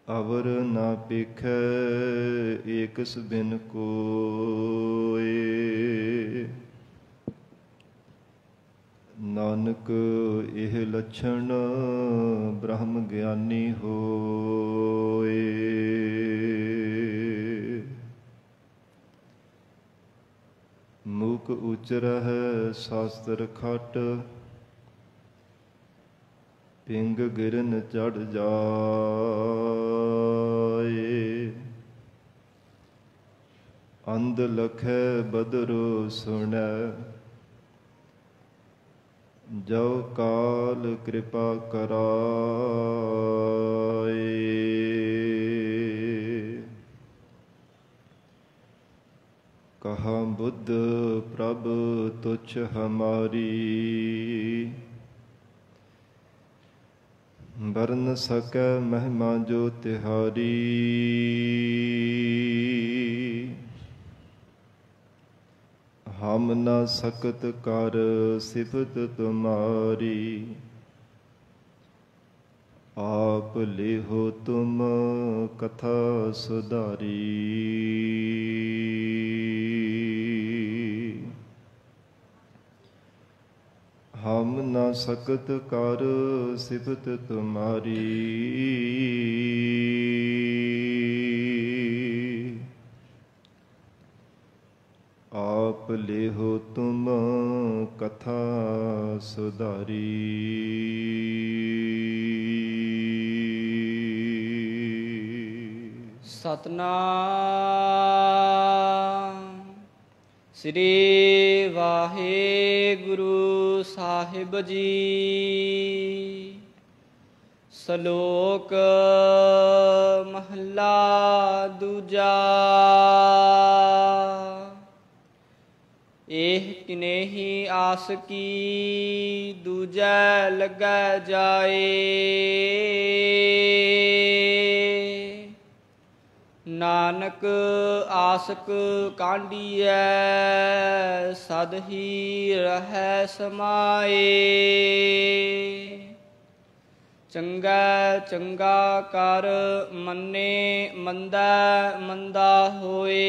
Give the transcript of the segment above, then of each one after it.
ਅਵਰ ਨਾ ਪੇਖੈ ਏਕਸ ਬਿਨ ਕੋਇ। ਨਾਨਕ ਇਹ ਲੱਛਣ ਬ੍ਰਹਮ ਗਿਆਨੀ ਹੋਏ। ਮੂਕ ਉਚਰਹਿ ਸ਼ਾਸਤਰ ਖਟ, ਪਿੰਗ ਗਿਰਨ ਚੜ ਜਾਏ। ਅੰਧ ਲਖੈ ਬਦਰੁ ਸੁਣੈ, ਜੋ ਕਾਲ ਕਿਰਪਾ ਕਰਾਏ। ਕਹਾ ਬੁੱਧ ਪ੍ਰਭ ਤੁਛ ਹਮਾਰੀ, ਬਰਨ ਸਕੈ ਮਹਿਮਾ ਜੋ ਤਿਹਾਰੀ। ਹਮ ਨ ਸਕਤ ਕਰ ਸਿਫਤ ਤੁਮਾਰੀ, ਆਪ ਲਿਹੋ ਤੁਮ ਕਥਾ ਸੁਧਾਰੀ। ਹਮ ਨ ਸਕਤ ਕਰ ਸਿਫਤ ਤੁਮਾਰੀ, ਆਪ ਲਿਹੋ ਤੁਮ ਕਥਾ ਸੁਧਾਰੀ। ਸਤਨਾਮ ਸ੍ਰੀ ਵਾਹਿਗੁਰੂ ਸਾਹਿਬ ਜੀ। ਸ਼ਲੋਕ ਮਹੱਲਾ ਦੂਜਾ। ਇਹ ਕਿਨੇਹੀ ਆਸ ਕੀ, ਦੂਜੈ ਲੱਗੈ ਜਾਏ। ਨਾਨਕ ਆਸਕ ਕਾਂਢੀਐ, ਸਦ ਹੀ ਰਹੈ ਸਮਾਏ। ਚੰਗਾ ਚੰਗਾ ਕਰ ਮੰਨੇ, ਮੰਦਾ ਮੰਦਾ ਹੋਏ।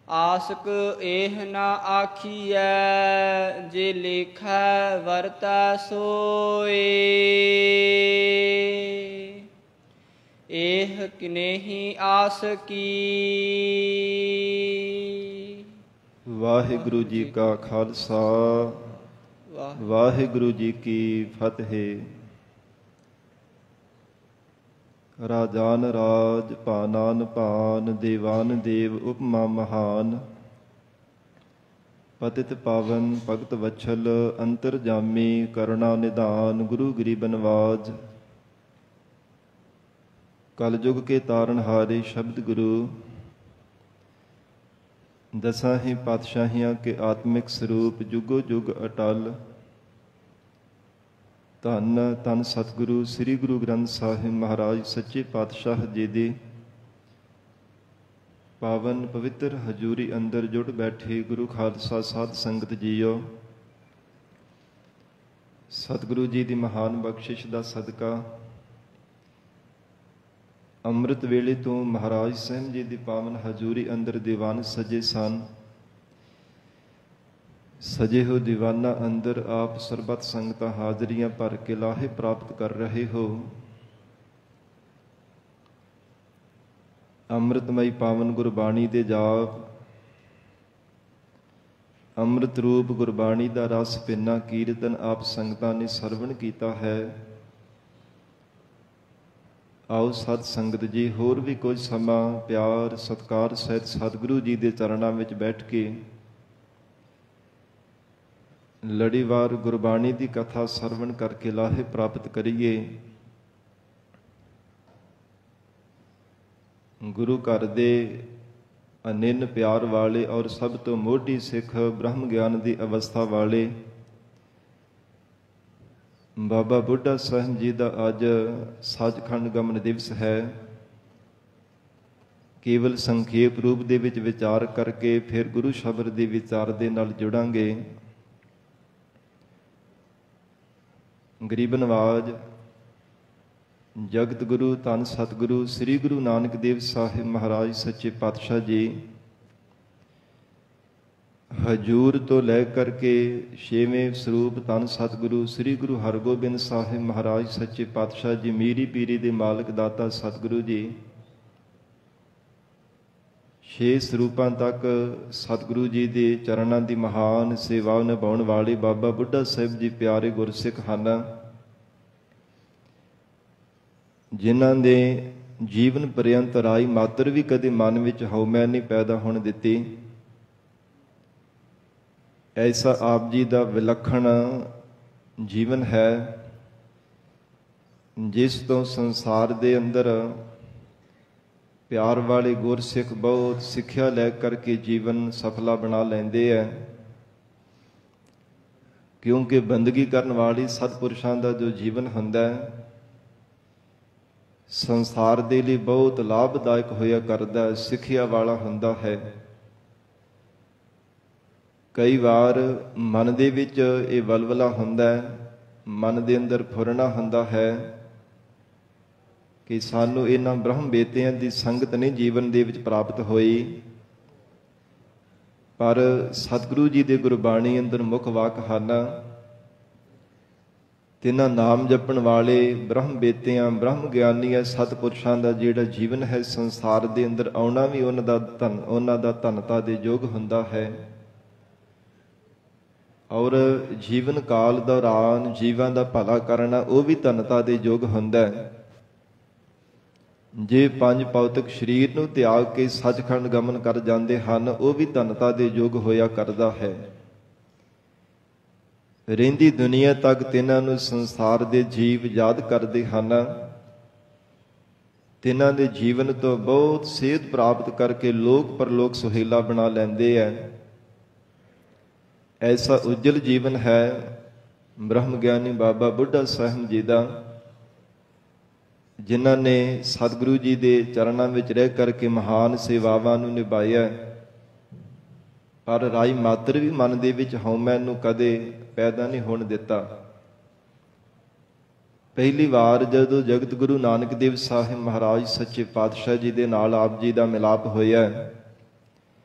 ਆਸਕ ਇਹ ਨਾ ਆਖੀਐ, ਜੇ ਲੇਖੈ ਵਰਤੈ ਸੋਏ। ਇਹ ਕਿਨੇਹੀ ਆਸ ਕੀ। ਵਾਹਿਗੁਰੂ ਜੀ ਕਾ ਖਾਲਸਾ, ਵਾਹਿਗੁਰੂ ਜੀ ਕੀ ਫਤਿਹ। ਰਾਜਾਨ ਰਾਜ, ਭਾਨਾਨ ਭਾਨ, ਦੇਵਾਨ ਦੇਵ, ਉਪਮਾ ਮਹਾਨ। ਪਤਿਤ ਪਾਵਨ ਭਗਤ ਵਛਲ, ਅੰਤਰਜਾਮੀ ਕਰੁਣਾ ਨਿਧਾਨ। ਗੁਰੂ ਗਰੀਬ ਨਵਾਜ, ਕਲਯੁਗ ਕੇ ਤਾਰਨਹਾਰੇ ਸ਼ਬਦ ਗੁਰੂ। ਦਸਾਂ ਹੀ ਪਾਤਸ਼ਾਹੀਆਂ ਕੇ ਆਤਮਿਕ ਸਰੂਪ, ਜੁਗੋ ਜੁਗ ਅਟਲ। ਧੰਨ ਧੰਨ ਸਤਿਗੁਰੂ ਸ੍ਰੀ ਗੁਰੂ ਗ੍ਰੰਥ ਸਾਹਿਬ ਮਹਾਰਾਜ ਸੱਚੇ ਪਾਤਸ਼ਾਹ ਜੀ ਦੀ ਪਾਵਨ ਪਵਿੱਤਰ ਹਜ਼ੂਰੀ ਅੰਦਰ ਜੁੜ ਬੈਠੇ ਗੁਰੂ ਖਾਲਸਾ ਸਾਧ ਸੰਗਤ ਜੀਓ। ਸਤਿਗੁਰੂ ਜੀ ਦੀ ਮਹਾਨ ਬਖਸ਼ਿਸ਼ ਦਾ ਸਦਕਾ ਅੰਮ੍ਰਿਤ ਵੇਲੇ ਤੋਂ ਮਹਾਰਾਜ ਸਾਹਿਬ ਜੀ ਦੀ ਪਾਵਨ ਹਜ਼ੂਰੀ ਅੰਦਰ ਦੀਵਾਨ ਸਜੇ ਸਨ। ਸਜੇ ਹੋ ਦੀਵਾਨਾਂ ਅੰਦਰ ਆਪ ਸਰਬੱਤ ਸੰਗਤਾਂ ਹਾਜ਼ਰੀਆਂ ਭਰ ਕੇ ਲਾਹੇ ਪ੍ਰਾਪਤ ਕਰ ਰਹੇ ਹੋ। ਅੰਮ੍ਰਿਤਮਈ ਪਾਵਨ ਗੁਰਬਾਣੀ ਦੇ ਜਾਪ, ਅੰਮ੍ਰਿਤ ਰੂਪ ਗੁਰਬਾਣੀ ਦਾ ਰਸ ਪਿੰਨਾ ਕੀਰਤਨ ਆਪ ਸੰਗਤਾਂ ਨੇ ਸਰਵਣ ਕੀਤਾ ਹੈ। ਆਓ ਸਤ ਸੰਗਤ ਜੀ ਹੋਰ ਵੀ ਕੁਝ ਸਮਾਂ ਪਿਆਰ ਸਤਿਕਾਰ ਸਹਿਤ ਸਤਿਗੁਰੂ ਜੀ ਦੇ ਚਰਨਾਂ ਵਿੱਚ ਬੈਠ ਕੇ ਲੜੀਵਾਰ ਗੁਰਬਾਣੀ ਦੀ ਕਥਾ ਸਰਵਣ ਕਰਕੇ ਲਾਹੇ ਪ੍ਰਾਪਤ ਕਰੀਏ। ਗੁਰੂ ਘਰ ਦੇ ਅਨਿੰਨ ਪਿਆਰ ਵਾਲੇ ਔਰ ਸਭ ਤੋਂ ਮੋਢੀ ਸਿੱਖ ਬ੍ਰਹਮ ਗਿਆਨ ਦੀ ਅਵਸਥਾ ਵਾਲੇ ਬਾਬਾ ਬੁੱਢਾ ਸਾਹਿਬ ਜੀ ਦਾ ਅੱਜ ਸੱਚਖੰਡ ਗਮਨ ਦਿਵਸ ਹੈ। ਕੇਵਲ ਸੰਖੇਪ ਰੂਪ ਦੇ ਵਿੱਚ ਵਿਚਾਰ ਕਰਕੇ ਫਿਰ ਗੁਰੂ ਸ਼ਬਦ ਦੇ ਵਿਚਾਰ ਦੇ ਨਾਲ ਜੁੜਾਂਗੇ। ਗਰੀਬ ਨਵਾਜ ਜਗਤ ਗੁਰੂ ਧੰਨ ਸਤਿਗੁਰੂ ਸ੍ਰੀ ਗੁਰੂ ਨਾਨਕ ਦੇਵ ਸਾਹਿਬ ਮਹਾਰਾਜ ਸੱਚੇ ਪਾਤਸ਼ਾਹ ਜੀ ਹਜੂਰ ਤੋਂ ਲੈ ਕਰਕੇ 6ਵੇਂ ਸਰੂਪ ਧੰਨ ਸਤਿਗੁਰੂ ਸ੍ਰੀ ਗੁਰੂ ਹਰਗੋਬਿੰਦ ਸਾਹਿਬ ਮਹਾਰਾਜ ਸੱਚੇ ਪਾਤਸ਼ਾਹ ਜੀ ਮੀਰੀ ਪੀਰੀ ਦੇ ਮਾਲਕ ਦਾਤਾ ਸਤਿਗੁਰੂ ਜੀ 6 ਸਰੂਪਾਂ ਤੱਕ ਸਤਿਗੁਰੂ ਜੀ ਦੇ ਚਰਨਾਂ ਦੀ ਮਹਾਨ ਸੇਵਾ ਨਿਭਾਉਣ ਵਾਲੇ ਬਾਬਾ ਬੁੱਢਾ ਸਾਹਿਬ ਜੀ ਪਿਆਰੇ ਗੁਰਸਿੱਖ ਹਨ, ਜਿਨ੍ਹਾਂ ਦੇ ਜੀਵਨ ਪਰਯੰਤ ਰਾਈ ਮਾਤਰ ਵੀ ਕਦੇ ਮਨ ਵਿੱਚ ਹਉਮੈ ਨਹੀਂ ਪੈਦਾ ਹੋਣ ਦਿੱਤੀ। ਐਸਾ ਆਪ ਜੀ ਦਾ ਵਿਲੱਖਣ ਜੀਵਨ ਹੈ, ਜਿਸ ਤੋਂ ਸੰਸਾਰ ਦੇ ਅੰਦਰ ਪਿਆਰ ਵਾਲੇ ਗੁਰਸਿੱਖ ਬਹੁਤ ਸਿੱਖਿਆ ਲੈ ਕਰਕੇ ਜੀਵਨ ਸਫਲਾ ਬਣਾ ਲੈਂਦੇ ਹੈ, ਕਿਉਂਕਿ ਬੰਦਗੀ ਕਰਨ ਵਾਲੀ ਸਤਿਪੁਰਸ਼ਾਂ ਦਾ ਜੋ ਜੀਵਨ ਹੁੰਦਾ ਹੈ ਸੰਸਾਰ ਦੇ ਲਈ ਬਹੁਤ ਲਾਭਦਾਇਕ ਹੋਇਆ ਕਰਦਾ, ਸਿੱਖਿਆ ਵਾਲਾ ਹੁੰਦਾ ਹੈ। ਕਈ ਵਾਰ ਮਨ ਦੇ ਵਿੱਚ ਇਹ ਵਲਵਲਾ ਹੁੰਦਾ ਹੈ, ਮਨ ਦੇ ਅੰਦਰ ਫੁਰਨਾ ਹੁੰਦਾ ਹੈ ਕਿ ਸਾਨੂੰ ਇਹਨਾਂ ਬ੍ਰਹਮ ਬੇਤਿਆਂ ਦੀ ਸੰਗਤ ਨਹੀਂ ਜੀਵਨ ਦੇ ਵਿੱਚ ਪ੍ਰਾਪਤ ਹੋਈ, ਪਰ ਸਤਿਗੁਰੂ ਜੀ ਦੇ ਗੁਰਬਾਣੀ ਅੰਦਰ ਮੁੱਖ ਵਾਕ ਹਨ, ਤਿੰਨਾਂ ਨਾਮ ਜਪਣ ਵਾਲੇ ਬ੍ਰਹਮ ਬੇਤਿਆਂ ਬ੍ਰਹਮ ਗਿਆਨੀਆਂ ਸਤਿਪੁਰਸ਼ਾਂ ਦਾ ਜਿਹੜਾ ਜੀਵਨ ਹੈ ਸੰਸਾਰ ਦੇ ਅੰਦਰ ਆਉਣਾ ਵੀ ਉਹਨਾਂ ਦਾ ਧਨਤਾ ਦੇ ਯੋਗ ਹੁੰਦਾ ਹੈ, ਔਰ ਜੀਵਨ ਕਾਲ ਦੌਰਾਨ ਜੀਵਾਂ ਦਾ ਭਲਾ ਕਰਨਾ ਉਹ ਵੀ ਧਨਤਾ ਦੇ ਯੋਗ ਹੁੰਦਾ ਹੈ। ਜੇ 5 ਭੌਤਿਕ ਸਰੀਰ ਨੂੰ ਤਿਆਗ ਕੇ ਸੱਚਖੰਡ ਗਮਨ ਕਰ ਜਾਂਦੇ ਹਨ, ਉਹ ਵੀ ਧਨਤਾ ਦੇ ਯੋਗ ਹੋਇਆ ਕਰਦਾ ਹੈ। ਰਹਿੰਦੀ ਦੁਨੀਆ ਤੱਕ ਤਿੰਨਾਂ ਨੂੰ ਸੰਸਾਰ ਦੇ ਜੀਵ ਯਾਦ ਕਰਦੇ ਹਨ, ਤਿੰਨਾਂ ਦੇ ਜੀਵਨ ਤੋਂ ਬਹੁਤ ਸੇਧ ਪ੍ਰਾਪਤ ਕਰਕੇ ਲੋਕ ਪਰਲੋਕ ਸੁਹੇਲਾ ਬਣਾ ਲੈਂਦੇ ਹੈ। ਐਸਾ ਉਜਲ ਜੀਵਨ ਹੈ ਬ੍ਰਹਮ ਗਿਆਨੀ ਬਾਬਾ ਬੁੱਢਾ ਸਾਹਿਬ ਜੀ ਦਾ, ਜਿਨ੍ਹਾਂ ਨੇ ਸਤਿਗੁਰੂ ਜੀ ਦੇ ਚਰਨਾਂ ਵਿੱਚ ਰਹਿ ਕਰਕੇ ਮਹਾਨ ਸੇਵਾਵਾਂ ਨੂੰ ਨਿਭਾਇਆ, ਪਰ ਰਾਈ ਮਾਤਰ ਵੀ ਮਨ ਦੇ ਵਿੱਚ ਹਉਮੈ ਨੂੰ ਕਦੇ ਪੈਦਾ ਨਹੀਂ ਹੋਣ ਦਿੱਤਾ। ਪਹਿਲੀ ਵਾਰ ਜਦੋਂ ਜਗਤ ਗੁਰੂ ਨਾਨਕ ਦੇਵ ਸਾਹਿਬ ਮਹਾਰਾਜ ਸੱਚੇ ਪਾਤਸ਼ਾਹ ਜੀ ਦੇ ਨਾਲ ਆਪ ਜੀ ਦਾ ਮਿਲਾਪ ਹੋਇਆ,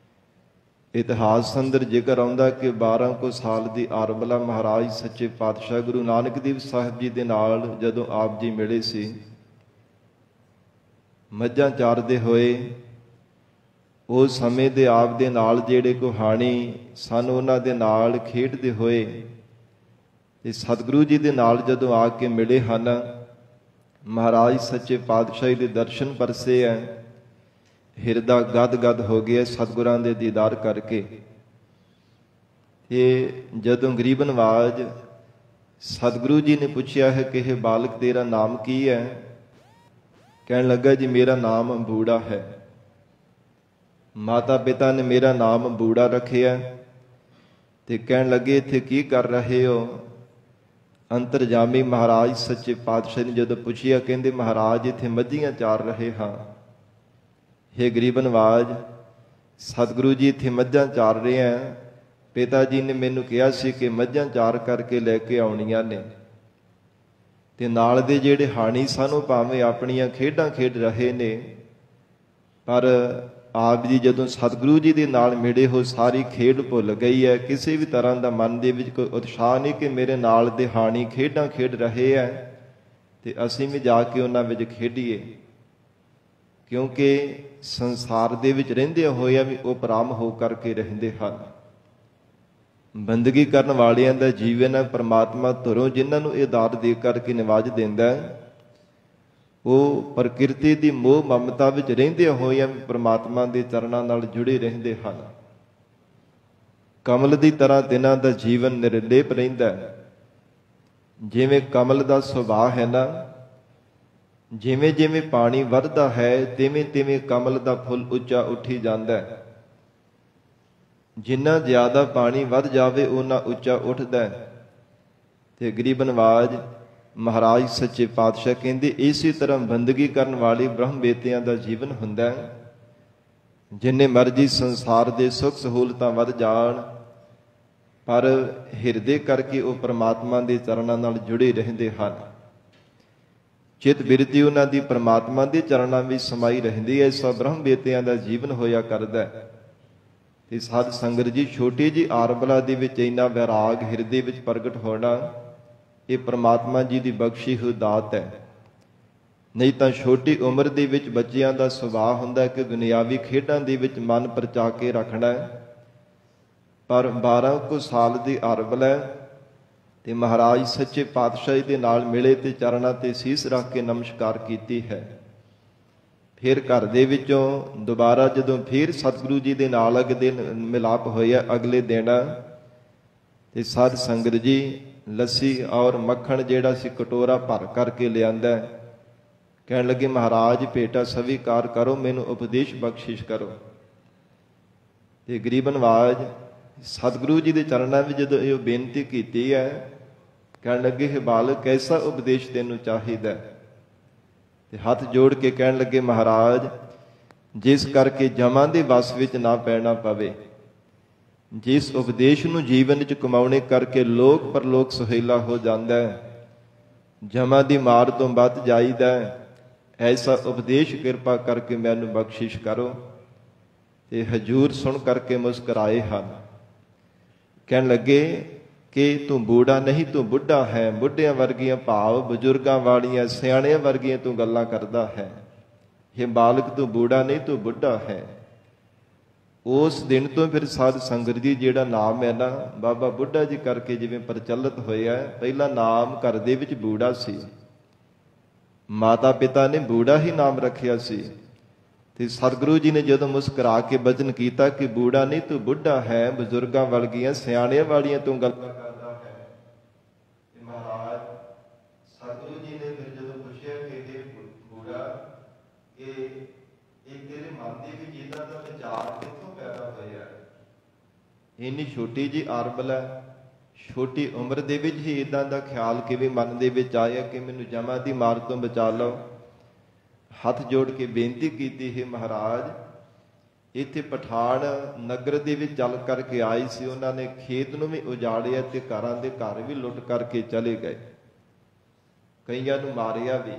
ਇਤਿਹਾਸ ਅੰਦਰ ਜ਼ਿਕਰ ਆਉਂਦਾ ਕਿ 12 ਕੁ ਸਾਲ ਦੀ ਆਰਬਲਾ ਮਹਾਰਾਜ ਸੱਚੇ ਪਾਤਸ਼ਾਹ ਗੁਰੂ ਨਾਨਕ ਦੇਵ ਸਾਹਿਬ ਜੀ ਦੇ ਨਾਲ ਜਦੋਂ ਆਪ ਜੀ ਮਿਲੇ ਸੀ, ਮੱਝਾਂ ਚਾਰਦੇ ਹੋਏ ਉਸ ਸਮੇਂ ਦੇ ਆਪ ਦੇ ਨਾਲ ਜਿਹੜੇ ਕੁਹਾਣੀ ਸਨ ਉਹਨਾਂ ਦੇ ਨਾਲ ਖੇਡਦੇ ਹੋਏ ਤੇ ਸਤਿਗੁਰੂ ਜੀ ਦੇ ਨਾਲ ਜਦੋਂ ਆ ਕੇ ਮਿਲੇ ਹਨ, ਮਹਾਰਾਜ ਸੱਚੇ ਪਾਤਸ਼ਾਹ ਦੇ ਦਰਸ਼ਨ ਪਰਸੇ ਹੈ, ਹਿਰਦਾ ਗਦ ਹੋ ਗਿਆ ਸਤਿਗੁਰਾਂ ਦੇ ਦੀਦਾਰ ਕਰਕੇ। ਤੇ ਜਦੋਂ ਗਰੀਬ ਨਵਾਜ ਸਤਿਗੁਰੂ ਜੀ ਨੇ ਪੁੱਛਿਆ ਹੈ ਕਿ ਇਹ ਬਾਲਕ ਤੇਰਾ ਨਾਮ ਕੀ ਹੈ, ਕਹਿਣ ਲੱਗਾ ਜੀ ਮੇਰਾ ਨਾਮ ਬੂੜਾ ਹੈ। ਮਾਤਾ ਪਿਤਾ ਨੇ ਮੇਰਾ ਨਾਮ ਬੂੜਾ ਰੱਖਿਆ ਤੇ ਕਹਿਣ ਲੱਗੇ ਇੱਥੇ ਕੀ ਕਰ ਰਹੇ ਹੋ। ਅੰਤਰਜਾਮੀ ਮਹਾਰਾਜ ਸੱਚੇ ਪਾਤਸ਼ਾਹ ਨੇ ਜਦੋਂ ਪੁੱਛਿਆ, ਕਹਿੰਦੇ ਮਹਾਰਾਜ ਇੱਥੇ ਮੱਝੀਆਂ ਚਾਰ ਰਹੇ ਹਾਂ। ਹੇ ਗਰੀਬ ਨਵਾਜ, ਸਤਿਗੁਰੂ ਜੀ ਇੱਥੇ ਮੱਝਾਂ ਚਾਰ ਰਹੇ ਆ, ਪਿਤਾ ਜੀ ਨੇ ਮੈਨੂੰ ਕਿਹਾ ਸੀ ਕਿ ਮੱਝਾਂ ਚਾਰ ਕਰਕੇ ਲੈ ਕੇ ਆਉਣੀਆਂ ਨੇ, ਤੇ ਨਾਲ ਦੇ ਜਿਹੜੇ ਹਾਣੀ ਸਾਨੂੰ ਭਾਵੇਂ ਆਪਣੀਆਂ ਖੇਡਾਂ ਖੇਡ ਰਹੇ ਨੇ, ਪਰ ਆਪ ਜੀ ਜਦੋਂ ਸਤਿਗੁਰੂ ਜੀ ਦੇ ਨਾਲ ਮਿਲੇ ਹੋ ਸਾਰੀ ਖੇਡ ਭੁੱਲ ਗਈ ਹੈ। ਕਿਸੇ ਵੀ ਤਰ੍ਹਾਂ ਦਾ ਮਨ ਦੇ ਵਿੱਚ ਕੋਈ ਉਤਸ਼ਾਹ ਨਹੀਂ ਕਿ ਮੇਰੇ ਨਾਲ ਦੇ ਹਾਣੀ ਖੇਡਾਂ ਖੇਡ ਰਹੇ ਹੈ ਤੇ ਅਸੀਂ ਵੀ ਜਾ ਕੇ ਉਹਨਾਂ ਵਿੱਚ ਖੇਡੀਏ, ਕਿਉਂਕਿ ਸੰਸਾਰ ਦੇ ਵਿੱਚ ਰਹਿੰਦੇ ਹੋਏ ਵੀ ਉਹ ਪਰਾਮ ਹੋ ਕਰਕੇ ਰਹਿੰਦੇ ਹਨ। ਬੰਦਗੀ ਕਰਨ ਵਾਲਿਆਂ ਦਾ ਜੀਵਨ ਹੈ ਪਰਮਾਤਮਾ ਧੁਰੋਂ ਜਿਨ੍ਹਾਂ ਨੂੰ ਇਹ ਦਾਤ ਦੇ ਕਰਕੇ ਨਿਵਾਜ ਦਿੰਦਾ ਹੈ, ਉਹ ਪ੍ਰਕਿਰਤੀ ਦੀ ਮੋਹ ਮਮਤਾ ਵਿੱਚ ਰਹਿੰਦੇ ਹੋਏ ਪਰਮਾਤਮਾ ਦੇ ਚਰਨਾਂ ਨਾਲ ਜੁੜੇ ਰਹਿੰਦੇ ਹਨ। ਕਮਲ ਦੀ ਤਰ੍ਹਾਂ ਤਿੰਨਾਂ ਦਾ ਜੀਵਨ ਨਿਰਲੇਪ ਰਹਿੰਦਾ ਹੈ। ਜਿਵੇਂ ਕਮਲ ਦਾ ਸੁਭਾਅ ਹੈ ਨਾ, ਜਿਵੇਂ ਜਿਵੇਂ ਪਾਣੀ ਵੱਧਦਾ ਹੈ ਤਿਵੇਂ ਤਿਵੇਂ ਕਮਲ ਦਾ ਫੁੱਲ ਉੱਚਾ ਉੱਠੀ ਜਾਂਦਾ ਹੈ। ਜਿੰਨਾ ਜ਼ਿਆਦਾ ਪਾਣੀ ਵੱਧ ਜਾਵੇ ਓਨਾ ਉੱਚਾ ਉੱਠਦਾ ਹੈ। ਤੇ ਗਰੀਬ ਨਵਾਜ ਮਹਾਰਾਜ ਸੱਚੇ ਪਾਤਸ਼ਾਹ ਕਹਿੰਦੇ ਇਸੇ ਤਰ੍ਹਾਂ ਬੰਦਗੀ ਕਰਨ ਵਾਲੇ ਬ੍ਰਹਮ ਬੇਤਿਆਂ ਦਾ ਜੀਵਨ ਹੁੰਦਾ ਹੈ। ਜਿੰਨੇ ਮਰਜ਼ੀ ਸੰਸਾਰ ਦੇ ਸੁੱਖ ਸਹੂਲਤਾਂ ਵੱਧ ਜਾਣ, ਪਰ ਹਿਰਦੇ ਕਰਕੇ ਉਹ ਪ੍ਰਮਾਤਮਾ ਦੇ ਚਰਨਾਂ ਨਾਲ ਜੁੜੇ ਰਹਿੰਦੇ ਹਨ। ਚਿਤ ਬਿਰਤੀ ਉਹਨਾਂ ਦੀ ਪ੍ਰਮਾਤਮਾ ਦੇ ਚਰਨਾਂ ਵਿੱਚ ਸਮਾਈ ਰਹਿੰਦੀ ਹੈ। ਸਭ ਬ੍ਰਹਮ ਬੇਤਿਆਂ ਦਾ ਜੀਵਨ ਹੋਇਆ ਕਰਦਾ ਹੈ। ਤੇ ਸਾਧ ਸੰਗਤ ਜੀ, ਛੋਟੀ ਜੀ ਆਰਬਲਾ ਦੇ ਵਿੱਚ ਇੰਨਾ ਵੈਰਾਗ ਹਿਰਦੇ ਵਿੱਚ ਪ੍ਰਗਟ ਹੋਣਾ, ਇਹ ਪ੍ਰਮਾਤਮਾ ਜੀ ਦੀ ਬਖਸ਼ੀ ਹੋਈ ਦਾਤ ਹੈ। ਨਹੀਂ ਤਾਂ ਛੋਟੀ ਉਮਰ ਦੇ ਵਿੱਚ ਬੱਚਿਆਂ ਦਾ ਸੁਭਾਅ ਹੁੰਦਾ ਕਿ ਦੁਨਿਆਵੀ ਖੇਡਾਂ ਦੇ ਵਿੱਚ ਮਨ ਪਰਚਾ ਕੇ ਰੱਖਣਾ ਹੈ। ਪਰ 12 ਕੁ ਸਾਲ ਦੀ ਅਰਬਲ ਹੈ ਤੇ ਮਹਾਰਾਜ ਸੱਚੇ ਪਾਤਸ਼ਾਹ ਦੇ ਨਾਲ ਮਿਲੇ ਤੇ ਚਰਨਾਂ ਤੇ ਸੀਸ ਰੱਖ ਕੇ ਨਮਸਕਾਰ ਕੀਤੀ ਹੈ। ਫਿਰ ਘਰ ਦੇ ਵਿੱਚੋਂ ਦੁਬਾਰਾ ਜਦੋਂ ਫਿਰ ਸਤਿਗੁਰੂ ਜੀ ਦੇ ਨਾਲ ਅਗਲੇ ਮਿਲਾਪ ਹੋਇਆ, ਅਗਲੇ ਦਿਨ ਤੇ ਸਾਧ ਸੰਗਤ ਜੀ ਲੱਸੀ ਔਰ ਮੱਖਣ ਜਿਹੜਾ ਸੀ ਕਟੋਰਾ ਭਰ ਕਰਕੇ ਲਿਆਂਦਾ। ਕਹਿਣ ਲੱਗੇ, ਮਹਾਰਾਜ ਭੇਟਾ ਸਵੀਕਾਰ ਕਰੋ, ਮੈਨੂੰ ਉਪਦੇਸ਼ ਬਖਸ਼ਿਸ਼ ਕਰੋ। ਤੇ ਗਰੀਬ ਨਵਾਜ ਸਤਿਗੁਰੂ ਜੀ ਦੇ ਚਰਨਾਂ ਵਿੱਚ ਜਦੋਂ ਇਹ ਬੇਨਤੀ ਕੀਤੀ ਹੈ, ਕਹਿਣ ਲੱਗੇ, ਹੈ ਬਾਲਕ, ਕੈਸਾ ਉਪਦੇਸ਼ ਤੈਨੂੰ ਚਾਹੀਦਾ? ਤੇ ਹੱਥ ਜੋੜ ਕੇ ਕਹਿਣ ਲੱਗੇ, ਮਹਾਰਾਜ ਜਿਸ ਕਰਕੇ ਜਮਾਂ ਦੇ ਵਸ ਵਿੱਚ ਨਾ ਪੈਣਾ ਪਵੇ, ਜਿਸ ਉਪਦੇਸ਼ ਨੂੰ ਜੀਵਨ ਵਿੱਚ ਕਮਾਉਣੇ ਕਰਕੇ ਲੋਕ ਪਰਲੋਕ ਸੁਹੇਲਾ ਹੋ ਜਾਂਦਾ ਹੈ, ਜਮਾਂ ਦੀ ਮਾਰ ਤੋਂ ਬਚ ਜਾਈਦਾ, ਐਸਾ ਉਪਦੇਸ਼ ਕਿਰਪਾ ਕਰਕੇ ਮੈਨੂੰ ਬਖਸ਼ਿਸ਼ ਕਰੋ। ਤੇ ਹਜੂਰ ਸੁਣ ਕਰਕੇ ਮੁਸਕਰਾਏ ਹਨ। ਕਹਿਣ ਲੱਗੇ ਕਿ ਤੂੰ ਬੂੜਾ ਨਹੀਂ, ਤੂੰ ਬੁੱਢਾ ਹੈ। ਬੁੱਢਿਆਂ ਵਰਗੀਆਂ ਭਾਵ ਬਜ਼ੁਰਗਾਂ ਵਾਲੀਆਂ ਸਿਆਣਿਆਂ ਵਰਗੀਆਂ ਤੂੰ ਗੱਲਾਂ ਕਰਦਾ ਹੈ। ਇਹ ਬਾਲਕ, ਤੂੰ ਬੂੜਾ ਨਹੀਂ, ਤੂੰ ਬੁੱਢਾ ਹੈ। ਉਸ ਦਿਨ ਤੋਂ ਫਿਰ ਸਾਧ ਸੰਗਤ ਜੀ ਜਿਹੜਾ ਨਾਮ ਹੈ ਨਾ ਬਾਬਾ ਬੁੱਢਾ ਜੀ ਕਰਕੇ ਜਿਵੇਂ ਪ੍ਰਚਲਿਤ ਹੋਇਆ, ਪਹਿਲਾ ਨਾਮ ਘਰ ਦੇ ਵਿੱਚ ਬੂੜਾ ਸੀ। ਮਾਤਾ ਪਿਤਾ ਨੇ ਬੂੜਾ ਹੀ ਨਾਮ ਰੱਖਿਆ ਸੀ। ਤੇ ਸਤਿਗੁਰੂ ਜੀ ਨੇ ਜਦੋਂ ਮੁਸਕਰਾ ਕੇ ਬਚਨ ਕੀਤਾ ਕਿ ਬੂੜਾ ਨਹੀਂ, ਤੂੰ ਬੁੱਢਾ ਹੈ, ਬਜ਼ੁਰਗਾਂ ਵਰਗੀਆਂ ਸਿਆਣਿਆਂ ਵਾਲੀਆਂ ਤੂੰ ਗੱਲਾਂ ਕਰਦਾ ਹੈ। ਤੇ ਮਹਾਰਾਜ ਸਤਿਗੁਰੂ ਜੀ ਨੇ ਫਿਰ ਜਦੋਂ ਪੁੱਛਿਆ ਕਿ ਇਹ ਬੂੜਾ, ਇਹ ਤੇਰੇ ਮਨ ਦੇ ਵਿੱਚ ਇਹਦਾ ਦਾ ਵਿਚਾਰ ਕਿੱਥੋਂ ਪੈਦਾ ਹੋਇਆ? ਇੰਨੀ ਛੋਟੀ ਜੀ ਅਰਬਲ ਹੈ, ਛੋਟੀ ਉਮਰ ਦੇ ਵਿੱਚ ਹੀ ਇਦਾਂ ਦਾ ਖਿਆਲ ਕਿਵੇਂ ਮਨ ਦੇ ਵਿੱਚ ਆਇਆ ਕਿ ਮੈਨੂੰ ਜਮਾਂ ਦੀ ਮਾਰ ਤੋਂ ਬਚਾ ਲਓ? ਹੱਥ ਜੋੜ ਕੇ ਬੇਨਤੀ ਕੀਤੀ, ਹੈ ਮਹਾਰਾਜ, ਇੱਥੇ ਪਠਾਨ ਨਗਰ ਦੇ ਵਿੱਚ ਚੱਲ ਕਰਕੇ ਆਈ ਸੀ, ਉਹਨਾਂ ਨੇ ਖੇਤ ਨੂੰ ਵੀ ਉਜਾੜਿਆ ਤੇ ਘਰਾਂ ਦੇ ਘਰ ਵੀ ਲੁੱਟ ਕਰਕੇ ਚਲੇ ਗਏ, ਕਈਆਂ ਨੂੰ ਮਾਰਿਆ ਵੀ।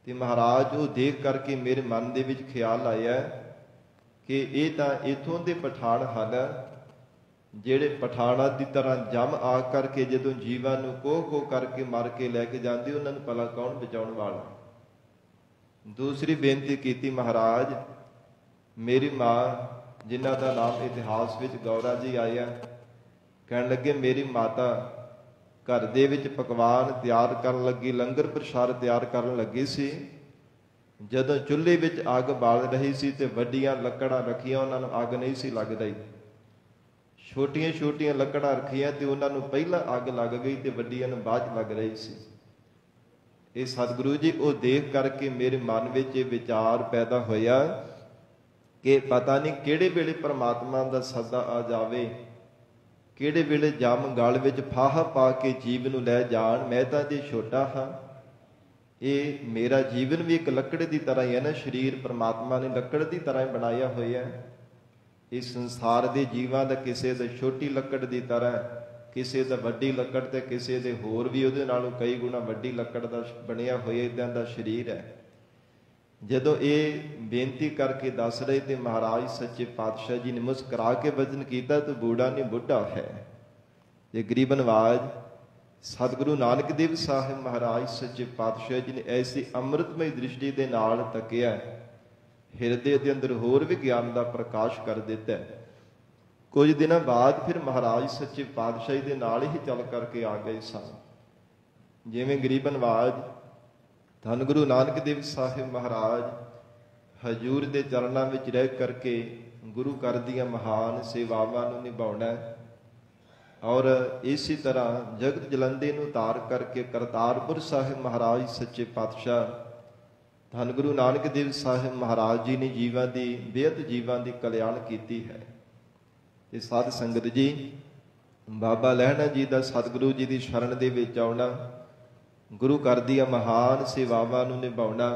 ਤੇ ਮਹਾਰਾਜ ਉਹ ਦੇਖ ਕਰਕੇ ਮੇਰੇ ਮਨ ਦੇ ਵਿੱਚ ਖਿਆਲ ਆਇਆ ਕਿ ਇਹ ਤਾਂ ਇਥੋਂ ਦੇ ਪਠਾਨ ਹਨ, ਜਿਹੜੇ ਪਠਾਨਾਂ ਦੀ ਤਰ੍ਹਾਂ ਜੰਮ ਆ ਕਰਕੇ ਜਦੋਂ ਜੀਵਾਂ ਨੂੰ ਕੋਹ ਕਰਕੇ ਮਾਰ ਕੇ ਲੈ ਕੇ ਜਾਂਦੇ, ਉਹਨਾਂ ਨੂੰ ਭਲਾ ਕੌਣ ਬਚਾਉਣ ਵਾਲਾ? ਦੂਸਰੀ ਬੇਨਤੀ ਕੀਤੀ, ਮਹਾਰਾਜ ਮੇਰੀ ਮਾਂ ਜਿਨ੍ਹਾਂ ਦਾ ਨਾਮ ਇਤਿਹਾਸ ਵਿੱਚ ਗੌਰਾ ਜੀ ਆਇਆ, ਕਹਿਣ ਲੱਗੇ, ਮੇਰੀ ਮਾਤਾ ਘਰ ਦੇ ਵਿੱਚ ਪਕਵਾਨ ਤਿਆਰ ਕਰਨ ਲੱਗੀ, ਲੰਗਰ ਪ੍ਰਸ਼ਾਦ ਤਿਆਰ ਕਰਨ ਲੱਗੀ ਸੀ। ਜਦੋਂ ਚੁੱਲ੍ਹੇ ਵਿੱਚ ਅੱਗ ਬਾਲ ਰਹੀ ਸੀ ਤੇ ਵੱਡੀਆਂ ਲੱਕੜਾਂ ਰੱਖੀਆਂ, ਉਹਨਾਂ ਨੂੰ ਅੱਗ ਨਹੀਂ ਸੀ ਲੱਗ ਰਹੀ। ਛੋਟੀਆਂ ਛੋਟੀਆਂ ਲੱਕੜਾਂ ਰੱਖੀਆਂ ਤੇ ਉਹਨਾਂ ਨੂੰ ਪਹਿਲਾਂ ਅੱਗ ਲੱਗ ਗਈ ਤੇ ਵੱਡੀਆਂ ਨੂੰ ਬਾਅਦ ਲੱਗ ਰਹੀ ਸੀ। ਇਹ ਸਤਿਗੁਰੂ ਜੀ ਉਹ ਦੇਖ ਕਰਕੇ ਮੇਰੇ ਮਨ ਵਿੱਚ ਇਹ ਵਿਚਾਰ ਪੈਦਾ ਹੋਇਆ ਕਿ ਪਤਾ ਨਹੀਂ ਕਿਹੜੇ ਵੇਲੇ ਪ੍ਰਮਾਤਮਾ ਦਾ ਸੱਦਾ ਆ ਜਾਵੇ, ਕਿਹੜੇ ਵੇਲੇ ਜਮ ਗਲ ਵਿੱਚ ਫਾਹਾ ਪਾ ਕੇ ਜੀਵ ਨੂੰ ਲੈ ਜਾਣ। ਮੈਂ ਤਾਂ ਜੇ ਛੋਟਾ ਹਾਂ, ਇਹ ਮੇਰਾ ਜੀਵਨ ਵੀ ਇੱਕ ਲੱਕੜ ਦੀ ਤਰ੍ਹਾਂ ਹੀ ਹੈ ਨਾ, ਸਰੀਰ ਪ੍ਰਮਾਤਮਾ ਨੇ ਲੱਕੜ ਦੀ ਤਰ੍ਹਾਂ ਹੀ ਬਣਾਇਆ ਹੋਇਆ। ਇਸ ਸੰਸਾਰ ਦੇ ਜੀਵਾਂ ਦਾ ਕਿਸੇ ਦਾ ਛੋਟੀ ਲੱਕੜ ਦੀ ਤਰ੍ਹਾਂ, ਕਿਸੇ ਦਾ ਵੱਡੀ ਲੱਕੜ ਤੇ ਕਿਸੇ ਦੇ ਹੋਰ ਵੀ ਉਹਦੇ ਨਾਲੋਂ ਕਈ ਗੁਣਾ ਵੱਡੀ ਲੱਕੜ ਦਾ ਬਣਿਆ ਹੋਇਆ ਇੱਦਾਂ ਦਾ ਸਰੀਰ ਹੈ। ਜਦੋਂ ਇਹ ਬੇਨਤੀ ਕਰਕੇ ਦੱਸ ਰਹੇ ਤੇ ਮਹਾਰਾਜ ਸੱਚੇ ਪਾਤਸ਼ਾਹ ਜੀ ਨੇ ਮੁਸਕਰਾ ਕੇ ਬਚਨ ਕੀਤਾ, ਤੂੰ ਬੂੜਾ ਨਹੀਂ ਬੁੱਢਾ ਹੈ। ਤੇ ਗਰੀਬ ਨਵਾਜ ਸਤਿਗੁਰੂ ਨਾਨਕ ਦੇਵ ਸਾਹਿਬ ਮਹਾਰਾਜ ਸੱਚੇ ਪਾਤਸ਼ਾਹ ਜੀ ਨੇ ਐਸੀ ਅੰਮ੍ਰਿਤਮਈ ਦ੍ਰਿਸ਼ਟੀ ਦੇ ਨਾਲ ਤੱਕਿਆ, ਹਿਰਦੇ ਦੇ ਅੰਦਰ ਹੋਰ ਵੀ ਗਿਆਨ ਦਾ ਪ੍ਰਕਾਸ਼ ਕਰ ਦਿੱਤਾ। ਕੁਝ ਦਿਨਾਂ ਬਾਅਦ ਫਿਰ ਮਹਾਰਾਜ ਸੱਚੇ ਪਾਤਸ਼ਾਹ ਦੇ ਨਾਲ ਹੀ ਚੱਲ ਕਰਕੇ ਆ ਗਏ ਸਨ। ਜਿਵੇਂ ਗਰੀਬ ਨਵਾਜ ਧੰਨ ਗੁਰੂ ਨਾਨਕ ਦੇਵ ਸਾਹਿਬ ਮਹਾਰਾਜ ਹਜੂਰ ਦੇ ਚਰਨਾਂ ਵਿੱਚ ਰਹਿ ਕਰਕੇ ਗੁਰੂ ਘਰ ਦੀਆਂ ਮਹਾਨ ਸੇਵਾਵਾਂ ਨੂੰ ਨਿਭਾਉਣਾ, ਔਰ ਇਸੇ ਤਰ੍ਹਾਂ ਜਗਤ ਜਲੰਦੇ ਨੂੰ ਉਤਾਰ ਕਰਕੇ ਕਰਤਾਰਪੁਰ ਸਾਹਿਬ ਮਹਾਰਾਜ ਸੱਚੇ ਪਾਤਸ਼ਾਹ ਧੰਨ ਗੁਰੂ ਨਾਨਕ ਦੇਵ ਸਾਹਿਬ ਮਹਾਰਾਜ ਜੀ ਨੇ ਜੀਵਾਂ ਦੀ ਬੇਅੰਤ ਜੀਵਾਂ ਦੀ ਕਲਿਆਣ ਕੀਤੀ ਹੈ। ਇਹ ਸਾਧ ਸੰਗਤ ਜੀ, ਬਾਬਾ ਲਹਿਣਾ ਜੀ ਦਾ ਸਤਿਗੁਰੂ ਜੀ ਦੀ ਸ਼ਰਨ ਦੇ ਵਿੱਚ ਆਉਣਾ, ਗੁਰੂ ਘਰ ਦੀਆਂ ਮਹਾਨ ਸੇਵਾਵਾਂ ਨੂੰ ਨਿਭਾਉਣਾ।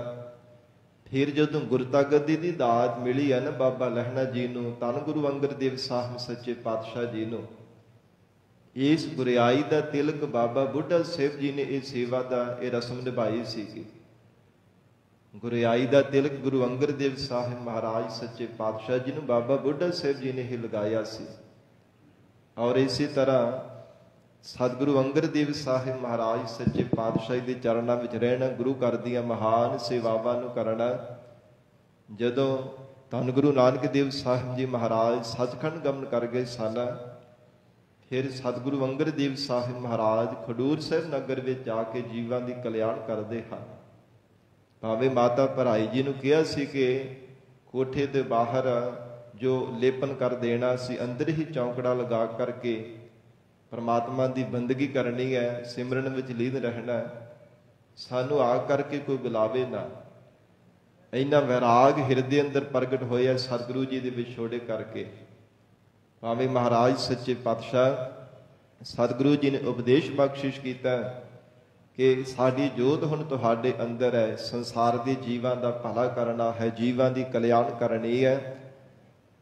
ਫਿਰ ਜਦੋਂ ਗੁਰਤਾ ਗੱਦੀ ਦੀ ਦਾਤ ਮਿਲੀ ਹੈ ਨਾ ਬਾਬਾ ਲਹਿਣਾ ਜੀ ਨੂੰ, ਧੰਨ ਗੁਰੂ ਅੰਗਦ ਦੇਵ ਸਾਹਿਬ ਸੱਚੇ ਪਾਤਸ਼ਾਹ ਜੀ ਨੂੰ, ਇਸ ਗੁਰਿਆਈ ਦਾ ਤਿਲਕ ਬਾਬਾ ਬੁੱਢਾ ਸਾਹਿਬ ਜੀ ਨੇ ਇਹ ਸੇਵਾ ਦਾ ਇਹ ਰਸਮ ਨਿਭਾਈ ਸੀਗੀ। ਗੁਰਿਆਈ ਦਾ ਤਿਲਕ ਗੁਰੂ ਅੰਗਦ ਦੇਵ ਸਾਹਿਬ ਮਹਾਰਾਜ ਸੱਚੇ ਪਾਤਸ਼ਾਹ ਜੀ ਨੂੰ ਬਾਬਾ ਬੁੱਢਾ ਸਾਹਿਬ ਜੀ ਨੇ ਹੀ ਲਗਾਇਆ ਸੀ। ਔਰ ਇਸੇ ਤਰ੍ਹਾਂ ਸਤਿਗੁਰੂ ਅੰਗਦ ਦੇਵ ਸਾਹਿਬ ਮਹਾਰਾਜ ਸੱਚੇ ਪਾਤਸ਼ਾਹ ਦੇ ਚਰਨਾਂ ਵਿੱਚ ਰਹਿਣਾ, ਗੁਰੂ ਘਰ ਦੀਆਂ ਮਹਾਨ ਸੇਵਾਵਾਂ ਨੂੰ ਕਰਨਾ। ਜਦੋਂ ਧੰਨ ਗੁਰੂ ਨਾਨਕ ਦੇਵ ਸਾਹਿਬ ਜੀ ਮਹਾਰਾਜ ਸੱਚਖੰਡ ਗਮਨ ਕਰ ਗਏ ਸਨ, ਫਿਰ ਸਤਿਗੁਰੂ ਅੰਗਦ ਦੇਵ ਸਾਹਿਬ ਮਹਾਰਾਜ ਖਡੂਰ ਸਾਹਿਬ ਨਗਰ ਵਿੱਚ ਜਾ ਕੇ ਜੀਵਾਂ ਦੀ ਕਲਿਆਣ ਕਰਦੇ ਹਨ। ਭਾਵੇਂ ਮਾਤਾ ਭਰਾਈ ਜੀ ਨੂੰ ਕਿਹਾ ਸੀ ਕਿ ਕੋਠੇ ਦੇ ਬਾਹਰ ਜੋ ਲੇਪਨ ਕਰ ਦੇਣਾ ਸੀ, ਅੰਦਰ ਹੀ ਚੌਂਕੜਾ ਲਗਾ ਕਰਕੇ ਪਰਮਾਤਮਾ ਦੀ ਬੰਦਗੀ ਕਰਨੀ ਹੈ, ਸਿਮਰਨ ਵਿੱਚ ਲੀਨ ਰਹਿਣਾ, ਸਾਨੂੰ ਆ ਕਰਕੇ ਕੋਈ ਬੁਲਾਵੇ ਨਾ। ਇੰਨਾ ਵੈਰਾਗ ਹਿਰਦੇ ਅੰਦਰ ਪ੍ਰਗਟ ਹੋਇਆ ਸਤਿਗੁਰੂ ਜੀ ਦੇ ਵਿਛੋੜੇ ਕਰਕੇ। ਭਾਵੇਂ ਮਹਾਰਾਜ ਸੱਚੇ ਪਾਤਸ਼ਾਹ ਸਤਿਗੁਰੂ ਜੀ ਨੇ ਉਪਦੇਸ਼ ਬਖਸ਼ਿਸ਼ ਕੀਤਾ ਕਿ ਸਾਡੀ ਜੋਤ ਹੁਣ ਤੁਹਾਡੇ ਅੰਦਰ ਹੈ, ਸੰਸਾਰ ਦੇ ਜੀਵਾਂ ਦਾ ਭਲਾ ਕਰਨਾ ਹੈ, ਜੀਵਾਂ ਦੀ ਕਲਿਆਣ ਕਰਨੀ ਹੈ।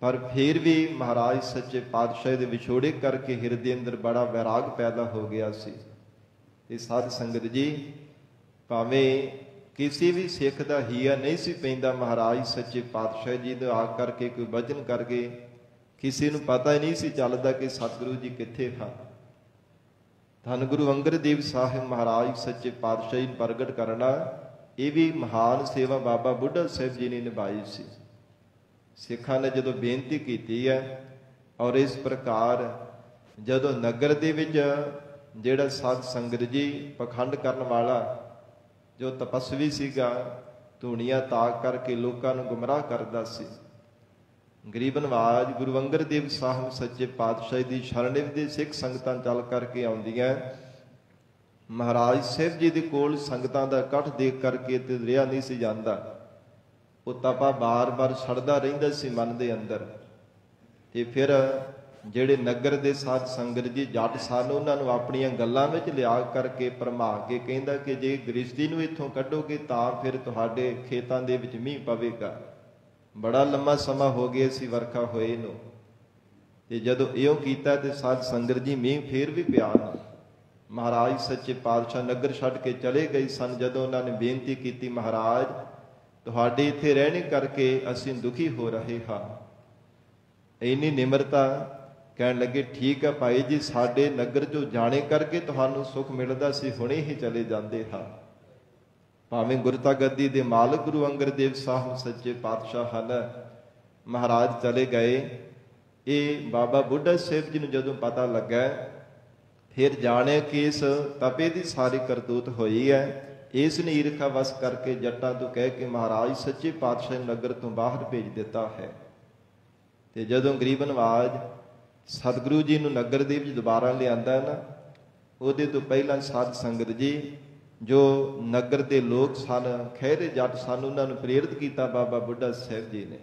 ਪਰ ਫਿਰ ਵੀ ਮਹਾਰਾਜ ਸੱਚੇ ਪਾਤਸ਼ਾਹ ਦੇ ਵਿਛੋੜੇ ਕਰਕੇ ਹਿਰਦੇ ਅੰਦਰ ਬੜਾ ਵੈਰਾਗ ਪੈਦਾ ਹੋ ਗਿਆ ਸੀ। ਤੇ ਸਾਧ ਸੰਗਤ ਜੀ, ਭਾਵੇਂ ਕਿਸੇ ਵੀ ਸਿੱਖ ਦਾ ਹੀਆ ਨਹੀਂ ਸੀ ਪੈਂਦਾ ਮਹਾਰਾਜ ਸੱਚੇ ਪਾਤਸ਼ਾਹ ਜੀ ਦਾ ਆ ਕਰਕੇ ਕੋਈ ਵਚਨ ਕਰਕੇ, ਕਿਸੇ ਨੂੰ ਪਤਾ ਹੀ ਨਹੀਂ ਸੀ ਚੱਲਦਾ ਕਿ ਸਤਿਗੁਰੂ ਜੀ ਕਿੱਥੇ ਹਨ। ਧੰਨ ਗੁਰੂ ਅੰਗਦ ਦੇਵ ਸਾਹਿਬ ਮਹਾਰਾਜ ਸੱਚੇ ਪਾਤਸ਼ਾਹ ਜੀ ਪ੍ਰਗਟ ਕਰਨਾ, ਇਹ ਵੀ ਮਹਾਨ ਸੇਵਾ ਬਾਬਾ ਬੁੱਢਾ ਸਾਹਿਬ ਜੀ ਨੇ ਨਿਭਾਈ ਸੀ। ਸਿੱਖਾਂ ਨੇ ਜਦੋਂ ਬੇਨਤੀ ਕੀਤੀ ਹੈ, ਔਰ ਇਸ ਪ੍ਰਕਾਰ ਜਦੋਂ ਨਗਰ ਦੇ ਵਿੱਚ ਜਿਹੜਾ ਸਾਧ ਸੰਗਤ ਜੀ ਪਖੰਡ ਕਰਨ ਵਾਲਾ ਜੋ ਤਪਸਵੀ ਸੀਗਾ, ਧੂਣੀਆਂ ਤਾਕ ਕਰਕੇ ਲੋਕਾਂ ਨੂੰ ਗੁੰਮਰਾਹ ਕਰਦਾ ਸੀ, ਗਰੀਬ ਨਵਾਜ ਗੁਰੂ ਅੰਗਦ ਦੇਵ ਸਾਹਿਬ ਸੱਚੇ ਪਾਤਸ਼ਾਹ ਦੀ ਸ਼ਰਨ ਵਿੱਚ ਸਿੱਖ ਸੰਗਤਾਂ ਚੱਲ ਕਰਕੇ ਆਉਂਦੀਆਂ। ਮਹਾਰਾਜ ਸਾਹਿਬ ਜੀ ਦੇ ਕੋਲ ਸੰਗਤਾਂ ਦਾ ਇਕੱਠ ਦੇਖ ਕਰਕੇ ਤੇ ਰਿਹਾ ਨਹੀਂ ਸੀ ਜਾਂਦਾ। ਉਹ ਤਪਾ ਬਾਰ-ਬਾਰ ਛੜਦਾ ਰਹਿੰਦਾ ਸੀ ਮਨ ਦੇ ਅੰਦਰ। ਤੇ ਫਿਰ ਜਿਹੜੇ ਨਗਰ ਦੇ ਸਾਧ ਸੰਗਤ ਜੀ ਜੱਟ ਸਨ, ਉਹਨਾਂ ਨੂੰ ਆਪਣੀਆਂ ਗੱਲਾਂ ਵਿੱਚ ਲਿਆ ਕਰਕੇ ਭਰਮਾ ਕੇ ਕਹਿੰਦਾ ਕਿ ਜੇ ਗ੍ਰਿਸ਼ਤੀ ਨੂੰ ਇੱਥੋਂ ਕੱਢੋਗੇ ਤਾਂ ਫਿਰ ਤੁਹਾਡੇ ਖੇਤਾਂ ਦੇ ਵਿੱਚ ਮੀਂਹ ਪਵੇਗਾ। ਬੜਾ ਲੰਮਾ ਸਮਾਂ ਹੋ ਗਿਆ ਸੀ ਵਰਖਾ ਹੋਏ ਨੂੰ। ਤੇ ਜਦੋਂ ਇਉਂ ਕੀਤਾ ਤੇ ਸਾਧ ਸੰਗਤ ਜੀ ਮੀਂਹ ਫੇਰ ਵੀ ਪਿਆ ਨਾ। ਮਹਾਰਾਜ ਸੱਚੇ ਪਾਤਸ਼ਾਹ ਨਗਰ ਛੱਡ ਕੇ ਚਲੇ ਗਏ ਸਨ। ਜਦੋਂ ਉਹਨਾਂ ਨੇ ਬੇਨਤੀ ਕੀਤੀ, ਮਹਾਰਾਜ ਤੁਹਾਡੇ ਇੱਥੇ ਰਹਿਣੇ ਕਰਕੇ ਅਸੀਂ ਦੁਖੀ ਹੋ ਰਹੇ ਹਾਂ, ਇੰਨੀ ਨਿਮਰਤਾ, ਕਹਿਣ ਲੱਗੇ ਠੀਕ ਹੈ ਭਾਈ ਜੀ, ਸਾਡੇ ਨਗਰ ਜੋ ਜਾਣੇ ਕਰਕੇ ਤੁਹਾਨੂੰ ਸੁੱਖ ਮਿਲਦਾ ਸੀ, ਹੁਣੇ ਹੀ ਚਲੇ ਜਾਂਦੇ ਹਾਂ। ਭਾਵੇਂ ਗੁਰਤਾ ਗੱਦੀ ਦੇ ਮਾਲਕ ਗੁਰੂ ਅੰਗਦ ਦੇਵ ਸਾਹਿਬ ਸੱਚੇ ਪਾਤਸ਼ਾਹ ਹਨ, ਮਹਾਰਾਜ ਚਲੇ ਗਏ। ਇਹ ਬਾਬਾ ਬੁੱਢਾ ਸਾਹਿਬ ਜੀ ਨੂੰ ਜਦੋਂ ਪਤਾ ਲੱਗਾ, ਫਿਰ ਜਾਣਿਆ ਕਿ ਇਸ ਤਪੇ ਦੀ ਸਾਰੀ ਕਰਤੂਤ ਹੋਈ ਹੈ। ਇਸ ਨੇ ਈਰਖਾ ਵਸ ਕਰਕੇ ਜੱਟਾਂ ਤੋਂ ਕਹਿ ਕੇ ਮਹਾਰਾਜ ਸੱਚੇ ਪਾਤਸ਼ਾਹ ਨਗਰ ਤੋਂ ਬਾਹਰ ਭੇਜ ਦਿੱਤਾ ਹੈ। ਤੇ ਜਦੋਂ ਗਰੀਬ ਨਵਾਜ ਸਤਿਗੁਰੂ ਜੀ ਨੂੰ ਨਗਰ ਦੇ ਵਿੱਚ ਦੁਬਾਰਾ ਲਿਆਂਦਾ ਨਾ, ਉਹਦੇ ਤੋਂ ਪਹਿਲਾਂ ਸਾਧ ਸੰਗਤ ਜੀ ਜੋ ਨਗਰ ਦੇ ਲੋਕ ਸਨ, ਖਹਿਰੇ ਜੱਟ ਸਨ, ਉਹਨਾਂ ਨੂੰ ਪ੍ਰੇਰਿਤ ਕੀਤਾ ਬਾਬਾ ਬੁੱਢਾ ਸਾਹਿਬ ਜੀ ਨੇ।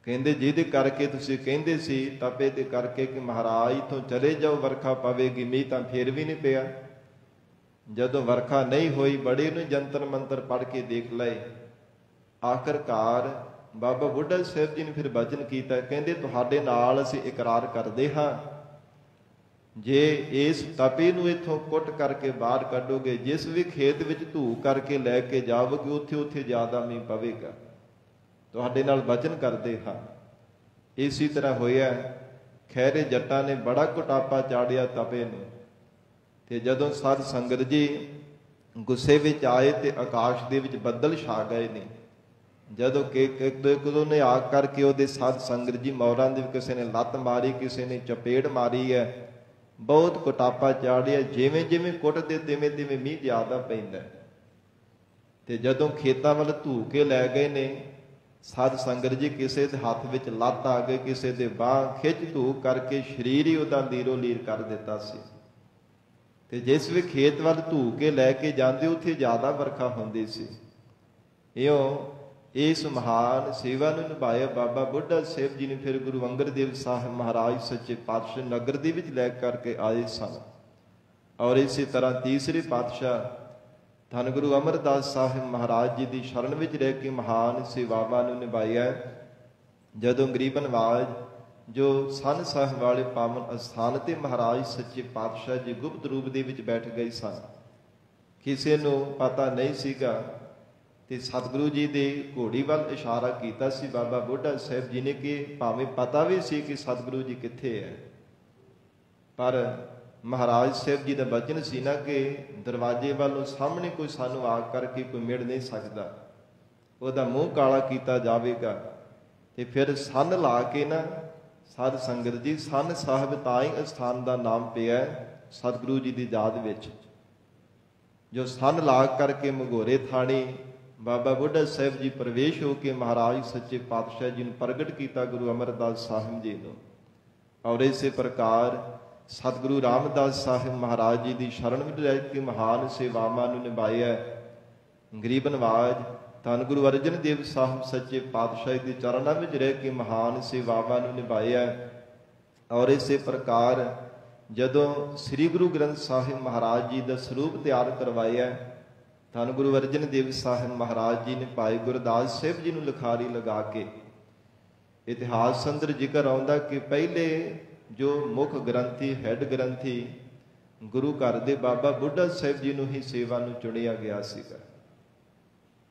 ਕਹਿੰਦੇ ਜਿਹਦੇ ਕਰਕੇ ਤੁਸੀਂ ਕਹਿੰਦੇ ਸੀ ਤਪੇ ਦੇ ਕਰਕੇ ਕਿ ਮਹਾਰਾਜ ਤੋਂ ਚਲੇ ਜਾਓ, ਵਰਖਾ ਪਵੇਗੀ, ਮੀਂਹ ਤਾਂ ਫੇਰ ਵੀ ਨਹੀਂ ਪਿਆ। ਜਦੋਂ ਵਰਖਾ ਨਹੀਂ ਹੋਈ, ਬੜੇ ਨੂੰ ਜੰਤਰ ਮੰਤਰ ਪੜ੍ਹ ਕੇ ਦੇਖ ਲਏ। ਆਖਰਕਾਰ ਬਾਬਾ ਬੁੱਢਾ ਸਾਹਿਬ ਜੀ ਨੇ ਫਿਰ ਬਚਨ ਕੀਤਾ, ਕਹਿੰਦੇ ਤੁਹਾਡੇ ਨਾਲ ਅਸੀਂ ਇਕਰਾਰ ਕਰਦੇ ਹਾਂ, ਜੇ ਇਸ ਤਪੇ ਨੂੰ ਇੱਥੋਂ ਕੁੱਟ ਕਰਕੇ ਬਾਹਰ ਕੱਢੋਗੇ, ਜਿਸ ਵੀ ਖੇਤ ਵਿੱਚ ਧੂ ਕਰਕੇ ਲੈ ਕੇ ਜਾਓਗੇ, ਉੱਥੇ ਉੱਥੇ ਜ਼ਿਆਦਾ ਮੀਂਹ ਪਵੇਗਾ। ਤੁਹਾਡੇ ਨਾਲ ਬਚਨ ਕਰਦੇ ਹਾਂ। ਇਸੇ ਤਰ੍ਹਾਂ ਹੋਇਆ। ਖਹਿਰੇ ਜੱਟਾਂ ਨੇ ਬੜਾ ਕੁਟਾਪਾ ਚਾੜਿਆ ਤਪੇ ਨੂੰ। ਤੇ ਜਦੋਂ ਸਾਧ ਸੰਗਤ ਜੀ ਗੁੱਸੇ ਵਿੱਚ ਆਏ ਤੇ ਆਕਾਸ਼ ਦੇ ਵਿੱਚ ਬੱਦਲ ਛਾ ਗਏ ਨੇ। ਜਦੋਂ ਇੱਕ ਦੋ ਨੇ ਆ ਕਰਕੇ ਉਹਦੇ ਸਾਧ ਸੰਗਤ ਜੀ ਮੌਰਾਂ ਦੇ ਕਿਸੇ ਨੇ ਲੱਤ ਮਾਰੀ, ਕਿਸੇ ਨੇ ਚਪੇੜ ਮਾਰੀ ਹੈ, ਬਹੁਤ ਕੁਟਾਪਾ ਚਾੜਿਆ। ਜਿਵੇਂ ਜਿਵੇਂ ਕੁੱਟਦੇ ਤਿਵੇਂ ਤਿਵੇਂ ਮੀਂਹ ਜ਼ਿਆਦਾ ਪੈਂਦਾ। ਤੇ ਜਦੋਂ ਖੇਤਾਂ ਵੱਲ ਧੂ ਕੇ ਲੈ ਗਏ ਨੇ ਸਾਧ ਸੰਗਤ ਜੀ, ਕਿਸੇ ਦੇ ਹੱਥ ਵਿੱਚ ਲੱਤ ਆ ਗਈ, ਕਿਸੇ ਦੇ ਬਾਂਹ ਖਿੱਚ ਧੂ ਕਰਕੇ ਸਰੀਰ ਹੀ ਉਹਦਾ ਲੀਰੋ ਲੀਰ ਕਰ ਦਿੱਤਾ ਸੀ। ਤੇ ਜਿਸ ਵੀ ਖੇਤ ਵੱਲ ਧੂ ਕੇ ਲੈ ਕੇ ਜਾਂਦੇ, ਉੱਥੇ ਜ਼ਿਆਦਾ ਵਰਖਾ ਹੁੰਦੀ ਸੀ। ਇਉਂ ਇਸ ਮਹਾਨ ਸੇਵਾ ਨੂੰ ਨਿਭਾਇਆ ਬਾਬਾ ਬੁੱਢਾ ਸਾਹਿਬ ਜੀ ਨੇ। ਫਿਰ ਗੁਰੂ ਅੰਗਦ ਦੇਵ ਸਾਹਿਬ ਮਹਾਰਾਜ ਸੱਚੇ ਪਾਤਸ਼ਾਹ ਨਗਰ ਦੇ ਵਿੱਚ ਲੈ ਕਰਕੇ ਆਏ ਸਨ। ਔਰ ਇਸੇ ਤਰ੍ਹਾਂ ਤੀਸਰੇ ਪਾਤਸ਼ਾਹ ਧੰਨ ਗੁਰੂ ਅਮਰਦਾਸ ਸਾਹਿਬ ਮਹਾਰਾਜ ਜੀ ਦੀ ਸ਼ਰਨ ਵਿੱਚ ਰਹਿ ਕੇ ਮਹਾਨ ਸੇਵਾਵਾਂ ਨੂੰ ਨਿਭਾਇਆ। ਜਦੋਂ ਗਰੀਬ ਨਵਾਜ ਜੋ ਸੰਨ ਸਾਹਿਬ ਵਾਲੇ ਪਾਵਨ ਅਸਥਾਨ ਤੇ ਮਹਾਰਾਜ ਸੱਚੇ ਪਾਤਸ਼ਾਹ ਜੀ ਗੁਪਤ ਰੂਪ ਦੇ ਵਿੱਚ ਬੈਠ ਗਏ ਸਨ। ਕਿਸੇ ਨੂੰ ਪਤਾ ਨਹੀਂ ਸੀਗਾ ਤੇ ਸਤਿਗੁਰੂ ਜੀ ਦੇ ਘੋੜੀ ਵੱਲ ਇਸ਼ਾਰਾ ਕੀਤਾ ਸੀ ਬਾਬਾ ਬੁੱਢਾ ਸਾਹਿਬ ਜੀ ਨੇ ਕਿ ਭਾਵੇਂ ਪਤਾ ਵੀ ਸੀ ਕਿ ਸਤਿਗੁਰੂ ਜੀ ਕਿੱਥੇ ਹੈ, ਪਰ ਮਹਾਰਾਜ ਸਾਹਿਬ ਜੀ ਦਾ ਬਚਨ ਸੀ ਨਾ ਕਿ ਦਰਵਾਜ਼ੇ ਵੱਲੋਂ ਸਾਹਮਣੇ ਕੋਈ ਸਾਨੂੰ ਆ ਕਰਕੇ ਕੋਈ ਮਿਲ ਨਹੀਂ ਸਕਦਾ, ਉਹਦਾ ਮੂੰਹ ਕਾਲਾ ਕੀਤਾ ਜਾਵੇਗਾ। ਤੇ ਫਿਰ ਸੰਨ ਲਾ ਕੇ ਨਾ ਸਾਧ ਸੰਗਤ ਜੀ, ਸੰਨ ਸਾਹਿਬ ਤਾਂ ਹੀ ਅਸਥਾਨ ਦਾ ਨਾਮ ਪਿਆ ਸਤਿਗੁਰੂ ਜੀ ਦੀ ਯਾਦ ਵਿੱਚ। ਜੋ ਸੰਨ ਲਾ ਕਰਕੇ ਮਘੋਰੇ ਥਾਣੀ ਬਾਬਾ ਬੁੱਢਾ ਸਾਹਿਬ ਜੀ ਪ੍ਰਵੇਸ਼ ਹੋ ਕੇ ਮਹਾਰਾਜ ਸੱਚੇ ਪਾਤਸ਼ਾਹ ਜੀ ਨੂੰ ਪ੍ਰਗਟ ਕੀਤਾ ਗੁਰੂ ਅਮਰਦਾਸ ਸਾਹਿਬ ਜੀ ਨੂੰ। ਔਰ ਇਸੇ ਪ੍ਰਕਾਰ ਸਤਿਗੁਰੂ ਰਾਮਦਾਸ ਸਾਹਿਬ ਮਹਾਰਾਜ ਜੀ ਦੀ ਸ਼ਰਨ ਵਿੱਚ ਰਹਿ ਕੇ ਮਹਾਨ ਸੇਵਾਵਾਂ ਨੂੰ ਨਿਭਾਇਆ। ਗਰੀਬ ਨਵਾਜ ਧੰਨ ਗੁਰੂ ਅਰਜਨ ਦੇਵ ਸਾਹਿਬ ਸੱਚੇ ਪਾਤਸ਼ਾਹ ਦੇ ਚਰਨਾਂ ਵਿੱਚ ਰਹਿ ਕੇ ਮਹਾਨ ਸੇਵਾਵਾਂ ਨੂੰ ਨਿਭਾਇਆ। ਔਰ ਇਸੇ ਪ੍ਰਕਾਰ ਜਦੋਂ ਸ੍ਰੀ ਗੁਰੂ ਗ੍ਰੰਥ ਸਾਹਿਬ ਮਹਾਰਾਜ ਜੀ ਦਾ ਸਰੂਪ ਤਿਆਰ ਕਰਵਾਇਆ, ਧੰਨ ਗੁਰੂ ਅਰਜਨ ਦੇਵ ਸਾਹਿਬ ਮਹਾਰਾਜ ਜੀ ਨੇ ਭਾਈ ਗੁਰਦਾਸ ਸਾਹਿਬ ਜੀ ਨੂੰ ਲਿਖਾਰੀ ਲਗਾ ਕੇ ਇਤਿਹਾਸ ਅੰਦਰ ਜ਼ਿਕਰ ਆਉਂਦਾ ਕਿ ਪਹਿਲੇ ਜੋ ਮੁੱਖ ਗ੍ਰੰਥੀ ਹੈਡ ਗ੍ਰੰਥੀ ਗੁਰੂ ਘਰ ਦੇ ਬਾਬਾ ਬੁੱਢਾ ਸਾਹਿਬ ਜੀ ਨੂੰ ਹੀ ਸੇਵਾ ਨੂੰ ਚੁਣਿਆ ਗਿਆ ਸੀਗਾ।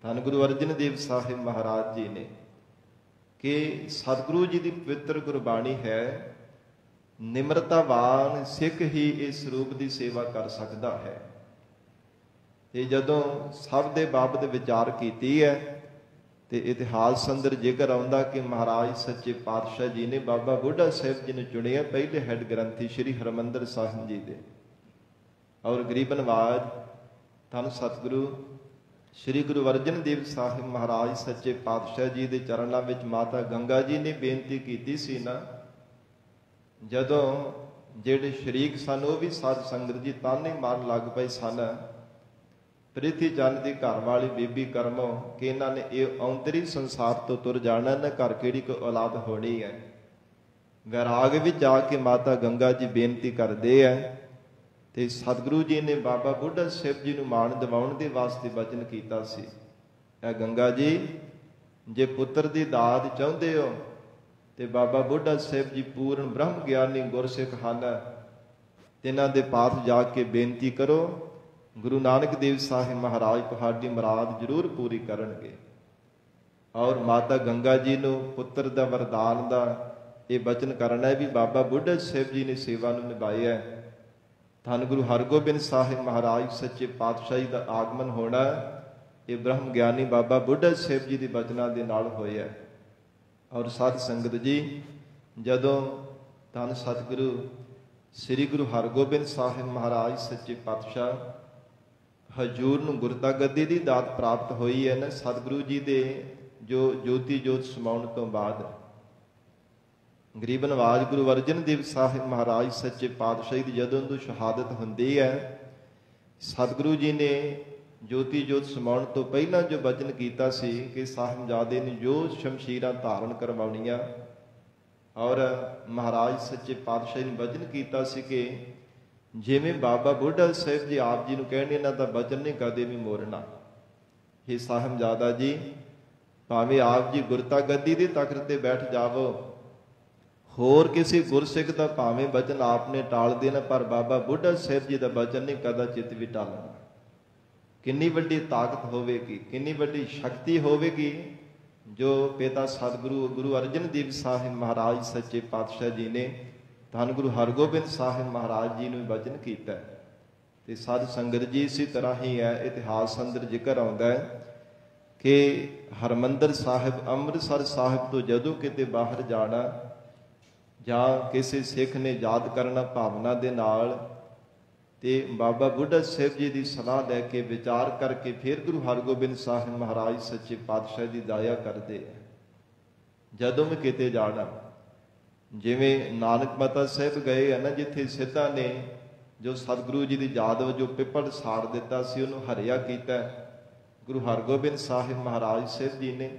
ਧੰਨ ਗੁਰੂ ਅਰਜਨ ਦੇਵ ਸਾਹਿਬ ਮਹਾਰਾਜ ਜੀ ਨੇ ਕਿ ਸਤਿਗੁਰੂ ਜੀ ਦੀ ਪਵਿੱਤਰ ਗੁਰਬਾਣੀ ਹੈ, ਨਿਮਰਤਾਵਾਨ ਸਿੱਖ ਹੀ ਇਸ ਰੂਪ ਦੀ ਸੇਵਾ ਕਰ ਸਕਦਾ ਹੈ। ਤੇ ਜਦੋਂ ਸਭ ਦੇ ਬਾਬਤ ਵਿਚਾਰ ਕੀਤੀ ਹੈ ਤੇ ਇਤਿਹਾਸ ਅੰਦਰ ਜ਼ਿਕਰ ਆਉਂਦਾ ਕਿ ਮਹਾਰਾਜ ਸੱਚੇ ਪਾਤਸ਼ਾਹ ਜੀ ਨੇ ਬਾਬਾ ਬੁੱਢਾ ਸਾਹਿਬ ਜੀ ਨੂੰ ਚੁਣਿਆ ਪਹਿਲੇ ਹੈਡ ਗ੍ਰੰਥੀ ਸ੍ਰੀ ਹਰਿਮੰਦਰ ਸਾਹਿਬ ਜੀ ਦੇ। ਔਰ ਗਰੀਬ ਨਵਾਜ ਧੰਨ ਸਤਿਗੁਰੂ ਸ੍ਰੀ ਗੁਰੂ ਅਰਜਨ ਦੇਵ ਸਾਹਿਬ ਮਹਾਰਾਜ ਸੱਚੇ ਪਾਤਸ਼ਾਹ ਜੀ ਦੇ ਚਰਨਾਂ ਵਿੱਚ ਮਾਤਾ ਗੰਗਾ ਜੀ ਨੇ ਬੇਨਤੀ ਕੀਤੀ ਸੀ ਨਾ, ਜਦੋਂ ਜਿਹੜੇ ਸ਼ਰੀਕ ਸਨ ਉਹ ਵੀ ਸਾਧ ਸੰਗਤ ਜੀ ਤਾਨੇ ਮਾਰਨ ਲੱਗ ਪਏ ਸਨ ਪ੍ਰਿਥੀ ਚੰਦ ਦੀ ਘਰ ਵਾਲੀ ਬੀਬੀ ਕਰਮੋਂ ਕਿ ਇਹਨਾਂ ਨੇ ਇਹ ਔਂਤਰੀ ਸੰਸਾਰ ਤੋਂ ਤੁਰ ਜਾਣਾ, ਨਾ ਘਰ ਕਿਹੜੀ ਕੋ ਔਲਾਦ ਹੋਣੀ ਹੈ। ਵੈਰਾਗ ਵਿੱਚ ਆ ਕੇ ਮਾਤਾ ਗੰਗਾ ਜੀ ਬੇਨਤੀ ਕਰਦੇ ਹੈ ਤੇ ਸਤਿਗੁਰੂ ਜੀ ਨੇ ਬਾਬਾ ਬੁੱਢਾ ਸਾਹਿਬ ਜੀ ਨੂੰ ਮਾਣ ਦਿਵਾਉਣ ਦੇ ਵਾਸਤੇ ਬਚਨ ਕੀਤਾ ਸੀ, ਇਹ ਗੰਗਾ ਜੀ ਜੇ ਪੁੱਤਰ ਦੀ ਦਾਤ ਚਾਹੁੰਦੇ ਹੋ ਤੇ ਬਾਬਾ ਬੁੱਢਾ ਸਾਹਿਬ ਜੀ ਪੂਰਨ ਬ੍ਰਹਮ ਗਿਆਨੀ ਗੁਰਸਿੱਖ ਹਨ, ਤੇ ਇਹਨਾਂ ਦੇ ਪਾਸ ਜਾ ਕੇ ਬੇਨਤੀ ਕਰੋ, ਗੁਰੂ ਨਾਨਕ ਦੇਵ ਸਾਹਿਬ ਮਹਾਰਾਜ ਤੁਹਾਡੀ ਮੁਰਾਦ ਜ਼ਰੂਰ ਪੂਰੀ ਕਰਨਗੇ। ਔਰ ਮਾਤਾ ਗੰਗਾ ਜੀ ਨੂੰ ਪੁੱਤਰ ਦਾ ਵਰਦਾਨ ਦਾ ਇਹ ਬਚਨ ਕਰਨਾ ਹੈ ਵੀ ਬਾਬਾ ਬੁੱਢਾ ਸਾਹਿਬ ਜੀ ਨੇ ਸੇਵਾ ਨੂੰ ਨਿਭਾਇਆ। ਧੰਨ ਗੁਰੂ ਹਰਗੋਬਿੰਦ ਸਾਹਿਬ ਮਹਾਰਾਜ ਸੱਚੇ ਪਾਤਸ਼ਾਹੀ ਦਾ ਆਗਮਨ ਹੋਣਾ ਇਹ ਬ੍ਰਹਮ ਗਿਆਨੀ ਬਾਬਾ ਬੁੱਢਾ ਸਾਹਿਬ ਜੀ ਦੇ ਬਚਨਾਂ ਦੇ ਨਾਲ ਹੋਇਆ। ਔਰ ਸਾਧ ਸੰਗਤ ਜੀ, ਜਦੋਂ ਧੰਨ ਸਤਿਗੁਰੂ ਸ੍ਰੀ ਗੁਰੂ ਹਰਗੋਬਿੰਦ ਸਾਹਿਬ ਮਹਾਰਾਜ ਸੱਚੇ ਪਾਤਸ਼ਾਹ ਹਜੂਰ ਨੂੰ ਗੁਰਤਾ ਗੱਦੀ ਦੀ ਦਾਤ ਪ੍ਰਾਪਤ ਹੋਈ ਹੈ ਨਾ, ਸਤਿਗੁਰੂ ਜੀ ਦੇ ਜੋ ਜੋਤੀ ਜੋਤ ਸਮਾਉਣ ਤੋਂ ਬਾਅਦ ਗਰੀਬ ਨਵਾਜ ਗੁਰੂ ਅਰਜਨ ਦੇਵ ਸਾਹਿਬ ਮਹਾਰਾਜ ਸੱਚੇ ਪਾਤਸ਼ਾਹੀ ਦੀ ਜਦੋਂ ਤੋਂ ਸ਼ਹਾਦਤ ਹੁੰਦੀ ਹੈ, ਸਤਿਗੁਰੂ ਜੀ ਨੇ ਜੋਤੀ ਜੋਤ ਸਮਾਉਣ ਤੋਂ ਪਹਿਲਾਂ ਜੋ ਬਚਨ ਕੀਤਾ ਸੀ ਕਿ ਸਾਹਿਬਜ਼ਾਦੇ ਨੇ ਜੋ ਸ਼ਮਸ਼ੀਰਾਂ ਧਾਰਨ ਕਰਵਾਉਣੀਆਂ, ਔਰ ਮਹਾਰਾਜ ਸੱਚੇ ਪਾਤਸ਼ਾਹ ਨੇ ਬਚਨ ਕੀਤਾ ਸੀ ਕਿ ਜਿਵੇਂ ਬਾਬਾ ਬੁੱਢਾ ਸਾਹਿਬ ਜੀ ਆਪ ਜੀ ਨੂੰ ਕਹਿਣੇ ਇਹਨਾਂ ਦਾ ਬਚਨ ਨਹੀਂ ਕਦੇ ਵੀ ਮੋੜਨਾ। ਇਹ ਸਾਹਿਬਜ਼ਾਦਾ ਜੀ ਭਾਵੇਂ ਆਪ ਜੀ ਗੁਰਤਾ ਗੱਦੀ ਦੀ ਤਖਤ ਤੇ ਬੈਠ ਜਾਵੋ, ਹੋਰ ਕਿਸੇ ਗੁਰਸਿੱਖ ਦਾ ਭਾਵੇਂ ਬਚਨ ਆਪਨੇ ਟਾਲ ਦੇਣਾ, ਪਰ ਬਾਬਾ ਬੁੱਢਾ ਸਾਹਿਬ ਜੀ ਦਾ ਬਚਨ ਨਹੀਂ ਕਦਾ ਚਿੱਤ ਵੀ ਟਾਲਣਾ। ਕਿੰਨੀ ਵੱਡੀ ਤਾਕਤ ਹੋਵੇਗੀ, ਕਿੰਨੀ ਵੱਡੀ ਸ਼ਕਤੀ ਹੋਵੇਗੀ ਜੋ ਪਿਤਾ ਸਤਿਗੁਰੂ ਗੁਰੂ ਅਰਜਨ ਦੇਵ ਸਾਹਿਬ ਮਹਾਰਾਜ ਸੱਚੇ ਪਾਤਸ਼ਾਹ ਜੀ ਨੇ ਧੰਨ ਗੁਰੂ ਹਰਗੋਬਿੰਦ ਸਾਹਿਬ ਮਹਾਰਾਜ ਜੀ ਨੂੰ ਬਚਨ ਕੀਤਾ। ਤੇ ਸਾਧ ਸੰਗਤ ਜੀ ਇਸੇ ਤਰ੍ਹਾਂ ਹੀ ਹੈ, ਇਤਿਹਾਸ ਅੰਦਰ ਜ਼ਿਕਰ ਆਉਂਦਾ ਹੈ ਕਿ ਹਰਮੰਦਰ ਸਾਹਿਬ ਅੰਮ੍ਰਿਤਸਰ ਸਾਹਿਬ ਤੋਂ ਜਦੋਂ ਕਿਤੇ ਬਾਹਰ ਜਾਣਾ ਜਾਂ ਕਿਸੇ ਸਿੱਖ ਨੇ ਯਾਦ ਕਰਨਾ ਭਾਵਨਾ ਦੇ ਨਾਲ, ਤੇ ਬਾਬਾ ਬੁੱਢਾ ਸਾਹਿਬ ਜੀ ਦੀ ਸਲਾਹ ਲੈ ਕੇ ਵਿਚਾਰ ਕਰਕੇ ਫਿਰ ਗੁਰੂ ਹਰਗੋਬਿੰਦ ਸਾਹਿਬ ਮਹਾਰਾਜ ਸੱਚੇ ਪਾਤਸ਼ਾਹ ਦੀ ਦਾਇਆ ਕਰਦੇ ਹੈ। ਜਦੋਂ ਵੀ ਕਿਤੇ ਜਾਣਾ, ਜਿਵੇਂ ਨਾਨਕ ਮਾਤਾ ਸਾਹਿਬ ਗਏ ਹੈ ਨਾ, ਜਿੱਥੇ ਸਿੱਧਾਂ ਨੇ ਜੋ ਸਤਿਗੁਰੂ ਜੀ ਦੀ ਯਾਦ ਵਜੋਂ ਪਿੱਪਲ ਸਾੜ ਦਿੱਤਾ ਸੀ ਉਹਨੂੰ ਹਰਿਆ ਕੀਤਾ ਗੁਰੂ ਹਰਗੋਬਿੰਦ ਸਾਹਿਬ ਮਹਾਰਾਜ ਸਾਹਿਬ ਜੀ ਨੇ,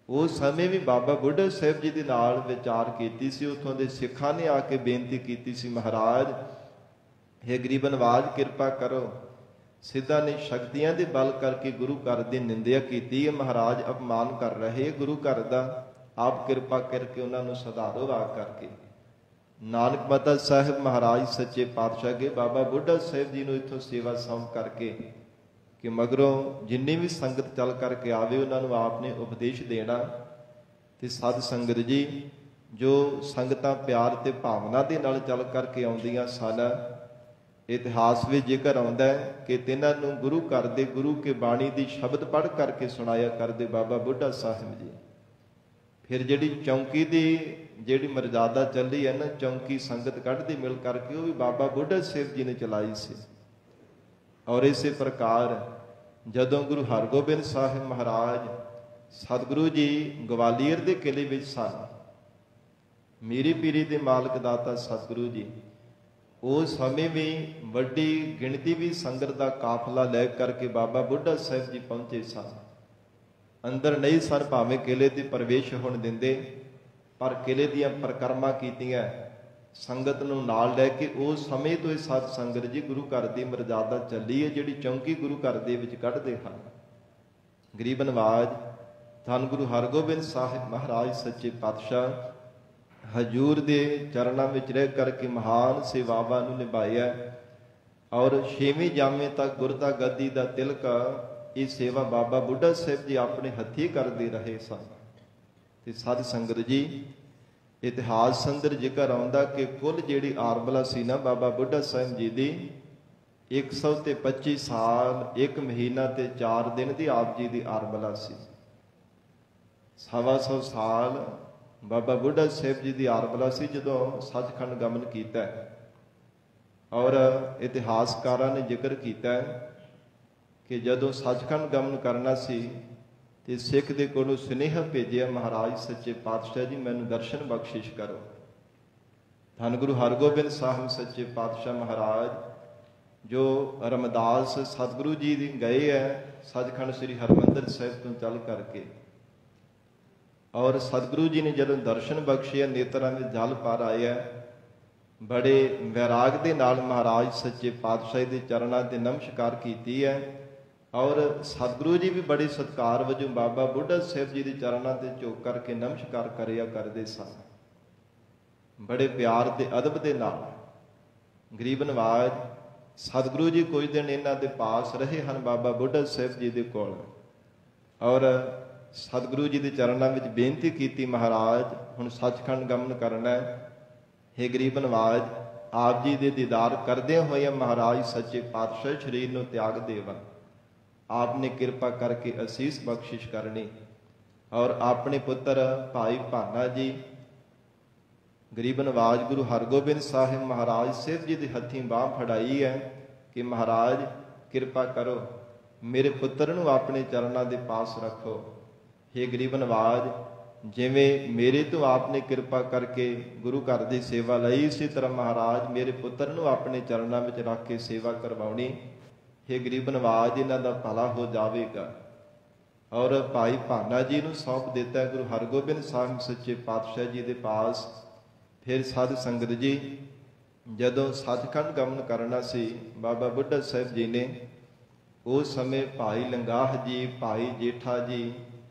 ਉਸ ਸਮੇਂ ਵੀ ਬਾਬਾ ਬੁੱਢਾ ਸਾਹਿਬ ਜੀ ਦੇ ਨਾਲ ਵਿਚਾਰ ਕੀਤੀ ਸੀ। ਉੱਥੋਂ ਦੇ ਸਿੱਖਾਂ ਨੇ ਆ ਕੇ ਬੇਨਤੀ ਕੀਤੀ ਸੀ, ਮਹਾਰਾਜ हे ਗਰੀਬ ਨਵਾਜ ਕਿਰਪਾ ਕਰੋ, ਸਿੱਧਾਂ ਨੇ ਸ਼ਕਤੀਆਂ ਦੇ ਬਲ ਕਰਕੇ ਗੁਰੂ ਘਰ ਦੀ ਨਿੰਦਿਆ ਕੀਤੀ ਹੈ, ਮਹਾਰਾਜ ਅਪਮਾਨ ਕਰ ਰਹੇ ਗੁਰੂ ਘਰ ਦਾ, ਆਪ ਕਿਰਪਾ ਕਰਕੇ ਉਹਨਾਂ ਨੂੰ ਸੁਧਾਰੋ ਆ ਕਰਕੇ। ਨਾਨਕ ਮਾਤਾ ਸਾਹਿਬ ਮਹਾਰਾਜ ਸੱਚੇ ਪਾਤਸ਼ਾਹ ਕੇ ਬਾਬਾ ਬੁੱਢਾ ਸਾਹਿਬ ਜੀ ਨੂੰ ਇੱਥੋਂ ਸੇਵਾ ਸੌਂਪ ਕਰਕੇ ਕਿ ਮਗਰੋਂ ਜਿੰਨੀ ਵੀ ਸੰਗਤ ਚੱਲ ਕਰਕੇ ਆਵੇ ਉਹਨਾਂ ਨੂੰ ਆਪ ਨੇ ਉਪਦੇਸ਼ ਦੇਣਾ। ਤੇ ਸਤ ਸੰਗਤ ਜੀ ਜੋ ਸੰਗਤਾਂ ਪਿਆਰ ਤੇ ਭਾਵਨਾ ਦੇ ਨਾਲ ਚੱਲ ਕਰਕੇ ਆਉਂਦੀਆਂ ਸਨ, ਇਤਿਹਾਸ ਵਿੱਚ ਜ਼ਿਕਰ ਆਉਂਦਾ ਹੈ ਕਿ ਤਿੰਨਾਂ ਨੂੰ ਗੁਰੂ ਘਰ ਦੇ ਗੁਰੂ ਕੇ ਬਾਣੀ ਦੀ ਸ਼ਬਦ ਪੜ੍ਹ ਕਰਕੇ ਸੁਣਾਇਆ ਕਰਦੇ ਬਾਬਾ ਬੁੱਢਾ ਸਾਹਿਬ ਜੀ। ਫਿਰ ਜਿਹੜੀ ਚੌਂਕੀ ਦੀ ਜਿਹੜੀ ਮਰਜ਼ਾਦਾ ਚੱਲੀ ਹੈ ਨਾ, ਚੌਂਕੀ ਸੰਗਤ ਕੱਢਦੀ ਮਿਲ ਕਰਕੇ, ਉਹ ਵੀ ਬਾਬਾ ਬੁੱਢਾ ਸਾਹਿਬ ਜੀ ਨੇ ਚਲਾਈ ਸੀ। ਔਰ ਇਸੇ ਪ੍ਰਕਾਰ ਜਦੋਂ ਗੁਰੂ ਹਰਗੋਬਿੰਦ ਸਾਹਿਬ ਮਹਾਰਾਜ ਸਤਿਗੁਰੂ ਜੀ ਗਵਾਲੀਅਰ ਦੇ ਕਿਲੇ ਵਿੱਚ ਸਨ, ਮੀਰੀ ਪੀਰੀ ਦੇ ਮਾਲਕ ਦਾਤਾ ਸਤਿਗੁਰੂ ਜੀ ਉਸ ਸਮੇਂ ਵੀ ਵੱਡੀ ਗਿਣਤੀ ਵੀ ਸੰਗਤ ਦਾ ਕਾਫਲਾ ਲੈ ਕਰਕੇ ਬਾਬਾ ਬੁੱਢਾ ਸਾਹਿਬ ਜੀ ਪਹੁੰਚੇ ਸਨ। ਅੰਦਰ ਨਹੀਂ ਸਨ ਭਾਵੇਂ ਕਿਲੇ ਤੇ ਪ੍ਰਵੇਸ਼ ਹੋਣ ਦਿੰਦੇ, ਪਰ ਕਿਲੇ ਦੀਆਂ ਪਰਿਕਰਮਾ ਕੀਤੀਆਂ ਸੰਗਤ ਨੂੰ ਨਾਲ ਲੈ ਕੇ। ਉਸ ਸਮੇਂ ਤੋਂ ਇਹ ਸਤ ਸੰਗਤ ਜੀ ਗੁਰੂ ਘਰ ਦੀ ਮਰਜ਼ਾਦਾ ਚੱਲੀ ਹੈ, ਜਿਹੜੀ ਚੌਂਕੀ ਗੁਰੂ ਘਰ ਦੇ ਵਿੱਚ ਕੱਢਦੇ ਹਨ। ਗਰੀਬ ਨਵਾਜ ਧੰਨ ਗੁਰੂ ਹਰਗੋਬਿੰਦ ਸਾਹਿਬ ਮਹਾਰਾਜ ਸੱਚੇ ਪਾਤਸ਼ਾਹ ਹਜੂਰ ਦੇ ਚਰਨਾਂ ਵਿੱਚ ਰਹਿ ਕਰਕੇ ਮਹਾਨ ਸੇਵਾਵਾਂ ਨੂੰ ਨਿਭਾਇਆ। ਔਰ 6ਵੀਂ ਜਾਮੇ ਤੱਕ ਗੁਰਤਾ ਗੱਦੀ ਦਾ ਤਿਲਕ ਇਹ ਸੇਵਾ ਬਾਬਾ ਬੁੱਢਾ ਸਾਹਿਬ ਜੀ ਆਪਣੇ ਹੱਥੀਂ ਕਰਦੇ ਰਹੇ ਸਨ। ਤੇ ਸਾਧ ਸੰਗਤ ਜੀ ਇਤਿਹਾਸ ਅੰਦਰ ਜ਼ਿਕਰ ਆਉਂਦਾ ਕਿ ਕੁੱਲ ਜਿਹੜੀ ਆਰਬਲਾ ਸੀ ਨਾ ਬਾਬਾ ਬੁੱਢਾ ਸਾਹਿਬ ਜੀ ਦੀ 125 ਸਾਲ 1 ਮਹੀਨਾ ਤੇ 4 ਦਿਨ ਦੀ ਆਪ ਜੀ ਦੀ ਆਰਬਲਾ ਸੀ। 125 ਸਾਲ ਬਾਬਾ ਬੁੱਢਾ ਸਾਹਿਬ ਜੀ ਦੀ ਆਰਬਲਾ ਸੀ ਜਦੋਂ ਸੱਚਖੰਡ ਗਮਨ ਕੀਤਾ। ਔਰ ਇਤਿਹਾਸਕਾਰਾਂ ਨੇ ਜ਼ਿਕਰ ਕੀਤਾ ਕਿ ਜਦੋਂ ਸੱਚਖੰਡ ਗਮਨ ਕਰਨਾ ਸੀ ਤੇ ਸਿੱਖ ਦੇ ਕੋਲੋਂ ਸੁਨੇਹਾ ਭੇਜਿਆ, ਮਹਾਰਾਜ ਸੱਚੇ ਪਾਤਸ਼ਾਹ ਜੀ ਮੈਨੂੰ ਦਰਸ਼ਨ ਬਖਸ਼ਿਸ਼ ਕਰੋ। ਧੰਨ ਗੁਰੂ ਹਰਗੋਬਿੰਦ ਸਾਹਿਬ ਸੱਚੇ ਪਾਤਸ਼ਾਹ ਮਹਾਰਾਜ ਜੋ ਰਮਦਾਸ ਸਤਿਗੁਰੂ ਜੀ ਦੀ ਗਏ ਹੈ ਸੱਚਖੰਡ ਸ੍ਰੀ ਹਰਿਮੰਦਰ ਸਾਹਿਬ ਤੋਂ ਚੱਲ ਕਰਕੇ। ਔਰ ਸਤਿਗੁਰੂ ਜੀ ਨੇ ਜਦੋਂ ਦਰਸ਼ਨ ਬਖਸ਼ਿਆ, ਨੇਤਰਾਂ ਵਿੱਚ ਜਲ ਭਰ ਆਇਆ, ਬੜੇ ਵੈਰਾਗ ਦੇ ਨਾਲ ਮਹਾਰਾਜ ਸੱਚੇ ਪਾਤਸ਼ਾਹ ਦੇ ਚਰਨਾਂ ਤੇ ਨਮਸਕਾਰ ਕੀਤੀ ਹੈ। ਔਰ ਸਤਿਗੁਰੂ ਜੀ ਵੀ ਬੜੇ ਸਤਿਕਾਰ ਵਜੋਂ ਬਾਬਾ ਬੁੱਢਾ ਸਾਹਿਬ ਜੀ ਦੇ ਚਰਨਾਂ ਤੇ ਝੁਕ ਕਰਕੇ ਨਮਸਕਾਰ ਕਰਿਆ ਕਰਦੇ ਸਨ, ਬੜੇ ਪਿਆਰ ਤੇ ਅਦਬ ਦੇ ਨਾਲ। ਗਰੀਬ ਨਵਾਜ ਸਤਿਗੁਰੂ ਜੀ ਕੁਝ ਦਿਨ ਇਹਨਾਂ ਦੇ ਪਾਸ ਰਹੇ ਹਨ ਬਾਬਾ ਬੁੱਢਾ ਸਾਹਿਬ ਜੀ ਦੇ ਕੋਲ। ਔਰ ਸਤਿਗੁਰੂ ਜੀ ਦੇ ਚਰਨਾਂ ਵਿੱਚ ਬੇਨਤੀ ਕੀਤੀ, ਮਹਾਰਾਜ ਹੁਣ ਸੱਚਖੰਡ ਗਮਨ ਕਰਨਾ ਹੈ। ਹੇ ਗਰੀਬ ਨਵਾਜ ਆਪ ਜੀ ਦੇ ਦੀਦਾਰ ਕਰਦੇ ਹੋਏ ਮਹਾਰਾਜ ਸੱਚੇ ਪਾਤਸ਼ਾਹ ਸਰੀਰ ਨੂੰ ਤਿਆਗ ਦੇਵਨ। ਆਪ ਨੇ ਕਿਰਪਾ ਕਰਕੇ ਅਸੀਸ ਬਖਸ਼ਿਸ਼ ਕਰਨੀ। ਔਰ ਆਪਣੇ ਪੁੱਤਰ ਭਾਈ ਭਾਨਾ ਜੀ ਗਰੀਬ ਨਵਾਜ ਗੁਰੂ ਹਰਗੋਬਿੰਦ ਸਾਹਿਬ ਮਹਾਰਾਜ ਸਾਹਿਬ ਜੀ ਦੇ ਹੱਥੀਂ ਬਾਹ ਫੜਾਈ ਹੈ ਕਿ ਮਹਾਰਾਜ ਕਿਰਪਾ ਕਰੋ, ਮੇਰੇ ਪੁੱਤਰ ਨੂੰ ਆਪਣੇ ਚਰਨਾਂ ਦੇ ਪਾਸ ਰੱਖੋ। ਹੇ ਗਰੀਬ ਨਵਾਜ ਜਿਵੇਂ ਮੇਰੇ ਤੋਂ ਆਪ ਨੇ ਕਿਰਪਾ ਕਰਕੇ ਗੁਰੂ ਘਰ ਦੀ ਸੇਵਾ ਲਈ, ਇਸੇ ਤਰ੍ਹਾਂ ਮਹਾਰਾਜ ਮੇਰੇ ਪੁੱਤਰ ਨੂੰ ਆਪਣੇ ਚਰਨਾਂ ਵਿੱਚ ਰੱਖ ਕੇ ਸੇਵਾ ਕਰਵਾਉਣੀ। ਹੇ ਗਰੀਬ ਨਵਾਜ ਇਹਨਾਂ ਦਾ ਭਲਾ ਹੋ ਜਾਵੇਗਾ। ਔਰ ਭਾਈ ਭਾਨਾ ਜੀ ਨੂੰ ਸੌਂਪ ਦਿੱਤਾ ਗੁਰੂ ਹਰਗੋਬਿੰਦ ਸਾਹਿਬ ਸੱਚੇ ਪਾਤਸ਼ਾਹ ਜੀ ਦੇ ਪਾਸ। ਫਿਰ ਸਾਧ ਸੰਗਤ ਜੀ ਜਦੋਂ ਸੱਚਖੰਡ ਗਮਨ ਕਰਨਾ ਸੀ ਬਾਬਾ ਬੁੱਢਾ ਸਾਹਿਬ ਜੀ ਨੇ, ਉਸ ਸਮੇਂ ਭਾਈ ਲੰਗਾਹ ਜੀ, ਭਾਈ ਜੇਠਾ ਜੀ,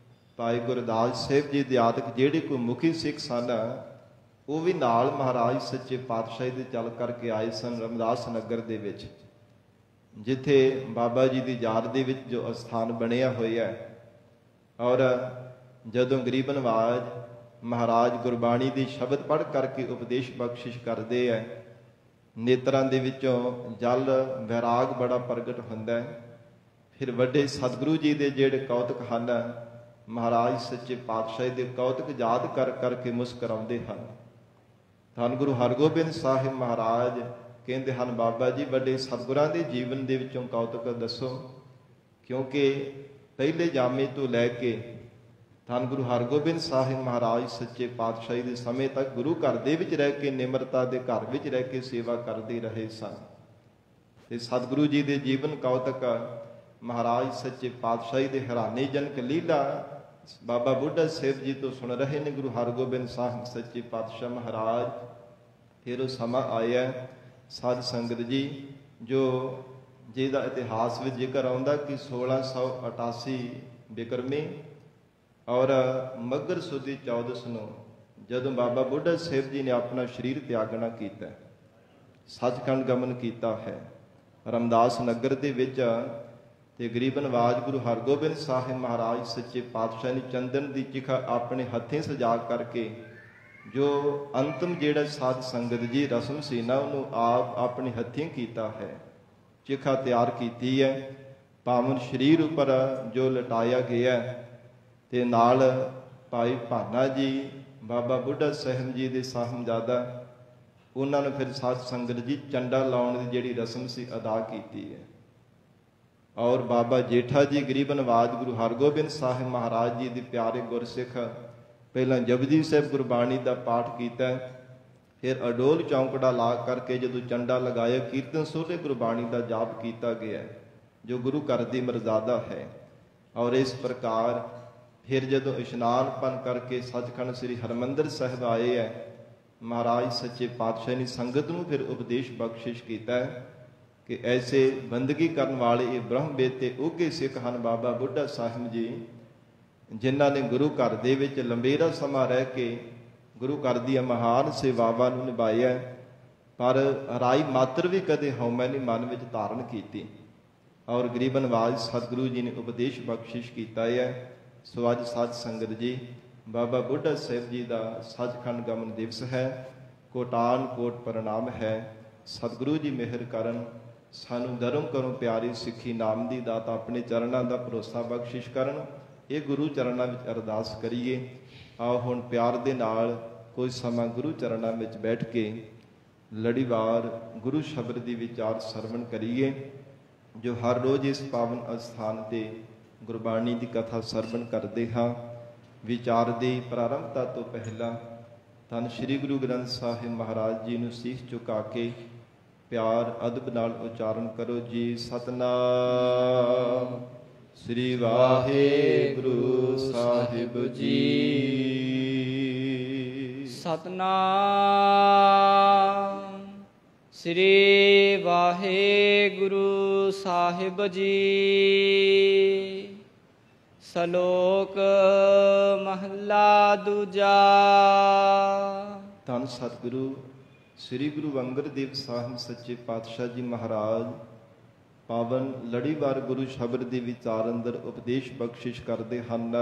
ਭਾਈ ਗੁਰਦਾਸ ਸਾਹਿਬ ਜੀ ਦੇ ਆਦਿਕ ਜਿਹੜੇ ਕੋਈ ਮੁਖੀ ਸਿੱਖ ਸਨ, ਉਹ ਵੀ ਨਾਲ ਮਹਾਰਾਜ ਸੱਚੇ ਪਾਤਸ਼ਾਹ ਦੇ ਚੱਲ ਕਰਕੇ ਆਏ ਸਨ ਰਮਦਾਸ ਨਗਰ ਦੇ ਵਿੱਚ, ਜਿੱਥੇ ਬਾਬਾ ਜੀ ਦੀ ਯਾਦ ਦੇ ਵਿੱਚ ਜੋ ਅਸਥਾਨ ਬਣਿਆ ਹੋਇਆ। ਔਰ ਜਦੋਂ ਗਰੀਬ ਨਵਾਜ ਮਹਾਰਾਜ ਗੁਰਬਾਣੀ ਦੀ ਸ਼ਬਦ ਪੜ੍ਹ ਕਰਕੇ ਉਪਦੇਸ਼ ਬਖਸ਼ਿਸ਼ ਕਰਦੇ ਹੈ, ਨੇਤਰਾਂ ਦੇ ਵਿੱਚੋਂ ਜਲ ਵੈਰਾਗ ਬੜਾ ਪ੍ਰਗਟ ਹੁੰਦਾ ਹੈ। ਫਿਰ ਵੱਡੇ ਸਤਿਗੁਰੂ ਜੀ ਦੇ ਜਿਹੜੇ ਕੌਤਕ ਹਨ, ਮਹਾਰਾਜ ਸੱਚੇ ਪਾਤਸ਼ਾਹ ਦੇ ਕੌਤਕ ਯਾਦ ਕਰ ਕਰਕੇ ਮੁਸਕਰਾਉਂਦੇ ਹਨ। ਧੰਨ ਗੁਰੂ ਹਰਗੋਬਿੰਦ ਸਾਹਿਬ ਮਹਾਰਾਜ ਕਹਿੰਦੇ ਹਨ, ਬਾਬਾ ਜੀ ਵੱਡੇ ਸਤਿਗੁਰਾਂ ਦੇ ਜੀਵਨ ਦੇ ਵਿੱਚੋਂ ਕੌਤਕ ਦੱਸੋ, ਕਿਉਂਕਿ ਪਹਿਲੇ ਜਾਮੇ ਤੋਂ ਲੈ ਕੇ ਧੰਨ ਗੁਰੂ ਹਰਗੋਬਿੰਦ ਸਾਹਿਬ ਮਹਾਰਾਜ ਸੱਚੇ ਪਾਤਸ਼ਾਹ ਦੇ ਸਮੇਂ ਤੱਕ ਗੁਰੂ ਘਰ ਦੇ ਵਿੱਚ ਰਹਿ ਕੇ ਨਿਮਰਤਾ ਦੇ ਘਰ ਵਿੱਚ ਰਹਿ ਕੇ ਸੇਵਾ ਕਰਦੇ ਰਹੇ ਸਨ। ਤੇ ਸਤਿਗੁਰੂ ਜੀ ਦੇ ਜੀਵਨ ਕੌਤਕ ਮਹਾਰਾਜ ਸੱਚੇ ਪਾਤਸ਼ਾਹ ਦੇ ਹੈਰਾਨੀ ਜਨਕ ਲੀਲਾ ਬਾਬਾ ਬੁੱਢਾ ਸਾਹਿਬ ਜੀ ਤੋਂ ਸੁਣ ਰਹੇ ਨੇ ਗੁਰੂ ਹਰਗੋਬਿੰਦ ਸਾਹਿਬ ਸੱਚੇ ਪਾਤਸ਼ਾਹ ਮਹਾਰਾਜ। ਫਿਰ ਉਹ ਸਮਾਂ ਆਇਆ ਸਾਧ ਸੰਗਤ ਜੀ ਜੋ ਜਿਹਦਾ ਇਤਿਹਾਸ ਵਿੱਚ ਜ਼ਿਕਰ ਆਉਂਦਾ ਕਿ 1688 ਬਿਕਰਮੀ ਔਰ ਮੱਘਰ ਸੁਦੀ 14 ਨੂੰ ਜਦੋਂ ਬਾਬਾ ਬੁੱਢਾ ਸਾਹਿਬ ਜੀ ਨੇ ਆਪਣਾ ਸਰੀਰ ਤਿਆਗਣਾ ਕੀਤਾ, ਸੱਚਖੰਡ ਗਮਨ ਕੀਤਾ ਹੈ ਰਮਦਾਸ ਨਗਰ ਦੇ ਵਿੱਚ, ਤੇ ਗਰੀਬ ਨਵਾਜ ਗੁਰੂ ਹਰਗੋਬਿੰਦ ਸਾਹਿਬ ਮਹਾਰਾਜ ਸੱਚੇ ਪਾਤਸ਼ਾਹ ਨੇ ਚੰਦਨ ਦੀ ਚਿਖਾ ਆਪਣੇ ਹੱਥੀਂ ਸਜਾ ਕਰਕੇ ਜੋ ਅੰਤਮ ਜਿਹੜਾ ਸਾਧ ਸੰਗਤ ਜੀ ਰਸਮ ਸੀ ਨਾ, ਉਹਨੂੰ ਆਪ ਆਪਣੇ ਹੱਥੀਂ ਕੀਤਾ ਹੈ। ਚਿਖਾ ਤਿਆਰ ਕੀਤੀ ਹੈ, ਪਾਵਨ ਸਰੀਰ ਉੱਪਰ ਜੋ ਲਟਾਇਆ ਗਿਆ, ਤੇ ਨਾਲ ਭਾਈ ਭਾਨਾ ਜੀ ਬਾਬਾ ਬੁੱਢਾ ਸਾਹਿਬ ਜੀ ਦੇ ਸਾਹਿਬਜ਼ਾਦਾ, ਉਹਨਾਂ ਨੂੰ ਫਿਰ ਸਾਧ ਸੰਗਤ ਜੀ ਚੰਡਾ ਲਾਉਣ ਦੀ ਜਿਹੜੀ ਰਸਮ ਸੀ ਅਦਾ ਕੀਤੀ ਹੈ। ਔਰ ਬਾਬਾ ਜੇਠਾ ਜੀ ਗਰੀਬ ਨਵਾਜ ਗੁਰੂ ਹਰਗੋਬਿੰਦ ਸਾਹਿਬ ਮਹਾਰਾਜ ਜੀ ਦੇ ਪਿਆਰੇ ਗੁਰਸਿੱਖ ਪਹਿਲਾਂ ਜਪਜੀ ਸਾਹਿਬ ਗੁਰਬਾਣੀ ਦਾ ਪਾਠ ਕੀਤਾ, ਫਿਰ ਅਡੋਲ ਚੌਂਕੜਾ ਲਾ ਕਰਕੇ ਜਦੋਂ ਚੰਡਾ ਲਗਾਇਆ ਕੀਰਤਨ ਸੋਹਲੇ ਗੁਰਬਾਣੀ ਦਾ ਜਾਪ ਕੀਤਾ ਗਿਆ ਜੋ ਗੁਰੂ ਘਰ ਦੀ ਮਰਜ਼ਾਦਾ ਹੈ। ਔਰ ਇਸ ਪ੍ਰਕਾਰ ਫਿਰ ਜਦੋਂ ਇਸ਼ਨਾਨ ਪਾਨ ਕਰਕੇ ਸੱਚਖੰਡ ਸ੍ਰੀ ਹਰਿਮੰਦਰ ਸਾਹਿਬ ਆਏ ਹੈ, ਮਹਾਰਾਜ ਸੱਚੇ ਪਾਤਸ਼ਾਹ ਨੇ ਸੰਗਤ ਨੂੰ ਫਿਰ ਉਪਦੇਸ਼ ਬਖਸ਼ਿਸ਼ ਕੀਤਾ ਹੈ ਕਿ ਐਸੇ ਬੰਦਗੀ ਕਰਨ ਵਾਲੇ ਇਹ ਬ੍ਰਹਮ ਵੇਦ ਤੇ ਉੱਘੇ ਸਿੱਖ ਹਨ ਬਾਬਾ ਬੁੱਢਾ ਸਾਹਿਬ ਜੀ, ਜਿਨ੍ਹਾਂ ਨੇ ਗੁਰੂ ਘਰ ਦੇ ਵਿੱਚ ਲੰਬੇਰਾ ਸਮਾਂ ਰਹਿ ਕੇ ਗੁਰੂ ਘਰ ਦੀਆਂ ਮਹਾਨ ਸੇਵਾਵਾਂ ਨੂੰ ਨਿਭਾਇਆ, ਪਰ ਰਾਈ ਮਾਤਰ ਵੀ ਕਦੇ ਹਉਮੈ ਨਹੀਂ ਮਨ ਵਿੱਚ ਧਾਰਨ ਕੀਤੀ। ਔਰ ਗਰੀਬ ਨਵਾਜ ਸਤਿਗੁਰੂ ਜੀ ਨੇ ਉਪਦੇਸ਼ ਬਖਸ਼ਿਸ਼ ਕੀਤਾ ਹੈ। ਸੋ ਅੱਜ ਸਾਧ ਸੰਗਤ ਜੀ ਬਾਬਾ ਬੁੱਢਾ ਸਾਹਿਬ ਜੀ ਦਾ ਸੱਚਖੰਡ ਗਮਨ ਦਿਵਸ ਹੈ, ਕੋਟਾਨ ਕੋਟ ਪ੍ਰਣਾਮ ਹੈ। ਸਤਿਗੁਰੂ ਜੀ ਮਿਹਰ ਕਰਨ, ਸਾਨੂੰ ਧਰਮ ਕਰੋ ਪਿਆਰੀ ਸਿੱਖੀ ਨਾਮ ਦੀ ਦਾਤ ਆਪਣੇ ਚਰਨਾਂ ਦਾ ਭਰੋਸਾ ਬਖਸ਼ਿਸ਼ ਕਰਨ। ਇਹ ਗੁਰੂ ਚਰਨਾਂ ਵਿੱਚ ਅਰਦਾਸ ਕਰੀਏ। ਆਓ ਹੁਣ ਪਿਆਰ ਦੇ ਨਾਲ ਕੋਈ ਸਮਾਂ ਗੁਰੂ ਚਰਨਾਂ ਵਿੱਚ ਬੈਠ ਕੇ ਲੜੀਵਾਰ ਗੁਰੂ ਸ਼ਬਦ ਦੀ ਵਿਚਾਰ ਸਰਵਣ ਕਰੀਏ, ਜੋ ਹਰ ਰੋਜ਼ ਇਸ ਪਾਵਨ ਅਸਥਾਨ ਤੇ ਗੁਰਬਾਣੀ ਦੀ ਕਥਾ ਸਰਵਣ ਕਰਦੇ ਹਾਂ। ਵਿਚਾਰ ਦੀ ਪ੍ਰਾਰੰਭਤਾ ਤੋਂ ਪਹਿਲਾਂ ਧੰਨ ਸ਼੍ਰੀ ਗੁਰੂ ਗ੍ਰੰਥ ਸਾਹਿਬ ਮਹਾਰਾਜ ਜੀ ਨੂੰ ਸੀਸ ਝੁਕਾ ਕੇ ਪਿਆਰ ਅਦਬ ਨਾਲ ਉਚਾਰਨ ਕਰੋ ਜੀ। ਸਤਨਾਮ ਸ੍ਰੀ ਵਾਹਿਗੁਰੂ ਸਾਹਿਬ ਜੀ। ਸਤਨਾਮ ਸ੍ਰੀ ਵਾਹਿਗੁਰੂ ਸਾਹਿਬ ਜੀ। ਸ਼ਲੋਕ ਮਹੱਲਾ ਦੂਜਾ। ਧੰਨ ਸਤਿਗੁਰੂ ਸ੍ਰੀ ਗੁਰੂ ਅੰਗਦ ਦੇਵ ਸਾਹਿਬ ਸੱਚੇ ਪਾਤਸ਼ਾਹ ਜੀ ਮਹਾਰਾਜ ਪਾਵਨ ਲੜੀਵਾਰ ਗੁਰੂ ਸ਼ਬਦ ਦੇ ਵਿਚਾਰ ਅੰਦਰ ਉਪਦੇਸ਼ ਬਖਸ਼ਿਸ਼ ਕਰਦੇ ਹਨ।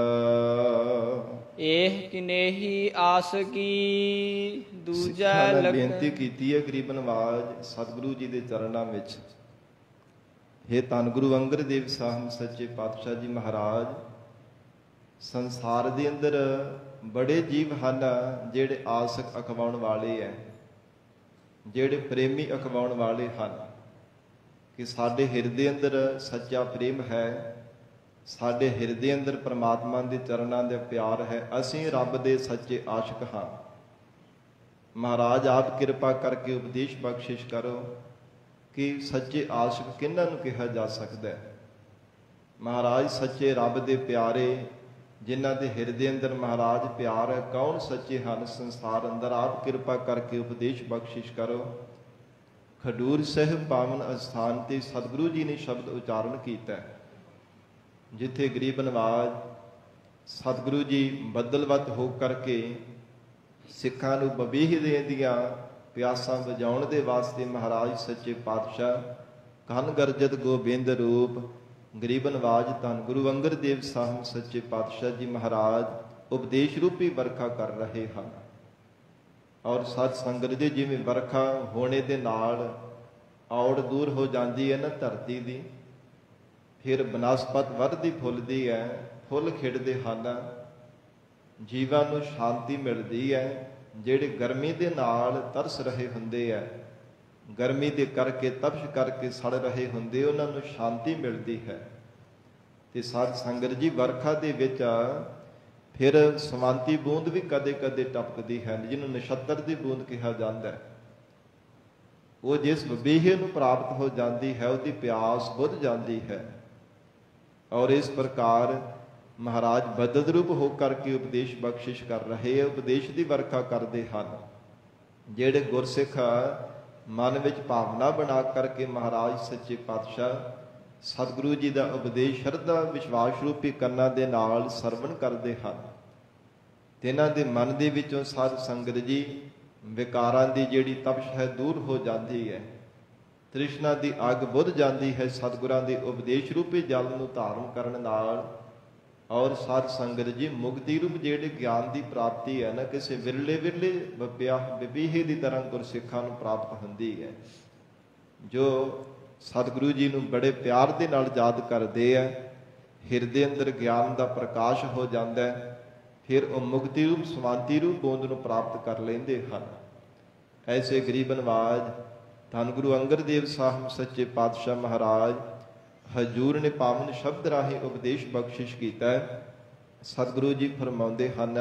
ਇਹ ਕਿਨੇਹੀ ਆਸ ਕੀ ਦੂਜਾ ਬੇਨਤੀ ਕੀਤੀ ਹੈ ਗਰੀਬ ਨਵਾਜ ਸਤਿਗੁਰੂ ਜੀ ਦੇ ਚਰਨਾਂ ਵਿੱਚ। ਇਹ ਧੰਨ ਗੁਰੂ ਅੰਗਦ ਦੇਵ ਸਾਹਿਬ ਸੱਚੇ ਪਾਤਸ਼ਾਹ ਜੀ ਮਹਾਰਾਜ, ਸੰਸਾਰ ਦੇ ਅੰਦਰ ਬੜੇ ਜੀਵ ਹਨ ਜਿਹੜੇ ਆਸਕ ਅਖਵਾਉਣ ਵਾਲੇ ਹੈ, ਜਿਹੜੇ ਪ੍ਰੇਮੀ ਅਖਵਾਉਣ ਵਾਲੇ ਹਨ ਕਿ ਸਾਡੇ ਹਿਰਦੇ ਅੰਦਰ ਸੱਚਾ ਪ੍ਰੇਮ ਹੈ, ਸਾਡੇ ਹਿਰਦੇ ਅੰਦਰ ਪ੍ਰਮਾਤਮਾ ਦੇ ਚਰਨਾਂ ਦੇ ਪਿਆਰ ਹੈ, ਅਸੀਂ ਰੱਬ ਦੇ ਸੱਚੇ ਆਸ਼ਿਕ ਹਾਂ। ਮਹਾਰਾਜ ਆਪ ਕਿਰਪਾ ਕਰਕੇ ਉਪਦੇਸ਼ ਬਖਸ਼ਿਸ਼ ਕਰੋ ਕਿ ਸੱਚੇ ਆਸ਼ਿਕ ਕਿਹਨਾਂ ਨੂੰ ਕਿਹਾ ਜਾ ਸਕਦਾ ਹੈ। ਮਹਾਰਾਜ ਸੱਚੇ ਰੱਬ ਦੇ ਪਿਆਰੇ ਜਿਨ੍ਹਾਂ ਦੇ ਹਿਰਦੇ ਅੰਦਰ ਮਹਾਰਾਜ ਪਿਆਰ ਹੈ, ਕੌਣ ਸੱਚੇ ਹਨ ਸੰਸਾਰ ਅੰਦਰ? ਆਪ ਕਿਰਪਾ ਕਰਕੇ ਉਪਦੇਸ਼ ਬਖਸ਼ਿਸ਼ ਕਰੋ। ਖਡੂਰ ਸਾਹਿਬ ਪਾਵਨ ਅਸਥਾਨ ਤੇ ਸਤਿਗੁਰੂ ਜੀ ਨੇ ਸ਼ਬਦ ਉਚਾਰਨ ਕੀਤਾ, ਜਿੱਥੇ ਗਰੀਬ ਨਵਾਜ ਸਤਿਗੁਰੂ ਜੀ ਬਦਲਵਤ ਹੋ ਕਰਕੇ ਸਿੱਖਾਂ ਨੂੰ ਬਬੀਹ ਦੇ ਦੀਆਂ ਪਿਆਸਾਂ ਬੁਝਾਉਣ ਦੇ ਵਾਸਤੇ ਮਹਾਰਾਜ ਸੱਚੇ ਪਾਤਸ਼ਾਹ ਕਨ ਗਰਜਤ ਗੋਬਿੰਦ ਰੂਪ ਗਰੀਬ ਨਵਾਜ ਧੰਨ ਗੁਰੂ ਅੰਗਦ ਦੇਵ ਸਾਹਿਬ ਸੱਚੇ ਪਾਤਸ਼ਾਹ ਜੀ ਮਹਾਰਾਜ ਉਪਦੇਸ਼ ਰੂਪੀ ਵਰਖਾ ਕਰ ਰਹੇ ਹਨ। ਔਰ ਸਤ ਸੰਗਤ ਦੇ ਜਿਵੇਂ ਵਰਖਾ ਹੋਣੇ ਦੇ ਨਾਲ ਔੜ ਦੂਰ ਹੋ ਜਾਂਦੀ ਹੈ ਨਾ ਧਰਤੀ ਦੀ, ਫਿਰ ਬਨਸਪਤ ਵੱਧਦੀ ਫੁੱਲਦੀ ਹੈ, ਫੁੱਲ ਖਿੜਦੇ ਹਨ, ਜੀਵਾਂ ਨੂੰ ਸ਼ਾਂਤੀ ਮਿਲਦੀ ਹੈ। ਜਿਹੜੇ ਗਰਮੀ ਦੇ ਨਾਲ ਤਰਸ ਰਹੇ ਹੁੰਦੇ ਹੈ, ਗਰਮੀ ਦੇ ਕਰਕੇ ਤਪਸ਼ ਕਰਕੇ ਸੜ ਰਹੇ ਹੁੰਦੇ, ਉਹਨਾਂ ਨੂੰ ਸ਼ਾਂਤੀ ਮਿਲਦੀ ਹੈ। ਤੇ ਸਾਧ ਸੰਗਤ ਜੀ ਵਰਖਾ ਦੇ ਵਿੱਚ ਫਿਰ ਸਵਾਂਤੀ ਬੂੰਦ ਵੀ ਕਦੇ ਕਦੇ ਟਪਕਦੀ ਹੈ, ਜਿਹਨੂੰ ਨਛੱਤਰ ਦੀ ਬੂੰਦ ਕਿਹਾ ਜਾਂਦਾ ਹੈ। ਉਹ ਜਿਸ ਬਬੀਹੇ ਨੂੰ ਪ੍ਰਾਪਤ ਹੋ ਜਾਂਦੀ ਹੈ ਉਹਦੀ ਪਿਆਸ ਬੁੱਝ ਜਾਂਦੀ ਹੈ। ਔਰ ਇਸ ਪ੍ਰਕਾਰ ਮਹਾਰਾਜ ਬਦਦ ਰੂਪ ਹੋ ਕਰਕੇ ਉਪਦੇਸ਼ ਬਖਸ਼ਿਸ਼ ਕਰ ਰਹੇ ਹੈ, ਉਪਦੇਸ਼ ਦੀ ਵਰਖਾ ਕਰਦੇ ਹਨ। ਜਿਹੜੇ ਗੁਰਸਿੱਖ ਮਨ ਵਿੱਚ ਭਾਵਨਾ ਬਣਾ ਕਰਕੇ ਮਹਾਰਾਜ ਸੱਚੇ ਪਾਤਸ਼ਾਹ ਸਤਿਗੁਰੂ ਜੀ ਦਾ ਉਪਦੇਸ਼ ਸ਼ਰਧਾ ਵਿਸ਼ਵਾਸ ਰੂਪੀ ਕੰਨਾਂ ਦੇ ਨਾਲ ਸਰਵਣ ਕਰਦੇ ਹਨ ਤੇ ਇਹਨਾਂ ਦੇ ਮਨ ਦੇ ਵਿੱਚੋਂ ਸਾਧ ਸੰਗਤ ਜੀ ਵਿਕਾਰਾਂ ਦੀ ਜਿਹੜੀ ਤਪਸ਼ ਹੈ ਦੂਰ ਹੋ ਜਾਂਦੀ ਹੈ, ਤ੍ਰਿਸ਼ਨਾ ਦੀ ਅੱਗ ਬੁਝ ਜਾਂਦੀ ਹੈ ਸਤਿਗੁਰਾਂ ਦੇ ਉਪਦੇਸ਼ ਰੂਪੀ ਜਲ ਨੂੰ ਧਾਰਨ ਕਰਨ ਨਾਲ। ਔਰ ਸਾਧ ਸੰਗਤ ਜੀ ਮੁਕਤੀ ਰੂਪ ਜਿਹੜੇ ਗਿਆਨ ਦੀ ਪ੍ਰਾਪਤੀ ਹੈ ਨਾ, ਕਿਸੇ ਵਿਰਲੇ ਵਿਬੀਹੇ ਦੀ ਤਰ੍ਹਾਂ ਗੁਰਸਿੱਖਾਂ ਨੂੰ ਪ੍ਰਾਪਤ ਹੁੰਦੀ ਹੈ। ਜੋ ਸਤਿਗੁਰੂ ਜੀ ਨੂੰ ਬੜੇ ਪਿਆਰ ਦੇ ਨਾਲ ਯਾਦ ਕਰਦੇ ਆ, ਹਿਰਦੇ ਅੰਦਰ ਗਿਆਨ ਦਾ ਪ੍ਰਕਾਸ਼ ਹੋ ਜਾਂਦਾ ਹੈ, ਫਿਰ ਉਹ ਮੁਕਤੀ ਰੂਪ ਸ਼ਾਂਤੀ ਰੂਪ ਗੋਂਦ ਨੂੰ ਪ੍ਰਾਪਤ ਕਰ ਲੈਂਦੇ ਹਨ। ਐਸੇ ਗਰੀਬ ਨਵਾਜ ਧੰਨ ਗੁਰੂ ਅੰਗਦ ਦੇਵ ਸਾਹਿਬ ਸੱਚੇ ਪਾਤਸ਼ਾਹ ਮਹਾਰਾਜ ਹਜੂਰ ਨੇ ਪਾਵਨ ਸ਼ਬਦ ਰਾਹੀਂ ਉਪਦੇਸ਼ ਬਖਸ਼ਿਸ਼ ਕੀਤਾ ਹੈ। ਸਤਿਗੁਰੂ ਜੀ ਫਰਮਾਉਂਦੇ ਹਨ,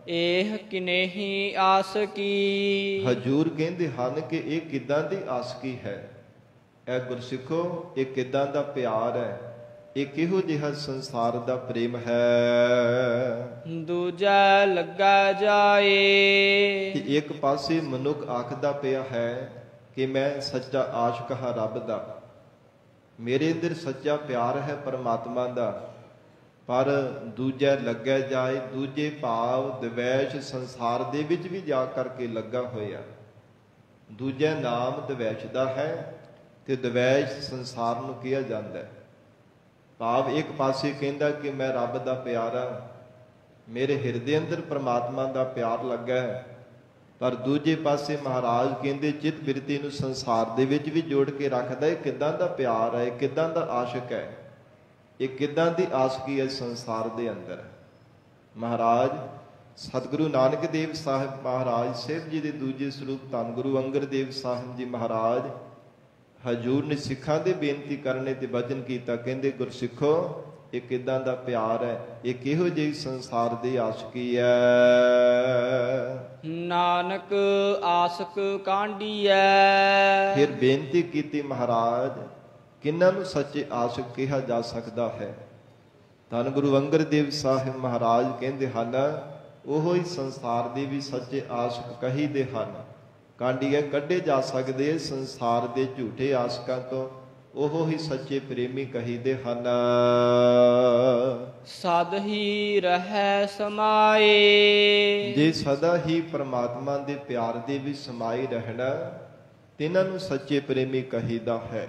ਇਹ ਕਿਨੇਹੀ ਆਸ ਕੀ। ਹਜੂਰ ਕਹਿੰਦੇ ਹਨ ਕਿ ਇਹ ਕਿੱਦਾਂ ਦੀ ਆਸਕੀ ਹੈ, ਇਹ ਗੁਰਸਿੱਖੋ ਇਹ ਕਿੱਦਾਂ ਦਾ ਪਿਆਰ ਹੈ, ਇਹ ਕਿਹੋ ਜਿਹਾ ਸੰਸਾਰ ਦਾ ਪ੍ਰੇਮ ਹੈ। ਦੂਜਾ ਲੱਗਾ ਜਾਏ। ਕਿ ਇੱਕ ਪਾਸੇ ਮਨੁੱਖ ਆਖਦਾ ਪਿਆ ਹੈ ਕਿ ਮੈਂ ਸੱਚਾ ਆਸ਼ਿਕ ਹਾਂ ਰੱਬ ਦਾ, ਮੇਰੇ ਅੰਦਰ ਸੱਚਾ ਪਿਆਰ ਹੈ ਪਰਮਾਤਮਾ ਦਾ, ਪਰ ਦੂਜਾ ਲੱਗਿਆ ਜਾਏ, ਦੂਜੇ ਭਾਵ ਦਵੈਸ਼ ਸੰਸਾਰ ਦੇ ਵਿੱਚ ਵੀ ਜਾ ਕਰਕੇ ਲੱਗਾ ਹੋਇਆ। ਦੂਜਾ ਨਾਮ ਦਵੈਸ਼ ਦਾ ਹੈ ਤੇ ਦਵੈਸ਼ ਸੰਸਾਰ ਨੂੰ ਕਿਹਾ ਜਾਂਦਾ ਹੈ। ਭਾਵ ਇੱਕ ਪਾਸੇ ਕਹਿੰਦਾ ਕਿ ਮੈਂ ਰੱਬ ਦਾ ਪਿਆਰਾ, ਮੇਰੇ ਹਿਰਦੇ ਅੰਦਰ ਪਰਮਾਤਮਾ ਦਾ ਪਿਆਰ ਲੱਗਾ ਹੈ, ਪਰ ਦੂਜੇ ਪਾਸੇ ਮਹਾਰਾਜ ਕਹਿੰਦੇ ਚਿੱਤ ਬਿਰਤੀ ਨੂੰ ਸੰਸਾਰ ਦੇ ਵਿੱਚ ਵੀ ਜੋੜ ਕੇ ਰੱਖਦਾ। ਇਹ ਕਿੱਦਾਂ ਦਾ ਪਿਆਰ ਹੈ, ਇਹ ਕਿੱਦਾਂ ਦਾ ਆਸ਼ਿਕ ਹੈ, ਇਹ ਕਿੱਦਾਂ ਦੀ ਆਸ਼ਕੀ ਹੈ ਸੰਸਾਰ ਦੇ ਅੰਦਰ। ਮਹਾਰਾਜ ਸਤਿਗੁਰੂ ਨਾਨਕ ਦੇਵ ਸਾਹਿਬ ਮਹਾਰਾਜ ਸਾਹਿਬ ਜੀ ਦੇ ਦੂਜੇ ਸਰੂਪ ਧੰਨ ਗੁਰੂ ਅੰਗਦ ਦੇਵ ਸਾਹਿਬ ਜੀ ਮਹਾਰਾਜ ਹਜੂਰ ਨੇ ਸਿੱਖਾਂ ਦੇ ਬੇਨਤੀ ਕਰਨੇ ਤੇ ਵਚਨ ਕੀਤਾ, ਕਹਿੰਦੇ ਗੁਰਸਿੱਖੋ ਇਹ ਕਿੱਦਾਂ ਦਾ ਪਿਆਰ ਹੈ, ਇਹ ਕਿਹੋ ਜਿਹੀ ਸੰਸਾਰ ਦੀ ਆਸ਼ਕੀ ਹੈ। ਨਾਨਕ ਆਸਕ ਕਾਂਢੀਐ। ਫਿਰ ਬੇਨਤੀ ਕੀਤੀ ਮਹਾਰਾਜ ਕਿਹਨਾਂ ਨੂੰ ਸੱਚੇ ਆਸ਼ਿਕ ਕਿਹਾ ਜਾ ਸਕਦਾ ਹੈ। ਧੰਨ ਗੁਰੂ ਅੰਗਦ ਦੇਵ ਸਾਹਿਬ ਮਹਾਰਾਜ ਕਹਿੰਦੇ ਹਨ, ਉਹੋ ਹੀ ਸੰਸਾਰ ਦੇ ਵੀ ਸੱਚੇ ਆਸ਼ਿਕ ਕਹੀਦੇ ਹਨ। ਕਾਂਡੀਏ ਕੱਢੇ ਜਾ ਸਕਦੇ ਸੰਸਾਰ ਦੇ ਝੂਠੇ ਆਸ਼ਿਕਾਂ ਤੋਂ, ਉਹੋ ਹੀ ਸੱਚੇ ਪ੍ਰੇਮੀ ਕਹੀਦੇ ਹਨ। ਸਦ ਹੀ ਰਹਿ ਸਮਾਏ। ਜੇ ਸਦਾ ਹੀ ਪਰਮਾਤਮਾ ਦੇ ਪਿਆਰ ਦੇ ਵੀ ਸਮਾਈ ਰਹਿਣਾ, ਤਿਨਾਂ ਨੂੰ ਸੱਚੇ ਪ੍ਰੇਮੀ ਕਹੀਦਾ ਹੈ।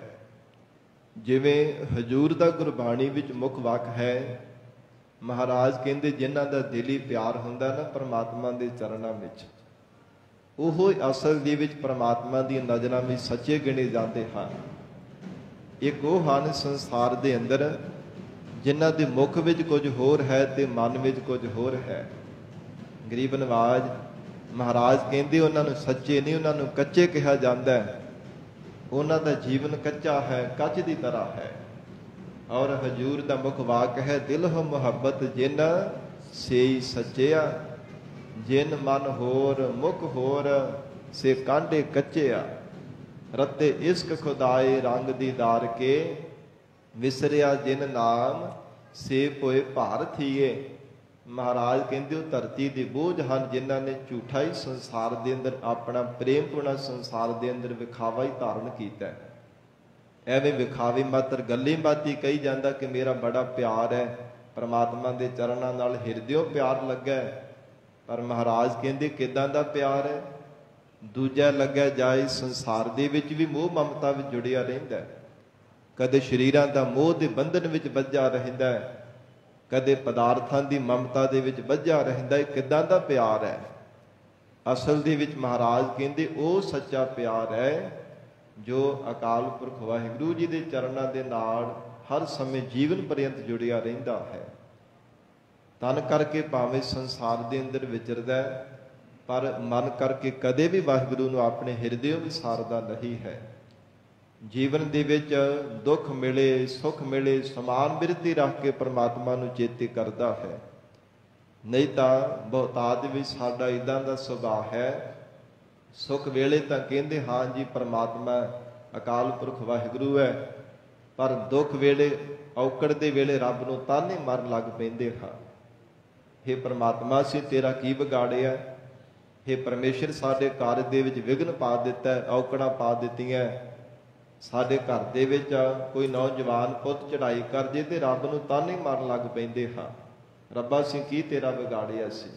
ਜਿਵੇਂ ਹਜੂਰ ਦਾ ਗੁਰਬਾਣੀ ਵਿੱਚ ਮੁੱਖ ਵਾਕ ਹੈ, ਮਹਾਰਾਜ ਕਹਿੰਦੇ ਜਿਨ੍ਹਾਂ ਦਾ ਦਿਲੀ ਪਿਆਰ ਹੁੰਦਾ ਨਾ ਪਰਮਾਤਮਾ ਦੇ ਚਰਨਾਂ ਵਿੱਚ, ਉਹ ਅਸਲ ਦੇ ਵਿੱਚ ਪਰਮਾਤਮਾ ਦੀਆਂ ਨਜ਼ਰਾਂ ਵਿੱਚ ਸੱਚੇ ਗਿਣੇ ਜਾਂਦੇ ਹਨ। ਇੱਕ ਉਹ ਹਨ ਸੰਸਾਰ ਦੇ ਅੰਦਰ ਜਿਨ੍ਹਾਂ ਦੇ ਮੁਖ ਵਿੱਚ ਕੁਝ ਹੋਰ ਹੈ ਤੇ ਮਨ ਵਿੱਚ ਕੁਝ ਹੋਰ ਹੈ। ਗਰੀਬ ਨਵਾਜ ਮਹਾਰਾਜ ਕਹਿੰਦੇ ਉਹਨਾਂ ਨੂੰ ਸੱਚੇ ਨਹੀਂ, ਉਹਨਾਂ ਨੂੰ ਕੱਚੇ ਕਿਹਾ ਜਾਂਦਾ ਹੈ। ਉਹਨਾਂ ਦਾ ਜੀਵਨ ਕੱਚਾ ਹੈ, ਕੱਚ ਦੀ ਤਰ੍ਹਾਂ ਹੈ। ਔਰ ਹਜੂਰ ਦਾ ਮੁੱਖ ਵਾਕ ਹੈ, ਦਿਲ ਹੋ ਮੁਹੱਬਤ ਜਿਨ ਸੇਈ ਸੱਚਿਆ, ਜਿਨ ਮਨ ਹੋਰ ਮੁਖ ਹੋਰ ਸੇ ਕਾਂਢੇ ਕੱਚਿਆ, ਰਤੇ ਇਸ਼ਕ ਖੁਦਾਏ ਰੰਗ ਦੀਦਾਰ ਕੇ, ਵਿਸਰਿਆ ਜਿਨ ਨਾਮ ਸੇ ਪੋਏ ਭਾਰ ਥੀਏ। ਮਹਾਰਾਜ ਕਹਿੰਦੇ ਉਹ ਧਰਤੀ ਦੇ ਬੋਝ ਹਨ ਜਿਨ੍ਹਾਂ ਨੇ ਝੂਠਾ ਹੀ ਸੰਸਾਰ ਦੇ ਅੰਦਰ ਆਪਣਾ ਪ੍ਰੇਮਪੂਰਨਾ ਸੰਸਾਰ ਦੇ ਅੰਦਰ ਵਿਖਾਵਾ ਹੀ ਧਾਰਨ ਕੀਤਾ। ਐਵੇਂ ਵਿਖਾਵੇ ਮਾਤਰ ਗੱਲੇ ਬਾਤੀ ਕਹੀ ਜਾਂਦਾ ਕਿ ਮੇਰਾ ਬੜਾ ਪਿਆਰ ਹੈ ਪਰਮਾਤਮਾ ਦੇ ਚਰਨਾਂ ਨਾਲ, ਹਿਰਦਿਓਂ ਪਿਆਰ ਲੱਗਾ, ਪਰ ਮਹਾਰਾਜ ਕਹਿੰਦੇ ਕਿੱਦਾਂ ਦਾ ਪਿਆਰ ਹੈ। ਦੂਜਾ ਲੱਗਿਆ ਜਾਏ ਸੰਸਾਰ ਦੇ ਵਿੱਚ ਵੀ ਮੋਹ ਮਮਤਾ ਵਿੱਚ ਜੁੜਿਆ ਰਹਿੰਦਾ, ਕਦੇ ਸਰੀਰਾਂ ਦਾ ਮੋਹ ਦੇ ਬੰਧਨ ਵਿੱਚ ਬੱਝਾ ਰਹਿੰਦਾ, ਕਦੇ ਪਦਾਰਥਾਂ ਦੀ ਮਮਤਾ ਦੇ ਵਿੱਚ ਬੱਝਾ ਰਹਿੰਦਾ। ਇਹ ਕਿੱਦਾਂ ਦਾ ਪਿਆਰ ਹੈ। ਅਸਲ ਦੇ ਵਿੱਚ ਮਹਾਰਾਜ ਕਹਿੰਦੇ ਉਹ ਸੱਚਾ ਪਿਆਰ ਹੈ ਜੋ ਅਕਾਲ ਪੁਰਖ ਵਾਹਿਗੁਰੂ ਜੀ ਦੇ ਚਰਨਾਂ ਦੇ ਨਾਲ ਹਰ ਸਮੇਂ ਜੀਵਨ ਪਰਯੰਤ ਜੁੜਿਆ ਰਹਿੰਦਾ ਹੈ। ਤਨ ਕਰਕੇ ਭਾਵੇਂ ਸੰਸਾਰ ਦੇ ਅੰਦਰ ਵਿਚਰਦਾ, ਪਰ ਮਨ ਕਰਕੇ ਕਦੇ ਵੀ ਵਾਹਿਗੁਰੂ ਨੂੰ ਆਪਣੇ ਹਿਰਦਿਓਂ ਵਿਸਾਰਦਾ ਨਹੀਂ ਹੈ। ਜੀਵਨ ਦੇ ਵਿੱਚ ਦੁੱਖ ਮਿਲੇ ਸੁੱਖ ਮਿਲੇ ਸਮਾਨ ਬਿਰਤੀ ਰੱਖ ਕੇ ਪਰਮਾਤਮਾ ਨੂੰ ਚੇਤੇ ਕਰਦਾ ਹੈ। ਨਹੀਂ ਤਾਂ ਬਹੁਤਾਤ ਵਿੱਚ ਸਾਡਾ ਇਦਾਂ ਦਾ ਸੁਭਾਅ ਹੈ, ਸੁੱਖ ਵੇਲੇ ਤਾਂ ਕਹਿੰਦੇ ਹਾਂ ਜੀ ਪਰਮਾਤਮਾ ਅਕਾਲ ਪੁਰਖ ਵਾਹਿਗੁਰੂ ਹੈ, ਪਰ ਦੁੱਖ ਵੇਲੇ ਔਕੜ ਦੇ ਵੇਲੇ ਰੱਬ ਨੂੰ ਤਾਨੇ ਮਾਰਨ ਲੱਗ ਪੈਂਦੇ ਹਾਂ। ਹੇ ਪਰਮਾਤਮਾ ਅਸੀਂ ਤੇਰਾ ਕੀ ਵਿਗਾੜਿਆ, ਹੇ ਪਰਮੇਸ਼ਰ ਸਾਡੇ ਕਾਰਜ ਦੇ ਵਿੱਚ ਵਿਘਨ ਪਾ ਦਿੱਤਾ, ਔਕੜਾਂ ਪਾ ਦਿੱਤੀਆਂ, ਸਾਡੇ ਘਰ ਦੇ ਵਿੱਚ ਕੋਈ ਨੌਜਵਾਨ ਪੁੱਤ ਚੜ੍ਹਾਈ ਕਰ ਜੇ ਤੇ ਰੱਬ ਨੂੰ ਤਾਨੇ ਮਾਰਨ ਲੱਗ ਪੈਂਦੇ ਹਾਂ, ਰੱਬਾ ਅਸੀਂ ਕੀ ਤੇਰਾ ਵਿਗਾੜਿਆ ਸੀ।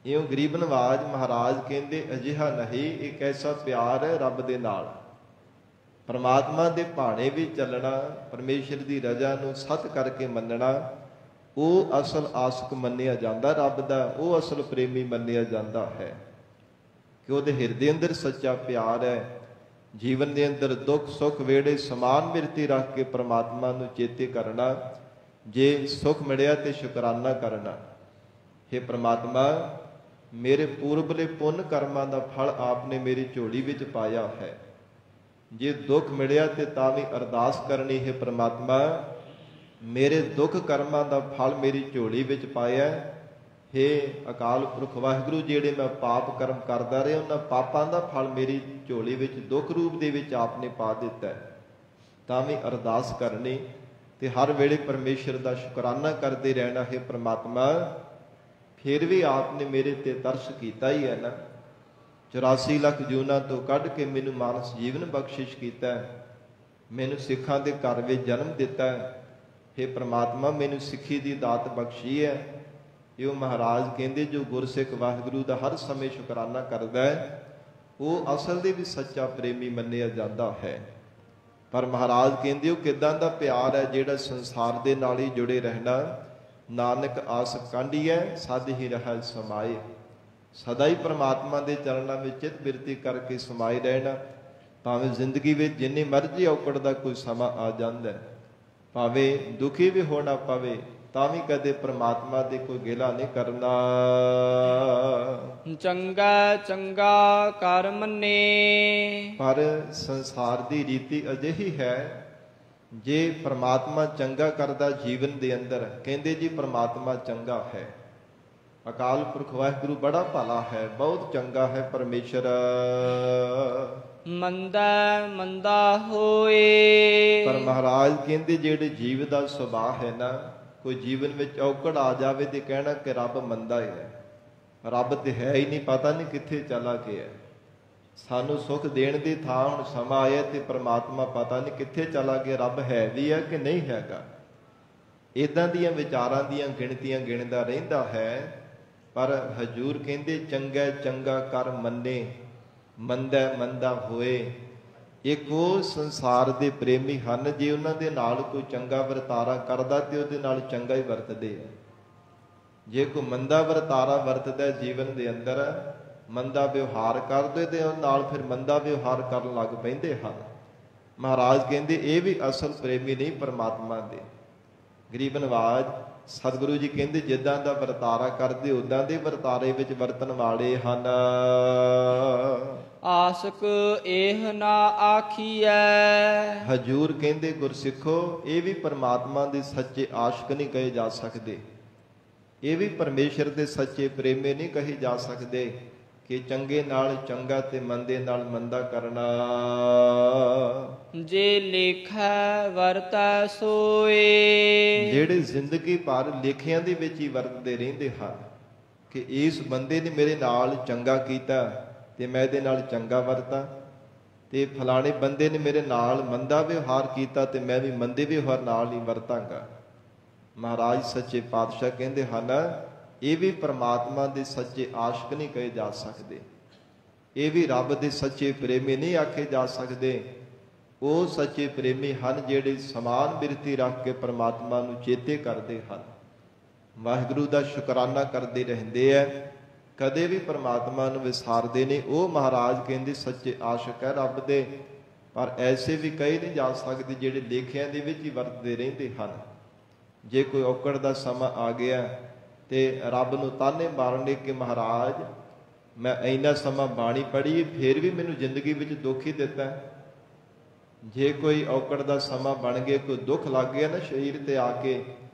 ਇਉਂ ਗਰੀਬ ਨਵਾਜ ਮਹਾਰਾਜ ਕਹਿੰਦੇ ਅਜਿਹਾ ਨਹੀਂ, ਇੱਕ ਐਸਾ ਪਿਆਰ ਹੈ ਰੱਬ ਦੇ ਨਾਲ, ਪਰਮਾਤਮਾ ਦੇ ਭਾਣੇ ਵੀ ਚੱਲਣਾ, ਪਰਮੇਸ਼ਰ ਦੀ ਰਜ਼ਾ ਨੂੰ ਸੱਚ ਕਰਕੇ ਮੰਨਣਾ, ਉਹ ਅਸਲ ਆਸ਼ਕ ਮੰਨਿਆ ਜਾਂਦਾ ਰੱਬ ਦਾ, ਉਹ ਅਸਲ ਪ੍ਰੇਮੀ ਮੰਨਿਆ ਜਾਂਦਾ ਹੈ ਕਿ ਉਹਦੇ ਹਿਰਦੇ ਅੰਦਰ ਸੱਚਾ ਪਿਆਰ ਹੈ। ਜੀਵਨ ਦੇ ਅੰਦਰ ਦੁੱਖ ਸੁੱਖ ਵੇੜੇ ਸਮਾਨ ਬਿਰਤੀ ਰੱਖ ਕੇ ਪਰਮਾਤਮਾ ਨੂੰ ਚੇਤੇ ਕਰਨਾ, ਜੇ ਸੁੱਖ ਮਿਲਿਆ ਤੇ ਸ਼ੁਕਰਾਨਾ ਕਰਨਾ। हे ਪ੍ਰਮਾਤਮਾ, ਮੇਰੇ ਪੂਰਬਲੇ ਪੁੰਨ ਕਰਮਾਂ ਦਾ ਫਲ ਆਪਨੇ ਮੇਰੀ ਝੋਲੀ ਵਿੱਚ ਪਾਇਆ ਹੈ। ਜੇ ਦੁੱਖ ਮਿਲਿਆ ਤੇ ਤਾਂ ਵੀ ਅਰਦਾਸ ਕਰਨੀ, ਹੈ ਪ੍ਰਮਾਤਮਾ ਮੇਰੇ ਦੁੱਖ ਕਰਮਾਂ ਦਾ ਫਲ ਮੇਰੀ ਝੋਲੀ ਵਿੱਚ ਪਾਇਆ। हे ਅਕਾਲ ਪੁਰਖ ਵਾਹਿਗੁਰੂ, ਜਿਹੜੇ ਮੈਂ ਪਾਪ ਕਰਮ ਕਰਦਾ ਰਿਹਾ ਉਹਨਾਂ ਪਾਪਾਂ ਦਾ ਫਲ ਮੇਰੀ ਝੋਲੀ ਵਿੱਚ ਦੁੱਖ ਰੂਪ ਦੇ ਵਿੱਚ ਆਪਨੇ ਪਾ ਦਿੱਤਾ, ਤਾਂ ਵੀ ਅਰਦਾਸ ਕਰਨੀ ਤੇ ਹਰ ਵੇਲੇ ਪਰਮੇਸ਼ਰ ਦਾ ਸ਼ੁਕਰਾਨਾ ਕਰਦੇ ਰਹਿਣਾ। ਹੈ ਪ੍ਰਮਾਤਮਾ, ਫਿਰ ਵੀ ਆਪਨੇ ਮੇਰੇ ਤੇ ਤਰਸ ਕੀਤਾ ਹੀ ਹੈ ਨਾ, 84 ਲੱਖ ਜੂਨਾਂ ਤੋਂ ਕੱਢ ਕੇ ਮੈਨੂੰ ਮਾਨਸ ਜੀਵਨ ਬਖਸ਼ਿਸ਼ ਕੀਤਾ, ਮੈਨੂੰ ਸਿੱਖਾਂ ਦੇ ਘਰ ਵਿੱਚ ਜਨਮ ਦਿੱਤਾ। हे ਪ੍ਰਮਾਤਮਾ, ਮੈਨੂੰ ਸਿੱਖੀ ਦੀ ਦਾਤ ਬਖਸ਼ੀ ਹੈ। ਇਹ ਮਹਾਰਾਜ ਕਹਿੰਦੇ ਜੋ ਗੁਰਸਿੱਖ ਵਾਹਿਗੁਰੂ ਦਾ ਹਰ ਸਮੇਂ ਸ਼ੁਕਰਾਨਾ ਕਰਦਾ ਹੈ, ਉਹ ਅਸਲ ਦੇ ਵੀ ਸੱਚਾ ਪ੍ਰੇਮੀ ਮੰਨਿਆ ਜਾਂਦਾ ਹੈ। ਪਰ ਮਹਾਰਾਜ ਕਹਿੰਦੇ ਉਹ ਕਿੱਦਾਂ ਦਾ ਪਿਆਰ ਹੈ ਜਿਹੜਾ ਸੰਸਾਰ ਦੇ ਨਾਲ ਹੀ ਜੁੜੇ ਰਹਿਣਾ। ਨਾਨਕ ਆਸ ਕਾਂਢੀਐ ਸਦ ਹੀ ਰਹਿ ਸਮਾਏ, ਸਦਾ ਹੀ ਪ੍ਰਮਾਤਮਾ ਦੇ ਚਰਨਾਂ ਵਿੱਚ ਚਿਤ ਬਿਰਤੀ ਕਰਕੇ ਸਮਾਏ ਰਹਿਣਾ। ਭਾਵੇਂ ਜ਼ਿੰਦਗੀ ਵਿੱਚ ਜਿੰਨੀ ਮਰਜ਼ੀ ਔਕੜ ਦਾ ਕੋਈ ਸਮਾਂ ਆ ਜਾਂਦਾ, ਭਾਵੇਂ ਦੁਖੀ ਵੀ ਹੋਣਾ ਪਵੇ, ਤਾਂ ਵੀ ਕਦੇ ਪ੍ਰਮਾਤਮਾ ਦੇ ਕੋਈ ਗਿਲਾ ਨਹੀਂ ਕਰਨਾ। ਚੰਗਾ ਚੰਗਾ ਕਰ ਮੰਨੇ, ਪਰ ਸੰਸਾਰ ਦੀ ਰੀਤੀ ਅਜਿਹੀ ਹੈ, ਜੇ ਪ੍ਰਮਾਤਮਾ ਚੰਗਾ ਕਰਦਾ ਜੀਵਨ ਦੇ ਅੰਦਰ, ਕਹਿੰਦੇ ਜੀ ਪ੍ਰਮਾਤਮਾ ਚੰਗਾ ਹੈ, ਅਕਾਲ ਪੁਰਖ ਵਾਹਿਗੁਰੂ ਬੜਾ ਭਲਾ ਹੈ, ਬਹੁਤ ਚੰਗਾ ਹੈ ਪਰਮੇਸ਼ਰ। ਮੰਦਾ ਮੰਦਾ ਹੋਏ, ਪਰ ਮਹਾਰਾਜ ਕਹਿੰਦੇ ਜਿਹੜੇ ਜੀਵ ਦਾ ਸੁਭਾਅ ਹੈ ਨਾ, ਕੋਈ ਜੀਵਨ ਵਿੱਚ ਔਕੜ ਆ ਜਾਵੇ ਤੇ ਕਹਿਣਾ ਕਿ ਰੱਬ ਮੰਦਾ ਹੈ, ਰੱਬ ਤੇ ਹੈ ਹੀ ਨਹੀਂ, ਪਤਾ ਨਹੀਂ ਕਿੱਥੇ ਚਲਾ ਗਿਆ। ਸਾਨੂੰ ਸੁੱਖ ਦੇਣ ਦੀ ਥਾਂ ਹੁਣ ਸਮਾਂ ਆਇਆ ਤੇ ਪ੍ਰਮਾਤਮਾ ਪਤਾ ਨਹੀਂ ਕਿੱਥੇ ਚਲਾ ਗਿਆ, ਰੱਬ ਹੈ ਵੀ ਹੈ ਕਿ ਨਹੀਂ ਹੈਗਾ। ਇਦਾਂ ਦੀਆਂ ਵਿਚਾਰਾਂ ਦੀਆਂ ਗਿਣਤੀਆਂ ਗਿਣਦਾ ਰਹਿੰਦਾ ਹੈ। ਪਰ ਹਜੂਰ ਕਹਿੰਦੇ ਚੰਗਾ ਚੰਗਾ ਕਰ ਮੰਨੇ, ਮੰਦਾ ਮੰਦਾ ਹੋਏ। ਇੱਕ ਉਹ ਸੰਸਾਰ ਦੇ ਪ੍ਰੇਮੀ ਹਨ, ਜੇ ਉਹਨਾਂ ਦੇ ਨਾਲ ਕੋਈ ਚੰਗਾ ਵਰਤਾਰਾ ਕਰਦਾ ਤੇ ਉਹਦੇ ਨਾਲ ਚੰਗਾ ਹੀ ਵਰਤਦੇ ਆ। ਜੇ ਕੋਈ ਮੰਦਾ ਵਰਤਾਰਾ ਵਰਤਦਾ ਜੀਵਨ ਦੇ ਅੰਦਰ, ਮੰਦਾ ਵਿਵਹਾਰ ਕਰਦੇ ਤੇ ਉਹ ਨਾਲ ਫਿਰ ਮੰਦਾ ਵਿਵਹਾਰ ਕਰਨ ਲੱਗ ਪੈਂਦੇ ਹਨ। ਮਹਾਰਾਜ ਕਹਿੰਦੇ ਇਹ ਵੀ ਅਸਲ ਪ੍ਰੇਮੀ ਨਹੀਂ ਪਰਮਾਤਮਾ ਦੇ। ਗਰੀਬ ਨਵਾਜ ਸਤਿਗੁਰੂ ਜੀ ਕਹਿੰਦੇ ਜਿੱਦਾਂ ਦਾ ਵਰਤਾਰਾ ਕਰਦੇ ਉਦਾਂ ਦੇ ਵਰਤਾਰੇ ਵਿੱਚ ਵਰਤਣ ਵਾਲੇ ਹਨ। ਆਸਕ ਇਹ ਨਾ ਆਖੀਐ, ਹਜੂਰ ਕਹਿੰਦੇ ਗੁਰਸਿੱਖੋ ਇਹ ਵੀ ਪਰਮਾਤਮਾ ਦੇ ਸੱਚੇ ਆਸ਼ਕ ਨਹੀਂ ਕਹੇ ਜਾ ਸਕਦੇ, ਇਹ ਵੀ ਪਰਮੇਸ਼ਰ ਦੇ ਸੱਚੇ ਪ੍ਰੇਮੀ ਨਹੀਂ ਕਹੇ ਜਾ ਸਕਦੇ ਕਿ ਚੰਗੇ ਨਾਲ ਚੰਗਾ ਤੇ ਮੰਦੇ ਨਾਲ ਮੰਦਾ ਕਰਨਾ। ਜੇ ਲੇਖੈ ਵਰਤੈ ਸੋਏ, ਜਿਹੜੇ ਜ਼ਿੰਦਗੀ ਭਰ ਲੇਖਿਆਂ ਦੇ ਵਿੱਚ ਹੀ ਵਰਤਦੇ ਰਹਿੰਦੇ ਹਨ ਕਿ ਇਸ ਬੰਦੇ ਨੇ ਮੇਰੇ ਨਾਲ ਚੰਗਾ ਕੀਤਾ ਤੇ ਮੈਂ ਇਹਦੇ ਨਾਲ ਚੰਗਾ ਵਰਤਾਂ, ਤੇ ਫਲਾਣੇ ਬੰਦੇ ਨੇ ਮੇਰੇ ਨਾਲ ਮੰਦਾ ਵਿਵਹਾਰ ਕੀਤਾ ਤੇ ਮੈਂ ਵੀ ਮੰਦੇ ਵਿਵਹਾਰ ਨਾਲ ਹੀ ਵਰਤਾਂਗਾ। ਮਹਾਰਾਜ ਸੱਚੇ ਪਾਤਸ਼ਾਹ ਕਹਿੰਦੇ ਹਨ ਇਹ ਵੀ ਪਰਮਾਤਮਾ ਦੇ ਸੱਚੇ ਆਸ਼ਕ ਨਹੀਂ ਕਹੇ ਜਾ ਸਕਦੇ, ਇਹ ਵੀ ਰੱਬ ਦੇ ਸੱਚੇ ਪ੍ਰੇਮੀ ਨਹੀਂ ਆਖੇ ਜਾ ਸਕਦੇ। ਉਹ ਸੱਚੇ ਪ੍ਰੇਮੀ ਹਨ ਜਿਹੜੇ ਸਮਾਨ ਬਿਰਤੀ ਰੱਖ ਕੇ ਪਰਮਾਤਮਾ ਨੂੰ ਚੇਤੇ ਕਰਦੇ ਹਨ, ਵਾਹਿਗੁਰੂ ਦਾ ਸ਼ੁਕਰਾਨਾ ਕਰਦੇ ਰਹਿੰਦੇ ਐ, ਕਦੇ ਵੀ ਪਰਮਾਤਮਾ ਨੂੰ ਵਿਸਾਰਦੇ ਨਹੀਂ। ਉਹ ਮਹਾਰਾਜ ਕਹਿੰਦੇ ਸੱਚੇ ਆਸ਼ਕ ਹੈ ਰੱਬ ਦੇ। ਪਰ ਐਸੇ ਵੀ ਕਈ ਨਹੀਂ ਜਾ ਸਕਦੇ ਜਿਹੜੇ ਲੇਖਿਆਂ ਦੇ ਵਿੱਚ ਹੀ ਵਰਤਦੇ ਰਹਿੰਦੇ ਹਨ। ਜੇ ਕੋਈ ਔਕੜ ਦਾ ਸਮਾਂ ਆ ਗਿਆ ਤੇ ਰੱਬ ਨੂੰ ਤਾਨੇ ਮਾਰਨੇ ਕਿ ਮਹਾਰਾਜ ਮੈਂ ਇੰਨਾ ਸਮਾਂ ਬਾਣੀ ਪੜ੍ਹੀ ਫਿਰ ਵੀ ਮੈਨੂੰ ਜ਼ਿੰਦਗੀ ਵਿੱਚ ਦੁੱਖ ਹੀ ਦਿੱਤਾ। ਜੇ ਕੋਈ ਔਕੜ ਦਾ ਸਮਾਂ ਬਣ ਗਿਆ, ਕੋਈ ਦੁੱਖ ਲੱਗ ਗਿਆ ਨਾ ਸਰੀਰ ਤੇ ਆ ਕੇ,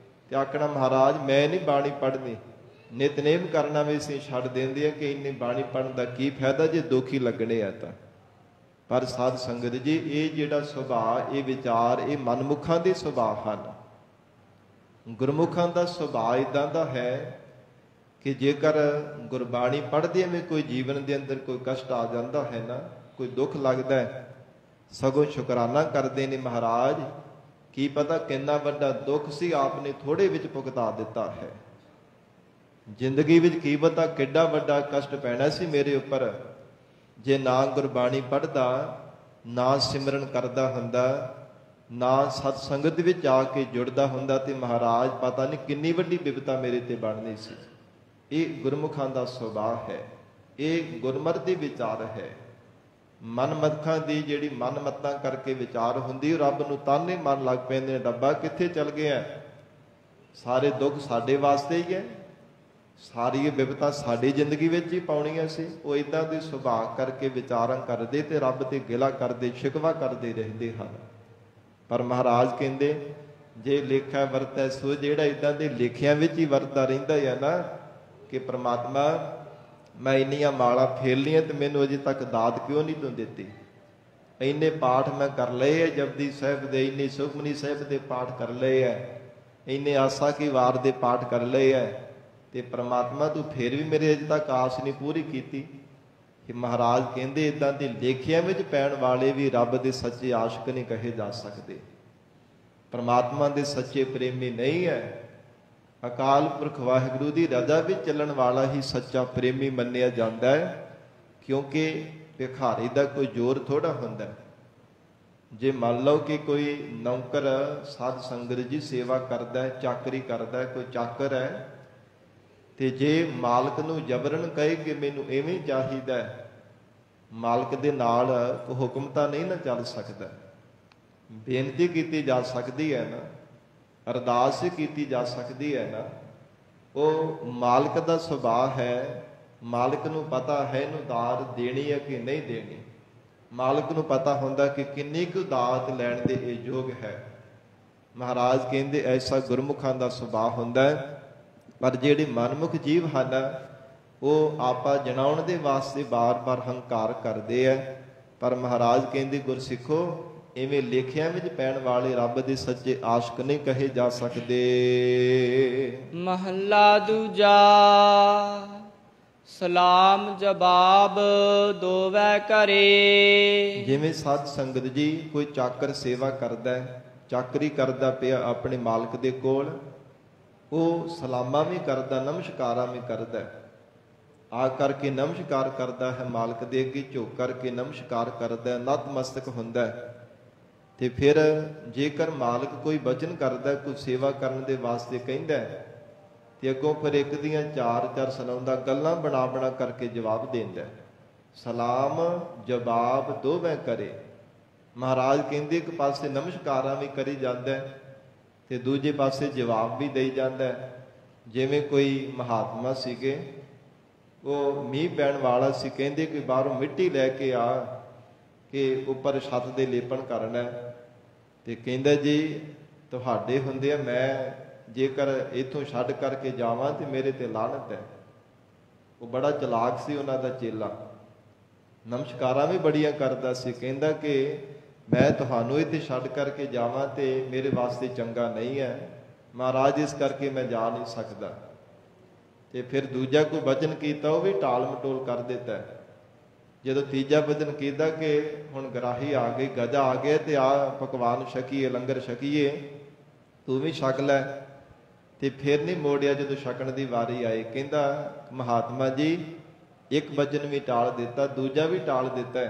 ਤੇ ਆਖਣਾ ਮਹਾਰਾਜ ਮੈਂ ਨਹੀਂ ਬਾਣੀ ਪੜ੍ਹਨੀ, ਨਿਤਨੇਮ ਕਰਨਾ ਵੀ ਅਸੀਂ ਛੱਡ ਦਿੰਦੇ ਆ ਕਿ ਇੰਨੀ ਬਾਣੀ ਪੜ੍ਹਨ ਦਾ ਕੀ ਫਾਇਦਾ ਜੇ ਦੁੱਖ ਹੀ ਲੱਗਣੇ ਆ ਤਾਂ। ਪਰ ਸਾਧ ਸੰਗਤ ਜੀ ਇਹ ਜਿਹੜਾ ਸੁਭਾਅ, ਇਹ ਵਿਚਾਰ, ਇਹ ਮਨਮੁਖਾਂ ਦੇ ਸੁਭਾਅ ਹਨ। ਗੁਰਮੁਖਾਂ ਦਾ ਸੁਭਾਅ ਇਦਾਂ ਦਾ ਹੈ ਕਿ ਜੇਕਰ ਗੁਰਬਾਣੀ ਪੜ੍ਹਦੇ ਐਵੇਂ ਕੋਈ ਜੀਵਨ ਦੇ ਅੰਦਰ ਕੋਈ ਕਸ਼ਟ ਆ ਜਾਂਦਾ ਹੈ ਨਾ, ਕੋਈ ਦੁੱਖ ਲੱਗਦਾ ਹੈ, ਸਗੋਂ ਸ਼ੁਕਰਾਨਾ ਕਰਦੇ ਨੇ, ਮਹਾਰਾਜ ਕੀ ਪਤਾ ਕਿੰਨਾ ਵੱਡਾ ਦੁੱਖ ਸੀ ਆਪ ਨੇ ਥੋੜੇ ਵਿੱਚ ਭੁਗਤਾ ਦਿੱਤਾ ਹੈ। ਜ਼ਿੰਦਗੀ ਵਿੱਚ ਕੀ ਪਤਾ ਕਿੱਡਾ ਵੱਡਾ ਕਸ਼ਟ ਪੈਣਾ ਸੀ ਮੇਰੇ ਉੱਪਰ, ਜੇ ਨਾ ਗੁਰਬਾਣੀ ਪੜ੍ਹਦਾ, ਨਾ ਸਿਮਰਨ ਕਰਦਾ ਹੁੰਦਾ, ਨਾ ਸਤ ਸੰਗਤ ਵਿੱਚ ਆ ਕੇ ਜੁੜਦਾ ਹੁੰਦਾ, ਤੇ ਮਹਾਰਾਜ ਪਤਾ ਨਹੀਂ ਕਿੰਨੀ ਵੱਡੀ ਬਿਪਤਾ ਮੇਰੇ ਤੇ ਬਣਨੀ ਸੀ। ਇਹ ਗੁਰਮੁਖਾਂ ਦਾ ਸੁਭਾਅ ਹੈ, ਇਹ ਗੁਰਮਤਿ ਦੀ ਵਿਚਾਰ ਹੈ। ਮਨਮੱਖਾਂ ਦੀ ਜਿਹੜੀ ਮਨਮੱਤਾਂ ਕਰਕੇ ਵਿਚਾਰ ਹੁੰਦੀ, ਰੱਬ ਨੂੰ ਤਾਨੇ ਮਨ ਲੱਗ ਪੈਂਦੇ ਨੇ, ਡੱਬਾ ਕਿੱਥੇ ਚਲ ਗਿਆ, ਸਾਰੇ ਦੁੱਖ ਸਾਡੇ ਵਾਸਤੇ ਹੀ ਹੈ, ਸਾਰੀ ਬਿਪਤਾ ਸਾਡੀ ਜ਼ਿੰਦਗੀ ਵਿੱਚ ਹੀ ਪਾਉਣੀਆਂ ਸੀ। ਉਹ ਇਦਾਂ ਦੇ ਸੁਭਾਅ ਕਰਕੇ ਵਿਚਾਰਾਂ ਕਰਦੇ ਤੇ ਰੱਬ ਤੇ ਗਿਲਾ ਕਰਦੇ, ਸ਼ਿਕਵਾ ਕਰਦੇ ਰਹਿੰਦੇ ਹਨ। ਪਰ ਮਹਾਰਾਜ ਕਹਿੰਦੇ ਜੇ ਲੇਖਾ ਵਰਤੈ ਸੋ, ਜਿਹੜਾ ਇਦਾਂ ਦੇ ਲੇਖਿਆਂ ਵਿੱਚ ਹੀ ਵਰਤਦਾ ਰਹਿੰਦਾ ਹੈ ਨਾ ਕਿ ਪ੍ਰਮਾਤਮਾ ਮੈਂ ਇੰਨੀਆਂ ਮਾਲਾਂ ਫੇਰ ਲਈਆਂ ਤੇ ਮੈਨੂੰ ਅਜੇ ਤੱਕ ਦਾਤ ਕਿਉਂ ਨਹੀਂ ਤੂੰ ਦਿੱਤੀ, ਇੰਨੇ ਪਾਠ ਮੈਂ ਕਰ ਲਏ ਹੈ ਜਪਜੀ ਸਾਹਿਬ ਦੇ, ਇੰਨੇ ਸੁਖਮਨੀ ਸਾਹਿਬ ਦੇ ਪਾਠ ਕਰ ਲਏ ਹੈ, ਇੰਨੇ ਆਸਾ ਕੀ ਵਾਰ ਦੇ ਪਾਠ ਕਰ ਲਏ ਹੈ, ਤੇ ਪ੍ਰਮਾਤਮਾ ਤੂੰ ਫੇਰ ਵੀ ਮੇਰੇ ਅਜੇ ਤੱਕ ਆਸ ਨਹੀਂ ਪੂਰੀ ਕੀਤੀ। ਕਿ ਮਹਾਰਾਜ ਕਹਿੰਦੇ ਇਦਾਂ ਦੇ ਲੇਖਿਆਂ ਵਿੱਚ ਪੈਣ ਵਾਲੇ ਵੀ ਰੱਬ ਦੇ ਸੱਚੇ ਆਸ਼ਿਕ ਨਹੀਂ ਕਹੇ ਜਾ ਸਕਦੇ, ਪ੍ਰਮਾਤਮਾ ਦੇ ਸੱਚੇ ਪ੍ਰੇਮੀ ਨਹੀਂ ਹੈ। ਅਕਾਲ ਪੁਰਖ ਵਾਹਿਗੁਰੂ ਦੀ ਰਜ਼ਾ ਵਿੱਚ ਚੱਲਣ ਵਾਲਾ ਹੀ ਸੱਚਾ ਪ੍ਰੇਮੀ ਮੰਨਿਆ ਜਾਂਦਾ ਹੈ, ਕਿਉਂਕਿ ਭਿਖਾਰੀ ਦਾ ਕੋਈ ਜ਼ੋਰ ਥੋੜਾ ਹੁੰਦਾ। ਜੇ ਮੰਨ ਲਓ ਕਿ ਕੋਈ ਨੌਕਰ ਸਾਧ ਸੰਗਤ ਦੀ ਸੇਵਾ ਕਰਦਾ ਹੈ, ਚਾਕਰੀ ਕਰਦਾ ਹੈ, ਕੋਈ ਚਾਕਰ ਹੈ, ਤੇ ਜੇ ਮਾਲਕ ਨੂੰ ਜਬਰਨ ਕਹੇ ਕਿ ਮੈਨੂੰ ਇਵੇਂ ਚਾਹੀਦਾ, ਮਾਲਕ ਦੇ ਨਾਲ ਹੁਕਮ ਤਾਂ ਨਹੀਂ ਨਾ ਚੱਲ ਸਕਦਾ। ਬੇਨਤੀ ਕੀਤੀ ਜਾ ਸਕਦੀ ਹੈ ਨਾ, ਅਰਦਾਸ ਕੀਤੀ ਜਾ ਸਕਦੀ ਹੈ ਨਾ, ਉਹ ਮਾਲਕ ਦਾ ਸੁਭਾਅ ਹੈ। ਮਾਲਕ ਨੂੰ ਪਤਾ ਹੈ ਇਹਨੂੰ ਦਾਤ ਦੇਣੀ ਹੈ ਕਿ ਨਹੀਂ ਦੇਣੀ, ਮਾਲਕ ਨੂੰ ਪਤਾ ਹੁੰਦਾ ਕਿ ਕਿੰਨੀ ਕੁ ਦਾਤ ਲੈਣ ਦੇ ਇਹ ਯੋਗ ਹੈ। ਮਹਾਰਾਜ ਕਹਿੰਦੇ ਐਸਾ ਗੁਰਮੁਖਾਂ ਦਾ ਸੁਭਾਅ ਹੁੰਦਾ ਹੈ। ਪਰ ਜਿਹੜੇ ਮਨਮੁਖ ਜੀਵ ਹਨ ਉਹ ਆਪਾ ਜਣਾਉਣ ਦੇ ਵਾਸਤੇ ਬਾਰ-ਬਾਰ ਹੰਕਾਰ ਕਰਦੇ ਹੈ। ਪਰ ਮਹਾਰਾਜ ਕਹਿੰਦੇ ਗੁਰਸਿੱਖੋ ਇਵੇਂ ਲੇਖਿਆਂ ਵਿੱਚ ਪੈਣ ਵਾਲੇ ਰੱਬ ਦੇ ਸੱਚੇ ਆਸ਼ਿਕ ਨਹੀਂ ਕਹੇ ਜਾ ਸਕਦੇ। ਮਹੱਲਾ ਦੂਜਾ। ਸਲਾਮ ਜਵਾਬ ਦੋਵੈ ਘਰੇ। ਜਿਵੇਂ ਸਾਧ ਸੰਗਤ ਜੀ ਕੋਈ ਚਾਕਰ ਸੇਵਾ ਕਰਦਾ, ਚਾਕਰੀ ਕਰਦਾ ਪਿਆ ਆਪਣੇ ਮਾਲਕ ਦੇ ਕੋਲ, ਉਹ ਸਲਾਮਾਂ ਵੀ ਕਰਦਾ, ਨਮਸਕਾਰਾਂ ਵੀ ਕਰਦਾ, ਆ ਕਰਕੇ ਨਮਸਕਾਰ ਕਰਦਾ ਹੈ ਮਾਲਕ ਦੇ ਅੱਗੇ, ਝੁਕ ਕਰਕੇ ਨਮਸਕਾਰ ਕਰਦਾ, ਨਤਮਸਤਕ ਹੁੰਦਾ। ਤੇ ਫਿਰ ਜੇਕਰ ਮਾਲਕ ਕੋਈ ਬਚਨ ਕਰਦਾ, ਕੋਈ ਸੇਵਾ ਕਰਨ ਦੇ ਵਾਸਤੇ ਕਹਿੰਦਾ, ਤੇ ਅੱਗੋਂ ਫਿਰ ਇੱਕ ਦੀਆਂ ਚਾਰ ਸੁਣਾਉਂਦਾ, ਗੱਲਾਂ ਬਣਾ ਕਰਕੇ ਜਵਾਬ ਦਿੰਦਾ। ਸਲਾਮ ਜਵਾਬ ਦੋਵੇਂ ਕਰੇ। ਮਹਾਰਾਜ ਕਹਿੰਦੇ ਇੱਕ ਪਾਸੇ ਨਮਸਕਾਰਾਂ ਵੀ ਕਰੀ ਜਾਂਦਾ ਤੇ ਦੂਜੇ ਪਾਸੇ ਜਵਾਬ ਵੀ ਦੇਈ ਜਾਂਦਾ। ਜਿਵੇਂ ਕੋਈ ਮਹਾਤਮਾ ਸੀਗੇ, ਉਹ ਮੀਂਹ ਪੈਣ ਵਾਲਾ ਸੀ, ਕਹਿੰਦੇ ਕਿ ਬਾਹਰੋਂ ਮਿੱਟੀ ਲੈ ਕੇ ਆ ਕਿ ਉੱਪਰ ਛੱਤ ਦੇ ਲੇਪਣ ਕਰਨਾ, ਤੇ ਕਹਿੰਦਾ ਜੀ ਤੁਹਾਡੇ ਹੁੰਦੇ ਆ, ਮੈਂ ਜੇਕਰ ਇੱਥੋਂ ਛੱਡ ਕਰਕੇ ਜਾਵਾਂ ਤੇ ਮੇਰੇ ਤੇ ਲਾਹਨਤ ਹੈ। ਉਹ ਬੜਾ ਚਲਾਕ ਸੀ ਉਹਨਾਂ ਦਾ ਚੇਲਾ, ਨਮਸਕਾਰਾਂ ਵੀ ਬੜੀਆਂ ਕਰਦਾ ਸੀ। ਕਹਿੰਦਾ ਕਿ ਮੈਂ ਤੁਹਾਨੂੰ ਇੱਥੇ ਛੱਡ ਕਰਕੇ ਜਾਵਾਂ ਤੇ ਮੇਰੇ ਵਾਸਤੇ ਚੰਗਾ ਨਹੀਂ ਹੈ ਮਹਾਰਾਜ, ਇਸ ਕਰਕੇ ਮੈਂ ਜਾ ਨਹੀਂ ਸਕਦਾ। ਤੇ ਫਿਰ ਦੂਜਾ ਕੋਈ ਬਚਨ ਕੀਤਾ, ਉਹ ਵੀ ਟਾਲ ਮਟੋਲ ਕਰ ਦਿੱਤਾ। ਜਦੋਂ ਤੀਜਾ ਬਚਨ ਕੀਤਾ ਕਿ ਹੁਣ ਗਰਾਹੀ ਆ ਗਈ, ਗਜਾ ਆ ਗਿਆ, ਤੇ ਆ ਪਕਵਾਨ ਛਕੀਏ, ਲੰਗਰ ਛਕੀਏ, ਤੂੰ ਵੀ ਛਕ ਲੈ, ਤੇ ਫਿਰ ਨਹੀਂ ਮੋੜਿਆ। ਜਦੋਂ ਛਕਣ ਦੀ ਵਾਰੀ ਆਈ, ਕਹਿੰਦਾ ਮਹਾਤਮਾ ਜੀ ਇੱਕ ਬਚਨ ਵੀ ਟਾਲ ਦਿੱਤਾ, ਦੂਜਾ ਵੀ ਟਾਲ ਦਿੱਤਾ,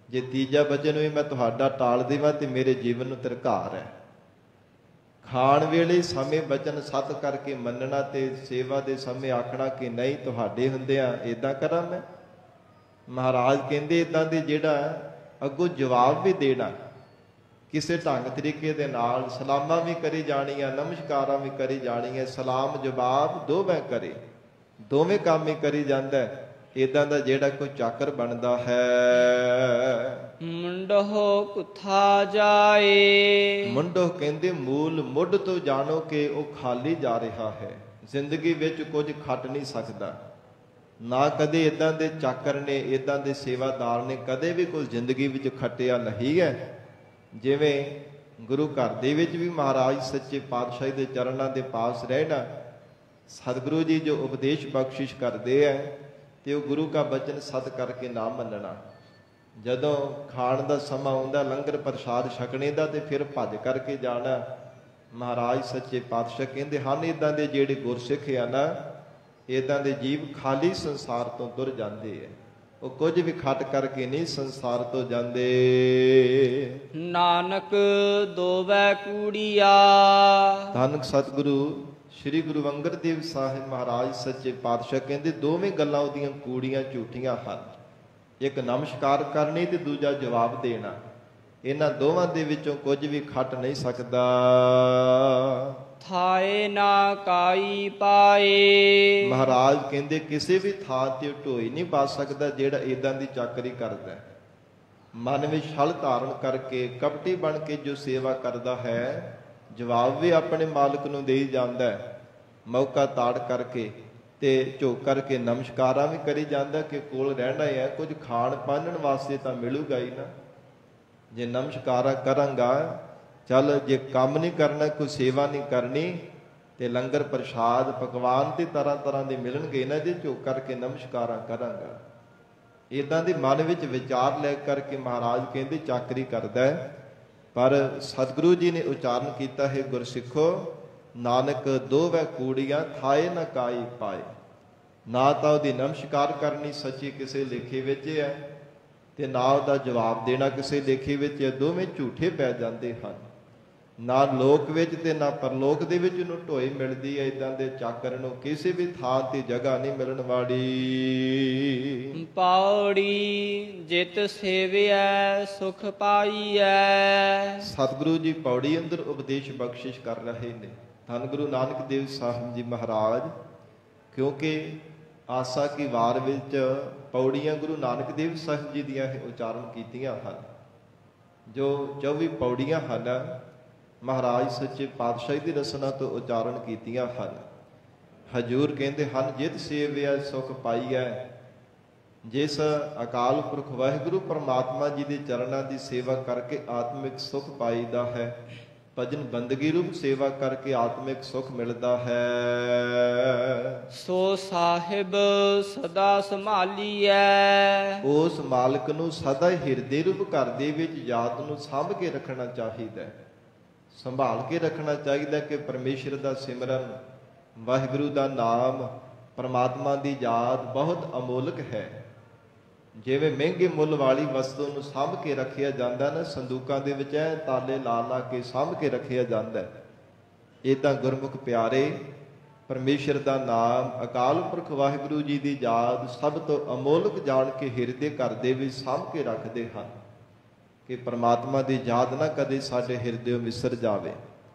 ਜੇ ਤੀਜਾ ਬਚਨ ਵੀ ਮੈਂ ਤੁਹਾਡਾ ਟਾਲ ਦੇਵਾਂ ਤੇ ਮੇਰੇ ਜੀਵਨ ਨੂੰ ਧਿਰਕਾਰ ਹੈ। ਖਾਣ ਵੇਲੇ ਸਮੇਂ ਬਚਨ ਸਤ ਕਰਕੇ ਮੰਨਣਾ, ਤੇ ਸੇਵਾ ਦੇ ਸਮੇਂ ਆਖਣਾ ਕਿ ਨਹੀਂ ਤੁਹਾਡੇ ਹੁੰਦਿਆਂ ਏਦਾਂ ਕਰਾਂ ਮੈਂ। ਮਹਾਰਾਜ ਕਹਿੰਦੇ ਇਦਾਂ ਦੇ ਜਿਹੜਾ ਅੱਗੋਂ ਜਵਾਬ ਵੀ ਦੇਣਾ ਕਿਸੇ ਢੰਗ ਤਰੀਕੇ ਦੇ ਨਾਲ, ਸਲਾਮਾਂ ਵੀ ਕਰੀ ਜਾਣੀਆਂ, ਨਮਸਕਾਰਾਂ ਵੀ ਕਰੀ ਜਾਣੀਆਂ, ਸਲਾਮ ਜਵਾਬ ਦੋਵੇਂ ਕਰੇ, ਦੋਵੇਂ ਕੰਮ ਹੀ ਕਰੀ ਜਾਂਦਾ। ਇਦਾਂ ਦਾ ਜਿਹੜਾ ਕੋਈ ਚਾਕਰ ਬਣਦਾ ਹੈ। ਮੁੰਡੋ ਕੁਥਾ ਜਾਏ। ਮੁੰਡੋ ਕਹਿੰਦੇ ਮੂਲ ਮੁੱਢ ਤੋਂ ਜਾਣੋ ਕਿ ਉਹ ਖਾਲੀ ਜਾ ਰਿਹਾ ਹੈ, ਜ਼ਿੰਦਗੀ ਵਿੱਚ ਕੁਝ ਖੱਟ ਨਹੀਂ ਸਕਦਾ। ਨਾ ਕਦੇ ਇਦਾਂ ਦੇ ਚਾਕਰ ਨੇ, ਇਦਾਂ ਦੇ ਸੇਵਾਦਾਰ ਨੇ ਕਦੇ ਵੀ ਕੋਈ ਜ਼ਿੰਦਗੀ ਵਿੱਚ ਖੱਟਿਆ ਨਹੀਂ ਹੈ। ਜਿਵੇਂ ਗੁਰੂ ਘਰ ਦੇ ਵਿੱਚ ਵੀ ਮਹਾਰਾਜ ਸੱਚੇ ਪਾਤਸ਼ਾਹ ਦੇ ਚਰਨਾਂ ਦੇ ਪਾਸ ਰਹਿਣਾ, ਸਤਿਗੁਰੂ ਜੀ ਜੋ ਉਪਦੇਸ਼ ਬਖਸ਼ਿਸ਼ ਕਰਦੇ ਹੈ, ਤੇ ਉਹ ਗੁਰੂ ਕਾ ਬਚਨ ਸਤ ਕਰਕੇ ਨਾ ਮੰਨਣਾ। ਜਦੋਂ ਖਾਣ ਦਾ ਸਮਾਂ ਆਉਂਦਾ ਲੰਗਰ ਪ੍ਰਸ਼ਾਦ ਛਕਣੇ ਦਾ ਤੇ ਫਿਰ ਭੱਜ ਕਰਕੇ ਜਾਣਾ। ਮਹਾਰਾਜ ਸੱਚੇ ਪਾਤਸ਼ਾਹ ਕਹਿੰਦੇ ਹਨ ਇਦਾਂ ਦੇ ਜਿਹੜੇ ਗੁਰਸਿੱਖ ਆ ਨਾ, ਇਦਾਂ ਦੇ ਜੀਵ ਖਾਲੀ ਸੰਸਾਰ ਤੋਂ ਤੁਰ ਜਾਂਦੇ ਆ। ਉਹ ਕੁਝ ਵੀ ਖੱਟ ਕਰਕੇ ਨਹੀਂ ਸੰਸਾਰ ਤੋਂ ਜਾਂਦੇ। ਨਾਨਕ ਦੋਵੈ ਕੂੜੀਆ। ਧੰਨ ਸਤਿਗੁਰੂ ਸ੍ਰੀ ਗੁਰੂ ਅੰਗਦ ਦੇਵ ਸਾਹਿਬ ਮਹਾਰਾਜ ਸੱਚੇ ਪਾਤਸ਼ਾਹ ਕਹਿੰਦੇ ਦੋਵੇਂ ਗੱਲਾਂ ਉਹਦੀਆਂ ਕੂੜੀਆਂ ਝੂਠੀਆਂ ਹਨ। ਇੱਕ ਨਮਸਕਾਰ ਕਰਨੀ ਤੇ ਦੂਜਾ ਜਵਾਬ ਦੇਣਾ। ਇਹਨਾਂ ਦੋਵਾਂ ਦੇ ਵਿੱਚੋਂ ਕੁਝ ਵੀ ਖੱਟ ਨਹੀਂ ਸਕਦਾ। ਥਾਏ ਨਾ ਕਾਈ ਪਾਏ। ਮਹਾਰਾਜ ਕਹਿੰਦੇ ਕਿਸੇ ਵੀ ਥਾਂ ਤੇ ਢੋਈ ਨਹੀਂ ਪਾ ਸਕਦਾ ਜਿਹੜਾ ਇਦਾਂ ਦੀ ਚਾਕਰੀ ਕਰਦਾ। ਮਨ ਵਿੱਚ ਛਲ ਧਾਰਨ ਕਰਕੇ ਕਪਟੀ ਬਣ ਕੇ ਜੋ ਸੇਵਾ ਕਰਦਾ ਹੈ, ਜਵਾਬ ਵੀ ਆਪਣੇ ਮਾਲਕ ਨੂੰ ਦੇ ਜਾਂਦਾ। ਮੌਕਾ ਤਾੜ ਕਰਕੇ ਤੇ ਝੋਕ ਕਰਕੇ ਨਮਸਕਾਰਾਂ ਵੀ ਕਰੀ ਜਾਂਦਾ ਕਿ ਕੋਲ ਰਹਿਣਾ ਹੈ, ਕੁਝ ਖਾਣ ਪਾਣਨ ਵਾਸਤੇ ਤਾਂ ਮਿਲੂਗਾ ਹੀ ਨਾ। ਜੇ ਨਮਸਕਾਰਾਂ ਕਰਾਂਗਾ, ਚੱਲ ਜੇ ਕੰਮ ਨਹੀਂ ਕਰਨਾ, ਕੋਈ ਸੇਵਾ ਨਹੀਂ ਕਰਨੀ, ਤੇ ਲੰਗਰ ਪ੍ਰਸ਼ਾਦ ਪਕਵਾਨ ਤੇ ਤਰ੍ਹਾਂ ਤਰ੍ਹਾਂ ਦੇ ਮਿਲਣਗੇ ਨਾ ਜੇ ਝੋਕ ਕਰਕੇ ਨਮਸਕਾਰਾਂ ਕਰਾਂਗਾ। ਇਦਾਂ ਦੇ ਮਨ ਵਿੱਚ ਵਿਚਾਰ ਲੈ ਕਰਕੇ ਮਹਾਰਾਜ ਕਹਿੰਦੇ ਚਾਕਰੀ ਕਰਦਾ ਹੈ। ਪਰ ਸਤਿਗੁਰੂ ਜੀ ਨੇ ਉਚਾਰਨ ਕੀਤਾ ਹੈ, ਗੁਰਸਿੱਖੋ ਨਾਨਕ ਦੋਵੈ ਕੂੜੀਆਂ ਥਾਏ ਨਾ ਕਾਈ ਪਾਏ। ਨਾ ਤਾਂ ਉਹਦੀ ਨਮਸਕਾਰ ਕਰਨੀ ਸੱਚੀ ਕਿਸੇ ਲੇਖੇ ਵਿੱਚ ਹੈ, ਤੇ ਨਾ ਉਹਦਾ ਜਵਾਬ ਦੇਣਾ ਕਿਸੇ ਲੇਖੇ ਵਿੱਚ ਹੈ। ਦੋਵੇਂ ਝੂਠੇ ਪੈ ਜਾਂਦੇ ਹਨ। ਨਾ ਲੋਕ ਵਿੱਚ ਤੇ ਨਾ ਪਰਲੋਕ ਦੇ ਵਿੱਚ ਉਹਨੂੰ ਢੋਈ ਮਿਲਦੀ ਹੈ। ਇਦਾਂ ਦੇ ਚਾਕਰ ਨੂੰ ਕਿਸੇ ਵੀ ਥਾਂ ਤੇ ਜਗ੍ਹਾ ਨਹੀਂ ਮਿਲਣ ਵਾਲੀ। ਪੌੜੀ ਜਿਤ ਸੇਵਿਐ ਸੁਖ ਪਾਈਐ। ਸਤਿਗੁਰੂ ਜੀ ਪੌੜੀ ਅੰਦਰ ਉਪਦੇਸ਼ ਬਖਸ਼ਿਸ਼ ਕਰ ਰਹੇ ਨੇ। ਧੰਨ ਗੁਰੂ ਨਾਨਕ ਦੇਵ ਸਾਹਿਬ ਜੀ ਮਹਾਰਾਜ, ਕਿਉਂਕਿ ਆਸਾ ਕੀ ਵਾਰ ਵਿੱਚ ਪੌੜੀਆਂ ਗੁਰੂ ਨਾਨਕ ਦੇਵ ਸਾਹਿਬ ਜੀ ਦੀਆਂ ਉਚਾਰਨ ਕੀਤੀਆਂ ਹਨ। ਜੋ 24 ਪੌੜੀਆਂ ਹਨ ਮਹਾਰਾਜ ਸੱਚੇ ਪਾਤਸ਼ਾਹ ਦੀ ਰਸਨਾ ਤੋਂ ਉਚਾਰਨ ਕੀਤੀਆਂ ਹਨ। ਹਜੂਰ ਕਹਿੰਦੇ ਹਨ, ਜਿਤ ਸੇਵਿਆ ਸੁਖ ਪਾਈਐ। ਜਿਸ ਅਕਾਲ ਪੁਰਖ ਵਾਹਿਗੁਰੂ ਪਰਮਾਤਮਾ ਜੀ ਦੇ ਚਰਨਾਂ ਦੀ ਸੇਵਾ ਕਰਕੇ ਆਤਮਿਕ ਸੁਖ ਪਾਈਦਾ ਹੈ। ਭਜਨ ਬੰਦਗੀ ਰੂਪ ਸੇਵਾ ਕਰਕੇ ਆਤਮਿਕ ਸੁਖ ਮਿਲਦਾ ਹੈ। ਸੋ ਸਾਹਿਬ ਸਦਾ ਸੰਭਾਲੀਐ। ਉਸ ਮਾਲਕ ਨੂੰ ਸਦਾ ਹਿਰਦੇ ਰੂਪ ਘਰ ਦੇ ਵਿੱਚ ਯਾਦ ਨੂੰ ਸਾਂਭ ਕੇ ਰੱਖਣਾ ਚਾਹੀਦਾ ਹੈ, ਸੰਭਾਲ ਕੇ ਰੱਖਣਾ ਚਾਹੀਦਾ ਕਿ ਪਰਮੇਸ਼ਰ ਦਾ ਸਿਮਰਨ, ਵਾਹਿਗੁਰੂ ਦਾ ਨਾਮ, ਪਰਮਾਤਮਾ ਦੀ ਯਾਦ ਬਹੁਤ ਅਮੋਲਕ ਹੈ। ਜਿਵੇਂ ਮਹਿੰਗੇ ਮੁੱਲ ਵਾਲੀ ਵਸਤੂ ਨੂੰ ਸਾਂਭ ਕੇ ਰੱਖਿਆ ਜਾਂਦਾ ਨਾ, ਸੰਦੂਕਾਂ ਦੇ ਵਿੱਚ ਐ ਤਾਲੇ ਲਾ ਲਾ ਕੇ ਸਾਂਭ ਕੇ ਰੱਖਿਆ ਜਾਂਦਾ। ਏਦਾਂ ਗੁਰਮੁਖ ਪਿਆਰੇ ਪਰਮੇਸ਼ਰ ਦਾ ਨਾਮ, ਅਕਾਲ ਪੁਰਖ ਵਾਹਿਗੁਰੂ ਜੀ ਦੀ ਯਾਦ ਸਭ ਤੋਂ ਅਮੋਲਕ ਜਾਣ ਕੇ ਹਿਰਦੇ ਘਰ ਦੇ ਵਿੱਚ ਸਾਂਭ ਕੇ ਰੱਖਦੇ ਹਨ ਕਿ ਪਰਮਾਤਮਾ ਦੀ ਯਾਦ ਨਾ ਕਦੇ ਸਾਡੇ ਹਿਰਦਿਓਂ ਵਿਸਰ ਜਾਵੇ।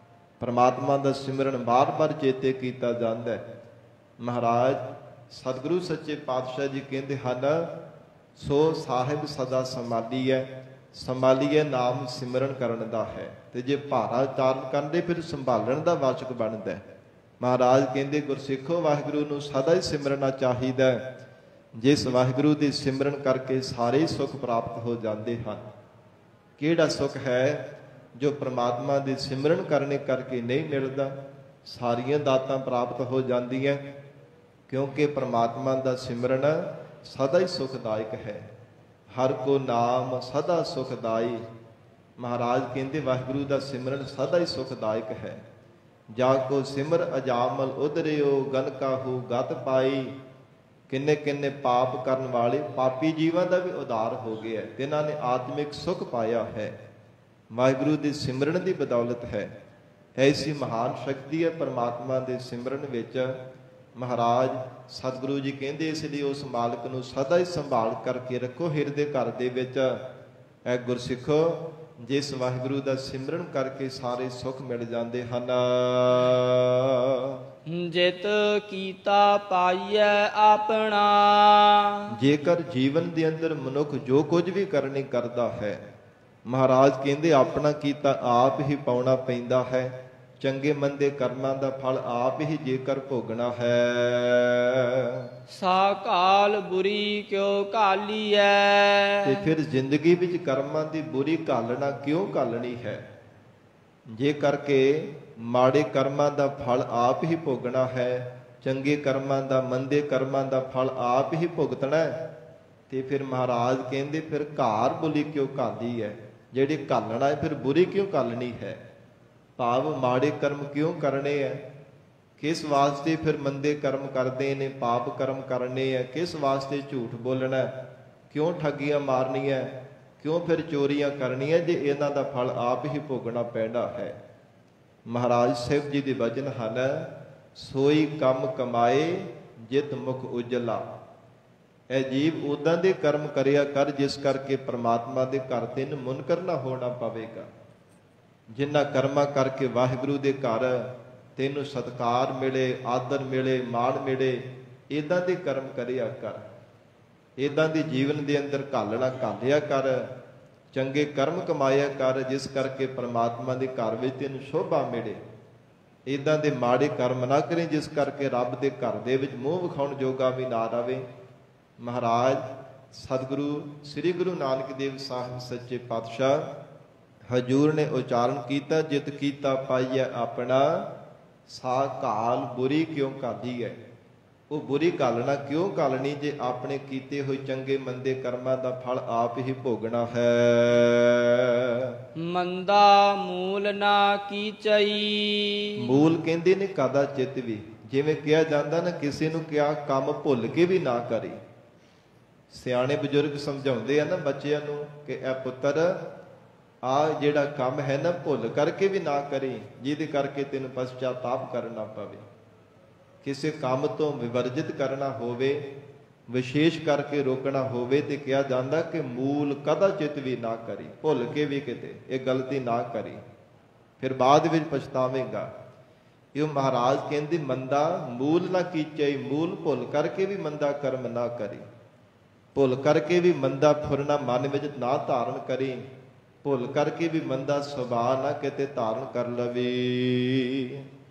ਪਰਮਾਤਮਾ ਦਾ ਸਿਮਰਨ ਬਾਰ-ਬਾਰ ਚੇਤੇ ਕੀਤਾ ਜਾਂਦਾ। ਮਹਾਰਾਜ ਸਤਿਗੁਰੂ ਸੱਚੇ ਪਾਤਸ਼ਾਹ ਜੀ ਕਹਿੰਦੇ ਹਨ, ਸੋ ਸਾਹਿਬ ਸਦਾ ਸੰਭਾਲੀਐ। ਸੰਭਾਲੀਐ ਨਾਮ ਸਿਮਰਨ ਕਰਨ ਦਾ ਹੈ, ਤੇ ਜੇ ਭਾਰਾ ਉਚਾਰਨ ਕਰਦੇ ਫਿਰ ਸੰਭਾਲਣ ਦਾ ਵਾਚਕ ਬਣਦਾ। ਮਹਾਰਾਜ ਕਹਿੰਦੇ, ਗੁਰਸਿੱਖੋ ਵਾਹਿਗੁਰੂ ਨੂੰ ਸਦਾ ਹੀ ਸਿਮਰਨਾ ਚਾਹੀਦਾ। ਜਿਸ ਵਾਹਿਗੁਰੂ ਦੇ ਸਿਮਰਨ ਕਰਕੇ ਸਾਰੇ ਸੁੱਖ ਪ੍ਰਾਪਤ ਹੋ ਜਾਂਦੇ ਹਨ। ਕਿਹੜਾ ਸੁੱਖ ਹੈ ਜੋ ਪ੍ਰਮਾਤਮਾ ਦੇ ਸਿਮਰਨ ਕਰਨੇ ਕਰਕੇ ਨਹੀਂ ਮਿਲਦਾ? ਸਾਰੀਆਂ ਦਾਤਾਂ ਪ੍ਰਾਪਤ ਹੋ ਜਾਂਦੀਆਂ, ਕਿਉਂਕਿ ਪ੍ਰਮਾਤਮਾ ਦਾ ਸਿਮਰਨ ਸਦਾ ਹੀ ਸੁਖਦਾਇਕ ਹੈ। ਹਰ ਕੋ ਨਾਮ ਸਦਾ ਸੁਖਦਾਈ। ਮਹਾਰਾਜ ਕਹਿੰਦੇ ਵਾਹਿਗੁਰੂ ਦਾ ਸਿਮਰਨ ਸਦਾ ਹੀ ਸੁਖਦਾਇਕ ਹੈ। ਜਾ ਕੋ ਸਿਮਰ ਅਜਾਮਲ ਉਧਰਿਓ ਗਨ ਕਾਹੂ ਗਤ ਪਾਈ। ਕਿੰਨੇ ਕਿੰਨੇ ਪਾਪ ਕਰਨ ਵਾਲੇ ਪਾਪੀ ਜੀਵਾਂ ਦਾ ਵੀ ਉਧਾਰ ਹੋ ਗਿਆ, ਤਿਨਾਂ ਨੇ ਆਤਮਿਕ ਸੁਖ ਪਾਇਆ ਹੈ। ਵਾਹਿਗੁਰੂ ਦੇ ਸਿਮਰਨ ਦੀ ਬਦੌਲਤ ਹੈ। ਐਸੀ ਮਹਾਨ ਸ਼ਕਤੀ ਹੈ ਪਰਮਾਤਮਾ ਦੇ ਸਿਮਰਨ ਵਿੱਚ। ਮਹਾਰਾਜ ਸਤਿਗੁਰੂ ਜੀ ਕਹਿੰਦੇ, ਇਸ ਲਈ ਉਸ ਮਾਲਕ ਨੂੰ ਸਦਾ ਹੀ ਸੰਭਾਲ ਕਰਕੇ ਰੱਖੋ ਹਿਰਦੇ ਘਰ ਦੇ ਵਿੱਚ। ਐ ਗੁਰਸਿੱਖੋ, ਜਿਸ ਵਾਹਿਗੁਰੂ ਦਾ ਸਿਮਰਨ ਕਰਕੇ ਸਾਰੇ ਸੁੱਖ ਮਿਲ ਜਾਂਦੇ ਹਨ। ਜਿਤ ਕੀਤਾ ਪਾਈਐ ਆਪਣਾ। ਜੇਕਰ ਜੀਵਨ ਦੇ ਅੰਦਰ ਮਨੁੱਖ ਜੋ ਕੁਝ ਵੀ ਕਰਨੀ ਕਰਦਾ ਹੈ, ਮਹਾਰਾਜ ਕਹਿੰਦੇ ਆਪਣਾ ਕੀਤਾ ਆਪ ਹੀ ਪਾਉਣਾ ਪੈਂਦਾ ਹੈ। ਚੰਗੇ ਮੰਦੇ ਕਰਮਾਂ ਦਾ ਫਲ ਆਪ ਹੀ ਜੇਕਰ ਭੋਗਣਾ ਹੈ। ਸਾ ਕਾਲ ਬੁਰੀ ਕਿਉ ਘਾਲੀਐ। ਤੇ ਫਿਰ ਜ਼ਿੰਦਗੀ ਵਿੱਚ ਕਰਮਾਂ ਦੀ ਬੁਰੀ ਘਾਲਣਾ ਕਿਉਂ ਘਾਲਣੀ ਹੈ? ਜੇ ਕਰਕੇ ਮਾੜੇ ਕਰਮਾਂ ਦਾ ਫਲ ਆਪ ਹੀ ਭੋਗਣਾ ਹੈ, ਚੰਗੇ ਕਰਮਾਂ ਦਾ, ਮੰਦੇ ਕਰਮਾਂ ਦਾ ਫਲ ਆਪ ਹੀ ਭੁਗਤਣਾ ਹੈ। ਤੇ ਫਿਰ ਮਹਾਰਾਜ ਕਹਿੰਦੇ ਫਿਰ ਘਾਰ ਬੁਲੀ ਕਿਉਂ ਘਾਲਦੀ ਹੈ, ਜਿਹੜੀ ਘਾਲਣਾ ਹੈ ਫਿਰ ਬੁਰੀ ਕਿਉਂ ਘਾਲਣੀ ਹੈ, ਭਾਵ ਮਾੜੇ ਕਰਮ ਕਿਉਂ ਕਰਨੇ ਹੈ, ਕਿਸ ਵਾਸਤੇ ਫਿਰ ਮੰਦੇ ਕਰਮ ਕਰਦੇ ਨੇ, ਪਾਪ ਕਰਮ ਕਰਨੇ ਹੈ, ਕਿਸ ਵਾਸਤੇ ਝੂਠ ਬੋਲਣਾ, ਕਿਉਂ ਠੱਗੀਆਂ ਮਾਰਨੀਆਂ, ਕਿਉਂ ਫਿਰ ਚੋਰੀਆਂ ਕਰਨੀਆਂ, ਜੇ ਇਹਨਾਂ ਦਾ ਫਲ ਆਪ ਹੀ ਭੋਗਣਾ ਪੈਣਾ ਹੈ। ਮਹਾਰਾਜ ਸਾਹਿਬ ਜੀ ਦੇ ਵਚਨ ਹਨ, ਸੋਈ ਕੰਮ ਕਮਾਏ ਜਿਤ ਮੁਖ ਉਜਲਾ। ਇਹ ਜੀਵ ਉਦਾਂ ਦੇ ਕਰਮ ਕਰਿਆ ਕਰ ਜਿਸ ਕਰਕੇ ਪ੍ਰਮਾਤਮਾ ਦੇ ਘਰ ਤੈਨੂੰ ਮੁਨਕਰ ਨਾ ਹੋਣਾ ਪਵੇਗਾ। ਜਿਨ੍ਹਾਂ ਕਰਮਾਂ ਕਰਕੇ ਵਾਹਿਗੁਰੂ ਦੇ ਘਰ ਤੈਨੂੰ ਸਤਿਕਾਰ ਮਿਲੇ, ਆਦਰ ਮਿਲੇ, ਮਾਣ ਮਿਲੇ, ਇੱਦਾਂ ਦੇ ਕਰਮ ਕਰਿਆ ਕਰ, ਇੱਦਾਂ ਦੇ ਜੀਵਨ ਦੇ ਅੰਦਰ ਘਾਲਣਾ ਘਾਲਿਆ ਕਰ, ਚੰਗੇ ਕਰਮ ਕਮਾਇਆ ਕਰ ਜਿਸ ਕਰਕੇ ਪ੍ਰਮਾਤਮਾ ਦੇ ਘਰ ਵਿੱਚ ਤੈਨੂੰ ਸ਼ੋਭਾ ਮਿਲੇ। ਇੱਦਾਂ ਦੇ ਮਾੜੇ ਕਰਮ ਨਾ ਕਰੇ ਜਿਸ ਕਰਕੇ ਰੱਬ ਦੇ ਘਰ ਦੇ ਵਿੱਚ ਮੂੰਹ ਵਿਖਾਉਣ ਜੋਗਾ ਵੀ ਨਾ ਰਵੇ। ਮਹਾਰਾਜ ਸਤਿਗੁਰੂ ਸ੍ਰੀ ਗੁਰੂ ਨਾਨਕ ਦੇਵ ਸਾਹਿਬ ਸੱਚੇ ਪਾਤਸ਼ਾਹ ਹਜੂਰ ਨੇ ਉਚਾਰਨ ਕੀਤਾ, ਜਿਤ ਕੀਤਾ ਪਾਈਐ ਆਪਣਾ, ਸਾ ਘਾਲ ਬੁਰੀ ਕਿਉਂ ਘਾਲੀ ਹੈ। ਉਹ ਬੁਰੀ ਘਾਲਣਾ ਕਿਉਂ ਘਾਲਣੀ ਜੇ ਆਪਣੇ ਕੀਤੇ ਹੋਏ ਚੰਗੇ ਮੰਦੇ ਕਰਮਾਂ ਦਾ ਫਲ ਆਪ ਹੀ ਭੋਗਣਾ ਹੈ। ਮੰਦਾ ਮੂਲ ਨਾ ਕੀਚਈ। ਮੂਲ ਕਹਿੰਦੇ ਨੇ ਕਾਦਾ ਚਿੱਤ ਵੀ, ਜਿਵੇਂ ਕਿਹਾ ਜਾਂਦਾ ਨਾ ਕਿਸੇ ਨੂੰ ਕਿਹਾ ਕੰਮ ਭੁੱਲ ਕੇ ਵੀ ਨਾ ਕਰੀ। ਸਿਆਣੇ ਬਜ਼ੁਰਗ ਸਮਝਾਉਂਦੇ ਆ ਨਾ ਬੱਚਿਆਂ ਨੂੰ ਕਿ ਇਹ ਪੁੱਤਰ ਆ ਜਿਹੜਾ ਕੰਮ ਹੈ ਨਾ ਭੁੱਲ ਕਰਕੇ ਵੀ ਨਾ ਕਰੀ, ਜਿਹਦੇ ਕਰਕੇ ਤੈਨੂੰ ਪਛਤਾਪ ਕਰਨਾ ਪਵੇ। ਕਿਸੇ ਕੰਮ ਤੋਂ ਵਿਵਰਜਿਤ ਕਰਨਾ ਹੋਵੇ, ਵਿਸ਼ੇਸ਼ ਕਰਕੇ ਰੋਕਣਾ ਹੋਵੇ ਤੇ ਕਿਹਾ ਜਾਂਦਾ ਕਿ ਮੂਲ ਕਦਾਚਿਤ ਵੀ ਨਾ ਕਰੀ, ਭੁੱਲ ਕੇ ਵੀ ਕਿਤੇ ਇਹ ਗਲਤੀ ਨਾ ਕਰੀ, ਫਿਰ ਬਾਅਦ ਵਿੱਚ ਪਛਤਾਵੇਂਗਾ। ਇਹ ਮਹਾਰਾਜ ਕਹਿੰਦੇ ਮੰਦਾ ਮੂਲ ਨਾ ਕੀਚਈ, ਮੂਲ ਭੁੱਲ ਕਰਕੇ ਵੀ ਮੰਦਾ ਕਰਮ ਨਾ ਕਰੀ, ਭੁੱਲ ਕਰਕੇ ਵੀ ਮੰਦਾ ਫੁਰਨਾ ਮਨ ਵਿੱਚ ਨਾ ਧਾਰਨ ਕਰੀ, ਭੁੱਲ ਕਰਕੇ ਵੀ ਮੰਦਾ ਸੁਭਾਅ ਨਾ ਕਿਤੇ ਧਾਰਨ ਕਰ ਲਵੇ।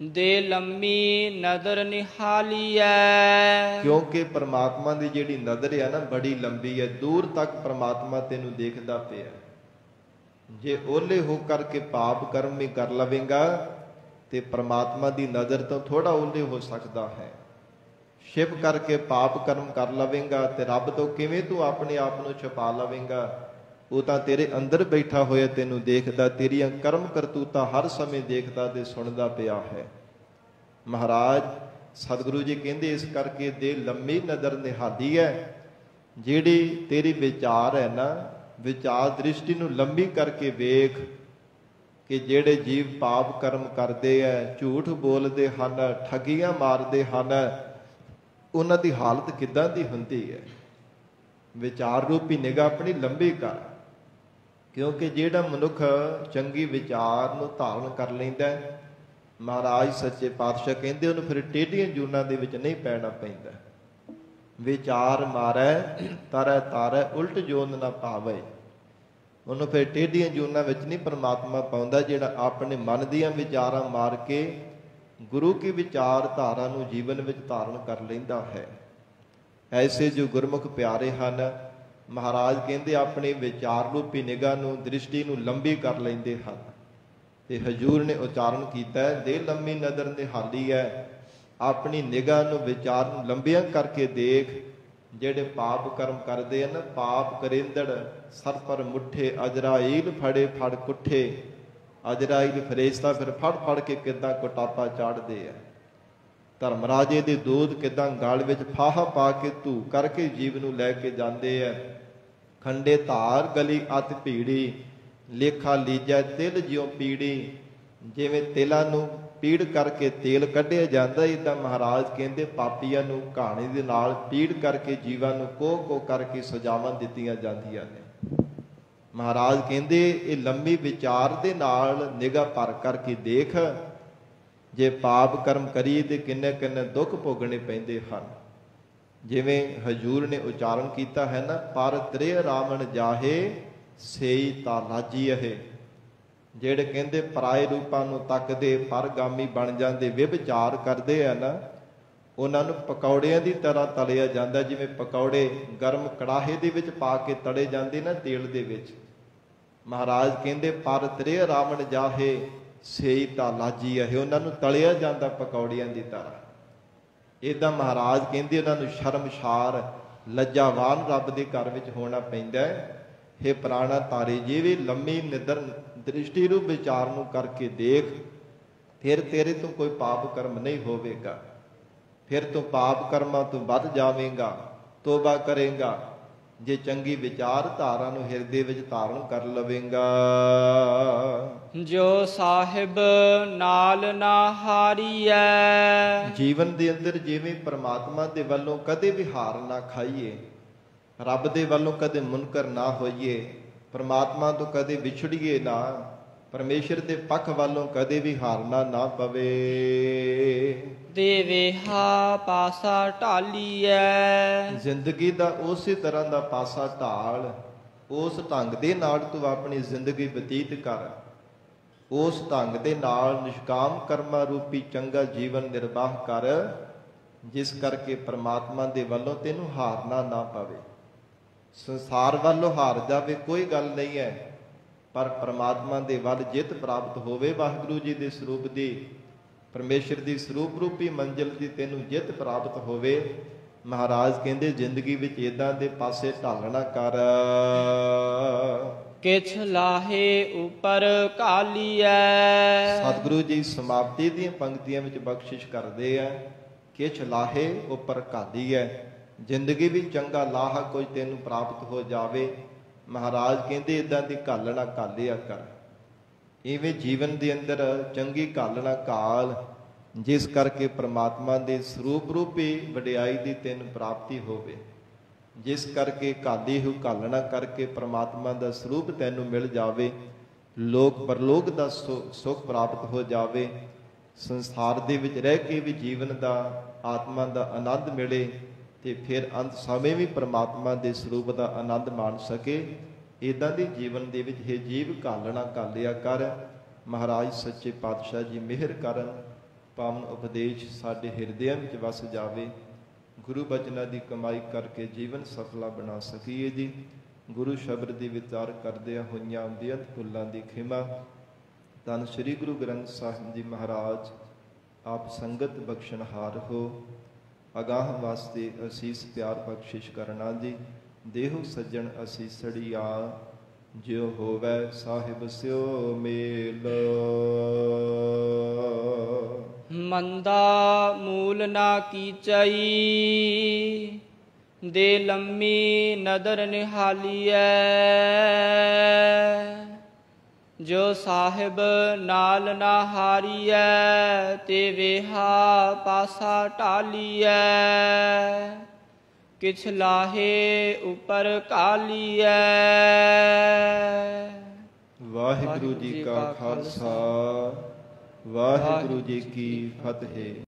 ਦੇ ਲੰਮੀ ਨਦਰ ਨਿਹਾਲੀਐ। ਕਿਉਂਕਿ ਪ੍ਰਮਾਤਮਾ ਦੀ ਜਿਹੜੀ ਨਜ਼ਰ ਹੈ ਨਾ ਬੜੀ ਲੰਬੀ ਹੈ, ਦੂਰ ਤੱਕ ਪ੍ਰਮਾਤਮਾ ਤੈਨੂੰ ਦੇਖਦਾ ਪਿਆ। ਜੇ ਓਲੇ ਹੋ ਕਰਕੇ ਪਾਪ ਕਰਮ ਵੀ ਕਰ ਲਵੇਂਗਾ ਤੇ ਪ੍ਰਮਾਤਮਾ ਦੀ ਨਜ਼ਰ ਤੋਂ ਥੋੜਾ ਓਲੇ ਹੋ ਸਕਦਾ ਹੈ। ਛਿਪ ਕਰਕੇ ਪਾਪ ਕਰਮ ਕਰ ਲਵੇਂਗਾ ਤੇ ਰੱਬ ਤੋਂ ਕਿਵੇਂ ਤੂੰ ਆਪਣੇ ਆਪ ਨੂੰ ਛੁਪਾ ਲਵੇਂਗਾ। ਉਹ ਤਾਂ ਤੇਰੇ ਅੰਦਰ ਬੈਠਾ ਹੋਇਆ ਤੈਨੂੰ ਦੇਖਦਾ, ਤੇਰੀਆਂ ਕਰਮ ਕਰਤੂਤਾਂ ਹਰ ਸਮੇਂ ਦੇਖਦਾ ਤੇ ਸੁਣਦਾ ਪਿਆ ਹੈ। ਮਹਾਰਾਜ ਸਤਿਗੁਰੂ ਜੀ ਕਹਿੰਦੇ ਇਸ ਕਰਕੇ ਦੇ ਲੰਮੀ ਨਜ਼ਰ ਨਿਹਾਲੀ ਹੈ। ਜਿਹੜੀ ਤੇਰੀ ਵਿਚਾਰ ਹੈ ਨਾ, ਵਿਚਾਰ ਦ੍ਰਿਸ਼ਟੀ ਨੂੰ ਲੰਬੀ ਕਰਕੇ ਵੇਖ ਕਿ ਜਿਹੜੇ ਜੀਵ ਪਾਪ ਕਰਮ ਕਰਦੇ ਹੈ, ਝੂਠ ਬੋਲਦੇ ਹਨ, ਠੱਗੀਆਂ ਮਾਰਦੇ ਹਨ, ਉਹਨਾਂ ਦੀ ਹਾਲਤ ਕਿੱਦਾਂ ਦੀ ਹੁੰਦੀ ਹੈ। ਵਿਚਾਰ ਰੂਪੀ ਨਿਗਾਹ ਆਪਣੀ ਲੰਬੀ ਕਰ, ਕਿਉਂਕਿ ਜਿਹੜਾ ਮਨੁੱਖ ਚੰਗੀ ਵਿਚਾਰ ਨੂੰ ਧਾਰਨ ਕਰ ਲੈਂਦਾ, ਮਹਾਰਾਜ ਸੱਚੇ ਪਾਤਸ਼ਾਹ ਕਹਿੰਦੇ ਉਹਨੂੰ ਫਿਰ ਟੇਢੀਆਂ ਜੂਨਾਂ ਦੇ ਵਿੱਚ ਨਹੀਂ ਪੈਣਾ ਪੈਂਦਾ। ਵਿਚਾਰ ਮਾਰੈ ਤਰੈ ਤਾਰੈ ਉਲਟ ਜੋਨ ਨਾ ਪਾਵੇ, ਉਹਨੂੰ ਫਿਰ ਟੇਢੀਆਂ ਜੂਨਾਂ ਵਿੱਚ ਨਹੀਂ ਪਰਮਾਤਮਾ ਪਾਉਂਦਾ। ਜਿਹੜਾ ਆਪਣੇ ਮਨ ਦੀਆਂ ਵਿਚਾਰਾਂ ਮਾਰ ਕੇ ਗੁਰੂ ਕੀ ਵਿਚਾਰ ਧਾਰਾ ਨੂੰ ਜੀਵਨ ਵਿੱਚ ਧਾਰਨ ਕਰ ਲੈਂਦਾ ਹੈ। ਐਸੇ ਜੋ ਗੁਰਮੁਖ ਪਿਆਰੇ ਹਨ, ਮਹਾਰਾਜ ਕਹਿੰਦੇ ਆਪਣੇ ਵਿਚਾਰ ਰੂਪੀ ਨਿਗਾਹ ਨੂੰ, ਦ੍ਰਿਸ਼ਟੀ ਨੂੰ ਲੰਬੀ ਕਰ ਲੈਂਦੇ ਹਨ। ਤੇ ਹਜੂਰ ਨੇ ਉਚਾਰਨ ਕੀਤਾ ਦੇ ਲੰਮੀ ਨਜ਼ਰ ਨਿਹਾਲੀ ਹੈ। ਆਪਣੀ ਨਿਗਾਹ ਨੂੰ, ਵਿਚਾਰ ਨੂੰ ਲੰਬੀਆਂ ਕਰਕੇ ਦੇਖ। ਜਿਹੜੇ ਪਾਪ ਕਰਮ ਕਰਦੇ ਹਨ, ਪਾਪ ਕਰੇਂਦੜ ਸਰ ਪਰ ਮੁੱਠੇ, ਅਜਰਾਈਲ ਫੜੇ ਫੜ ਕੁੱਠੇ। ਅਜਰਾਈਲ ਫਰੇਸ਼ਤਾ ਫਿਰ ਫੜ ਫੜ ਕੇ ਕਿੱਦਾਂ ਕੁਟਾਪਾ ਚਾੜਦੇ ਆ। ਧਰਮ ਰਾਜੇ ਦੇ ਦੂਤ ਕਿੱਦਾਂ ਗਲ ਵਿੱਚ ਫਾਹਾ ਪਾ ਕੇ ਧੂ ਕਰਕੇ ਜੀਵ ਨੂੰ ਲੈ ਕੇ ਜਾਂਦੇ ਆ। ਖੰਡੇ ਧਾਰ ਗਲੀ ਅਤ ਭੀੜੀ, ਲੇਖਾ ਲੀਜੈ ਤਿਲ ਜਿਉ ਪੀੜੀ। ਜਿਵੇਂ ਤਿਲਾਂ ਨੂੰ ਪੀੜ ਕਰਕੇ ਤੇਲ ਕੱਢਿਆ ਜਾਂਦਾ, ਇੱਦਾਂ ਮਹਾਰਾਜ ਕਹਿੰਦੇ ਪਾਪੀਆਂ ਨੂੰ ਕਹਾਣੀ ਦੇ ਨਾਲ ਪੀੜ ਕਰਕੇ ਜੀਵਾਂ ਨੂੰ ਕੋਹ ਕਰਕੇ ਸਜ਼ਾਵਾਂ ਦਿੱਤੀਆਂ ਜਾਂਦੀਆਂ ਨੇ। ਮਹਾਰਾਜ ਕਹਿੰਦੇ ਇਹ ਲੰਮੀ ਵਿਚਾਰ ਦੇ ਨਾਲ ਨਿਗਾਹ ਭਰ ਕਰਕੇ ਦੇਖ। ਜੇ ਪਾਪ ਕਰਮ ਕਰੀਏ ਤੇ ਕਿੰਨੇ ਕਿੰਨੇ ਦੁੱਖ ਭੋਗਣੇ ਪੈਂਦੇ ਹਨ। ਜਿਵੇਂ ਹਜੂਰ ਨੇ ਉਚਾਰਨ ਕੀਤਾ ਹੈ ਨਾ, ਪਰ ਤ੍ਰਿਹ ਰਾਵਣ ਜਾਹੇ ਸੇਈ ਤਾਂ ਲਾਜੀ ਇਹ। ਜਿਹੜੇ ਕਹਿੰਦੇ ਪਰਾਏ ਰੂਪਾਂ ਨੂੰ ਤੱਕਦੇ ਪਰਗਾਮੀ ਬਣ ਜਾਂਦੇ, ਵਿਵਚਾਰ ਕਰਦੇ ਆ ਨਾ, ਉਹਨਾਂ ਨੂੰ ਪਕੌੜਿਆਂ ਦੀ ਤਰ੍ਹਾਂ ਤਲਿਆ ਜਾਂਦਾ। ਜਿਵੇਂ ਪਕੌੜੇ ਗਰਮ ਕੜਾਹੇ ਦੇ ਵਿੱਚ ਪਾ ਕੇ ਤਲੇ ਜਾਂਦੇ ਨਾ ਤੇਲ ਦੇ ਵਿੱਚ। ਮਹਾਰਾਜ ਕਹਿੰਦੇ ਪਰ ਤ੍ਰਿਹ ਰਾਵਣ ਜਾਹੇ ਸੇਈ ਤਾਂ ਲਾਜੀ ਹੈ, ਉਹਨਾਂ ਨੂੰ ਤਲਿਆ ਜਾਂਦਾ ਪਕੌੜਿਆਂ ਦੀ ਤਰ੍ਹਾਂ। ਏਦਾਂ ਮਹਾਰਾਜ ਕਹਿੰਦੇ ਉਹਨਾਂ ਨੂੰ ਸ਼ਰਮਸ਼ਾਰ ਲੱਜਾਵਾਨ ਰੱਬ ਦੇ ਘਰ ਵਿੱਚ ਹੋਣਾ ਪੈਂਦਾ ਹੈ। ਹੇ ਪ੍ਰਾਣਾ ਤਾਰੇ ਜਿਵੇਂ ਲੰਮੀ ਨਿਦਰ ਦ੍ਰਿਸ਼ਟੀ ਰੂਪ ਵਿਚਾਰ ਨੂੰ ਕਰਕੇ ਦੇਖ, ਫਿਰ ਤੇਰੇ ਤੋਂ ਕੋਈ ਪਾਪ ਕਰਮ ਨਹੀਂ ਹੋਵੇਗਾ। ਫਿਰ ਤੂੰ ਪਾਪ ਕਰਮਾਂ ਤੋਂ ਵੱਧ ਜਾਵੇਂਗਾ, ਤੋਬਾ ਕਰੇਗਾ ਜੇ ਚੰਗੀ ਵਿਚਾਰ ਧਾਰਾ ਨੂੰ ਹਿਰਦੇ ਵਿੱਚ ਧਾਰਨ ਕਰ ਲਵੇਂਗਾ। ਜੋ ਸਾਹਿਬ ਨਾਲ ਨਾ ਹਾਰੀਐ। ਜੀਵਨ ਦੇ ਅੰਦਰ ਜਿਵੇਂ ਪ੍ਰਮਾਤਮਾ ਦੇ ਵੱਲੋਂ ਕਦੇ ਵੀ ਹਾਰ ਨਾ ਖਾਈਏ, ਰੱਬ ਦੇ ਵੱਲੋਂ ਕਦੇ ਮੁਨਕਰ ਨਾ ਹੋਈਏ, ਪ੍ਰਮਾਤਮਾ ਤੋਂ ਕਦੇ ਵਿਛੜੀਏ ਨਾ, ਪਰਮੇਸ਼ਰ ਦੇ ਪੱਖ ਵੱਲੋਂ ਕਦੇ ਵੀ ਹਾਰਨਾ ਨਾ ਪਵੇ। ਦੇਵੇਹਾ ਪਾਸਾ ਢਾਲੀਐ। ਜ਼ਿੰਦਗੀ ਦਾ ਉਸੇ ਤਰ੍ਹਾਂ ਦਾ ਪਾਸਾ ਢਾਲ, ਉਸ ਢੰਗ ਦੇ ਨਾਲ ਤੂੰ ਆਪਣੀ ਜ਼ਿੰਦਗੀ ਬਤੀਤ ਕਰ, ਉਸ ਢੰਗ ਦੇ ਨਾਲ ਨਿਸ਼ਕਾਮ ਕਰਮਾਂ ਰੂਪੀ ਚੰਗਾ ਜੀਵਨ ਨਿਰਵਾਹ ਕਰ, ਜਿਸ ਕਰਕੇ ਪ੍ਰਮਾਤਮਾ ਦੇ ਵੱਲੋਂ ਤੈਨੂੰ ਹਾਰਨਾ ਨਾ ਪਵੇ। ਸੰਸਾਰ ਵੱਲੋਂ ਹਾਰ ਜਾਵੇ ਕੋਈ ਗੱਲ ਨਹੀਂ ਹੈ, ਪਰ ਪ੍ਰਮਾਤਮਾ ਦੇ ਵੱਲ ਜਿੱਤ ਪ੍ਰਾਪਤ ਹੋਵੇ, ਵਾਹਿਗੁਰੂ ਜੀ ਦੇ ਸਰੂਪ ਦੀ, ਪਰਮੇਸ਼ਰ ਦੀ ਸਰੂਪ ਰੂਪੀ ਮੰਜ਼ਿਲ ਦੀ ਤੈਨੂੰ ਜਿੱਤ ਪ੍ਰਾਪਤ ਹੋਵੇ। ਮਹਾਰਾਜ ਕਹਿੰਦੇ ਜ਼ਿੰਦਗੀ ਵਿੱਚ ਇਦਾਂ ਦੇ ਪਾਸੇ ਢਾਲਣਾ ਕਰ। ਕਿਛ ਲਾਹੇ ਉਪਰ ਕਾਲੀਐ। ਸਤਿਗੁਰੂ ਜੀ ਸਮਾਪਤੀ ਦੀਆਂ ਪੰਕਤੀਆਂ ਵਿੱਚ ਬਖਸ਼ਿਸ਼ ਕਰਦੇ ਆ, ਕਿਛ ਲਾਹੇ ਉਪਰ ਘਾਲੀਐ। ਜ਼ਿੰਦਗੀ ਵਿੱਚ ਚੰਗਾ ਲਾਹਾ ਕੋਈ ਤੈਨੂੰ ਪ੍ਰਾਪਤ ਹੋ ਜਾਵੇ, ਮਹਾਰਾਜ ਕਹਿੰਦੇ ਇਦਾਂ ਦੀ ਘਾਲਣਾ ਘਾਲਿਆ ਕਰ। ਇਵੇਂ ਜੀਵਨ ਦੇ ਅੰਦਰ ਚੰਗੀ ਘਾਲਣਾ ਘਾਲ, ਜਿਸ ਕਰਕੇ ਪ੍ਰਮਾਤਮਾ ਦੇ ਸਰੂਪ ਰੂਪੀ ਵਡਿਆਈ ਦੀ ਤੈਨੂੰ ਪ੍ਰਾਪਤੀ ਹੋਵੇ, ਜਿਸ ਕਰਕੇ ਘਾਲੀ ਹੋਈ ਘਾਲਣਾ ਕਰਕੇ ਪ੍ਰਮਾਤਮਾ ਦਾ ਸਰੂਪ ਤੈਨੂੰ ਮਿਲ ਜਾਵੇ, ਲੋਕ ਪਰਲੋਕ ਦਾ ਸੁਖ ਪ੍ਰਾਪਤ ਹੋ ਜਾਵੇ, ਸੰਸਾਰ ਦੇ ਵਿੱਚ ਰਹਿ ਕੇ ਵੀ ਜੀਵਨ ਦਾ ਆਤਮਾ ਦਾ ਆਨੰਦ ਮਿਲੇ, ਤੇ ਫਿਰ ਅੰਤ ਸਮੇਂ ਵੀ ਪ੍ਰਮਾਤਮਾ ਦੇ ਸਰੂਪ ਦਾ ਆਨੰਦ ਮਾਣ ਸਕੇ। ਇਦਾਂ ਦੇ ਜੀਵਨ ਦੇ ਵਿੱਚ ਇਹ ਜੀਵ ਘਾਲਣਾ ਘਾਲਿਆ ਕਰ। ਮਹਾਰਾਜ ਸੱਚੇ ਪਾਤਸ਼ਾਹ ਜੀ ਮਿਹਰ ਕਰਨ, ਪਾਵਨ ਉਪਦੇਸ਼ ਸਾਡੇ ਹਿਰਦਿਆਂ ਵਿੱਚ ਵਸ ਜਾਵੇ, ਗੁਰੂ ਬਚਨਾਂ ਦੀ ਕਮਾਈ ਕਰਕੇ ਜੀਵਨ ਸਫਲਾ ਬਣਾ ਸਕੀਏ ਜੀ। ਗੁਰੂ ਸ਼ਬਦ ਦੀ ਵਿਚਾਰ ਕਰਦਿਆਂ ਹੋਈਆਂ ਬੇਅੰਤ ਭੁੱਲਾਂ ਦੀ ਖਿਮਾ। ਧੰਨ ਸ੍ਰੀ ਗੁਰੂ ਗ੍ਰੰਥ ਸਾਹਿਬ ਜੀ ਮਹਾਰਾਜ ਆਪ ਸੰਗਤ ਬਖਸ਼ਣਹਾਰ ਹੋ, ਅਗਾਹ ਵਾਸਤੇ ਅਸੀਸ ਪਿਆਰ ਬਖਸ਼ਿਸ਼ ਕਰਨਾ ਜੀ। ਦੇਹੁ ਸੱਜਣ ਅਸੀਸੜੀਆ, ਜਿਉ ਹੋਵੈ ਸਾਹਿਬ ਸਿਓ ਮੇਲ। ਮੰਦਾ ਮੂਲ ਨਾ ਕੀਚਈ, ਦੇ ਲੰਮੀ ਨਦਰ ਨਿਹਾਲੀਐ। ਜੋ ਸਾਹਿਬ ਨਾਲ ਨਾ ਹਾਰੀਐ, ਤੇ ਵੇਹਾ ਪਾਸਾ ਢਾਲੀਐ। ਕਿਛ ਲਾਹੇ ਉਪਰ ਕਾਲੀਐ। ਵਾਹਿਗੁਰੂ ਜੀ ਕਾ ਖਾਲਸਾ, ਵਾਹਿਗੁਰੂ ਜੀ ਕੀ ਫਤਿਹ।